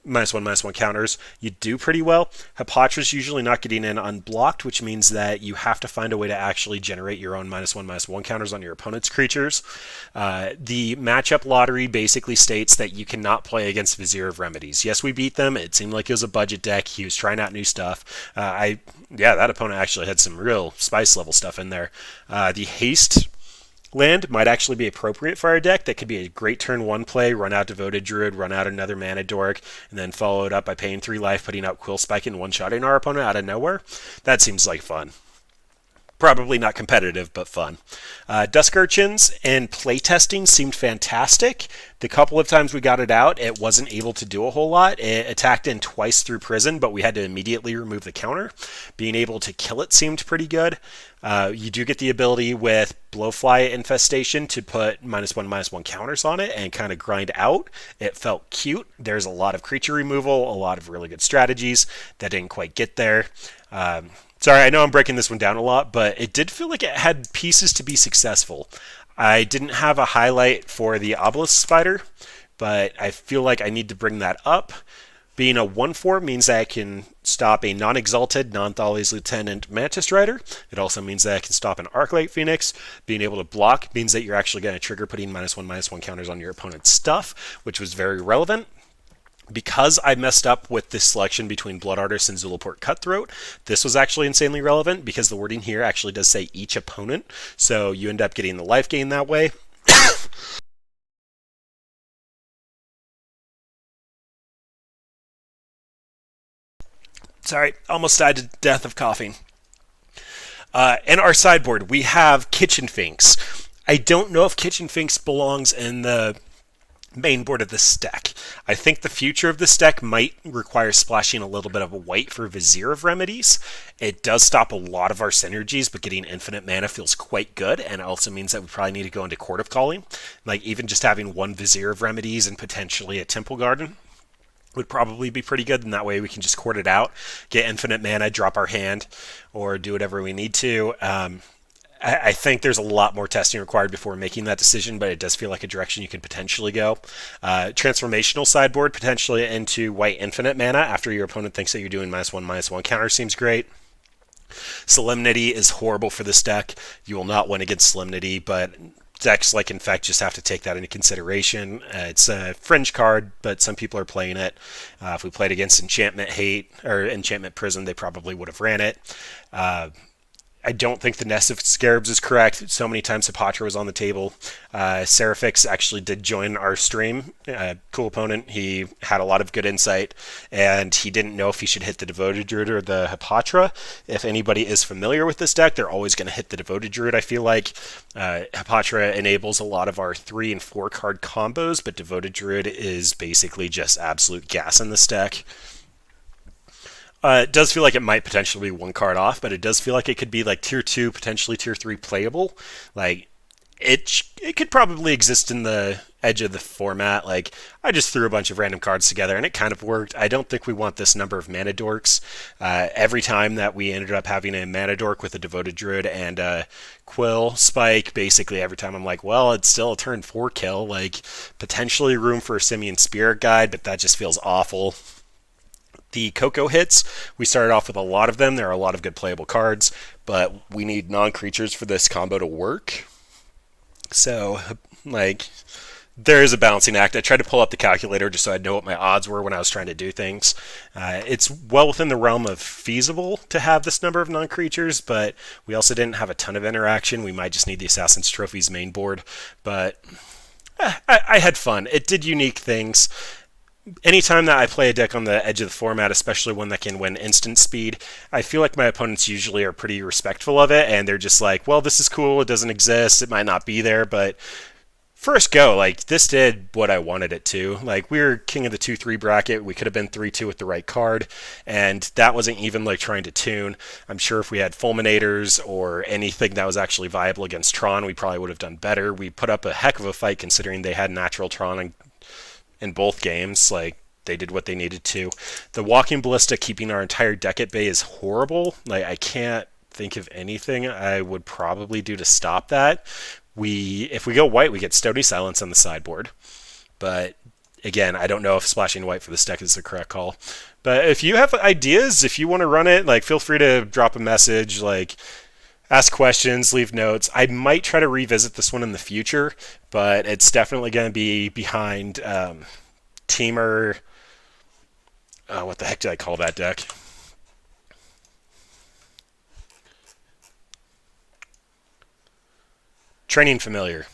-1/-1 counters, you do pretty well. Hapatra's usually not getting in unblocked, which means that you have to find a way to actually generate your own -1/-1 counters on your opponent's creatures. The matchup lottery basically states that you cannot play against Vizier of Remedies. Yes, we beat them. It seemed like it was a budget deck. He was trying out new stuff. That opponent actually had some real spice level stuff in there. The haste land might actually be appropriate for our deck. That could be a great turn 1 play, run out Devoted Druid, run out another Mana Dork, and then follow it up by paying 3 life, putting out Quill Spike and one-shotting our opponent out of nowhere. That seems like fun. Probably not competitive, but fun. Dusk Urchins and playtesting seemed fantastic. The couple of times we got it out, it wasn't able to do a whole lot. It attacked in twice through prison, but we had to immediately remove the counter. Being able to kill it seemed pretty good. You do get the ability with Blowfly Infestation to put -1/-1 counters on it and kind of grind out. It felt cute. There's a lot of creature removal, a lot of really good strategies that didn't quite get there. Sorry, I know I'm breaking this one down a lot, but it did feel like it had pieces to be successful. I didn't have a highlight for the Obelisk Spider, but I feel like I need to bring that up. Being a 1/4 means that I can stop a non-exalted, non-Thales Lieutenant Mantis Rider. It also means that I can stop an Arclight Phoenix. Being able to block means that you're actually going to trigger putting -1/-1 counters on your opponent's stuff, which was very relevant. Because I messed up with this selection between Blood Artist and Zulaport Cutthroat, this was actually insanely relevant because the wording here actually does say each opponent, so you end up getting the life gain that way. Sorry, almost died to death of coughing. In our sideboard, we have Kitchen Finks. I don't know if Kitchen Finks belongs in the main board of this deck. I think the future of this deck might require splashing a little bit of a white for Vizier of Remedies. It does stop a lot of our synergies, but getting infinite mana feels quite good, and it also means that we probably need to go into Court of Calling. Like, even just having one Vizier of Remedies and potentially a Temple Garden would probably be pretty good, and that way we can just court it out, get infinite mana, drop our hand, or do whatever we need to. I think there's a lot more testing required before making that decision, but it does feel like a direction you could potentially go. Transformational sideboard potentially into white infinite mana after your opponent thinks that you're doing -1/-1 counter seems great. Solemnity is horrible for this deck. You will not win against Solemnity, but decks like Infect just have to take that into consideration. It's a fringe card, but some people are playing it. If we played against Enchantment Hate or Enchantment Prison, they probably would have ran it. I don't think the Nest of Scarabs is correct. So many times Hapatra was on the table. Seraphix actually did join our stream. Cool opponent. He had a lot of good insight, and he didn't know if he should hit the Devoted Druid or the Hapatra. If anybody is familiar with this deck, they're always going to hit the Devoted Druid, I feel like. Hapatra enables a lot of our 3 and 4 card combos, but Devoted Druid is basically just absolute gas in this deck. It does feel like it might potentially be one card off, but it does feel like it could be like tier 2, potentially tier 3 playable. Like, it could probably exist in the edge of the format. Like, I just threw a bunch of random cards together and it kind of worked. I don't think we want this number of mana dorks. Every time that we ended up having a mana dork with a Devoted Druid and a Quill Spike, basically every time I'm like, well, it's still a turn 4 kill. Like, potentially room for a Simian Spirit Guide, but that just feels awful. The Coco hits, we started off with a lot of them. There are a lot of good playable cards, but we need non-creatures for this combo to work. So, like, There is a balancing act. I tried to pull up the calculator just so I'd know what my odds were when I was trying to do things. It's well within the realm of feasible to have this number of non-creatures, but we also didn't have a ton of interaction. We might just need the Assassin's Trophies main board, but I had fun. It did unique things. Anytime that I play a deck on the edge of the format, especially one that can win instant speed, I feel like my opponents usually are pretty respectful of it, and they're just like, well, this is cool, it doesn't exist, it might not be there, but first go, like, this did what I wanted it to. Like, we were king of the 2-3 bracket, we could have been 3-2 with the right card, and that wasn't even, like, trying to tune. I'm sure if we had Fulminators or anything that was actually viable against Tron, we probably would have done better. We put up a heck of a fight considering they had natural Tron in both games. Like, they did what they needed to. The Walking Ballista keeping our entire deck at bay is horrible. Like, I can't think of anything I would probably do to stop that. If we go white, we get Stony Silence on the sideboard. But again, I don't know if splashing white for this deck is the correct call. But if you have ideas, if you want to run it, like, feel free to drop a message, like, ask questions, leave notes. I might try to revisit this one in the future, but it's definitely going to be behind Teamer. What the heck did I call that deck? Training Familiar.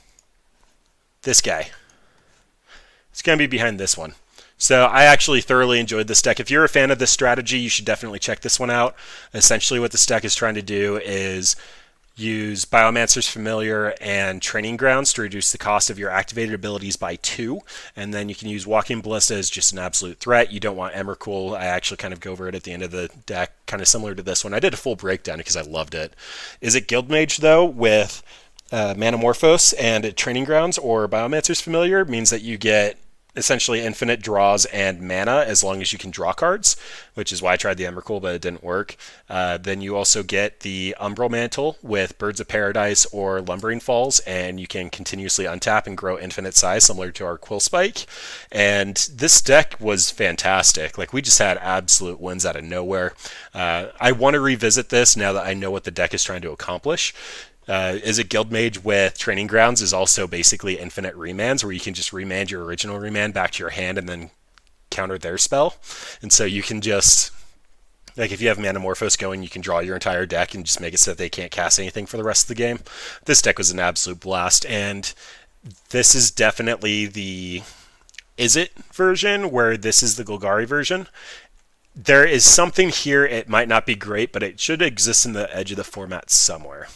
This guy. It's going to be behind this one. So I actually thoroughly enjoyed this deck. If you're a fan of this strategy, you should definitely check this one out. Essentially what this deck is trying to do is use Biomancer's Familiar and Training Grounds to reduce the cost of your activated abilities by 2. And then you can use Walking Ballista as just an absolute threat. You don't want Emrakul. I actually kind of go over it at the end of the deck, kind of similar to this one. I did a full breakdown because I loved it. Is it Guildmage, though, with Manamorphose and Training Grounds or Biomancer's Familiar? Means that you get essentially infinite draws and mana as long as you can draw cards, which is why I tried the Emrakul, but it didn't work. Then you also get the Umbral Mantle with Birds of Paradise or Lumbering Falls, and you can continuously untap and grow infinite size, similar to our Quill Spike. And this deck was fantastic. Like, we just had absolute wins out of nowhere. I want to revisit this now that I know what the deck is trying to accomplish. Is it Guildmage with Training Grounds is also basically infinite remands, where you can just remand your original remand back to your hand and then counter their spell. And so you can just, like, if you have Manamorphose going, you can draw your entire deck and just make it so that they can't cast anything for the rest of the game. This deck was an absolute blast, and this is definitely the Is-It version, where this is the Golgari version. There is something here, it might not be great, but it should exist in the edge of the format somewhere.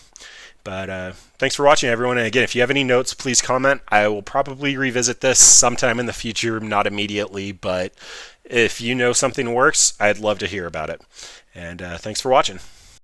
But thanks for watching, everyone. And again, if you have any notes, please comment. I will probably revisit this sometime in the future, not immediately, but if you know something works, I'd love to hear about it. And thanks for watching.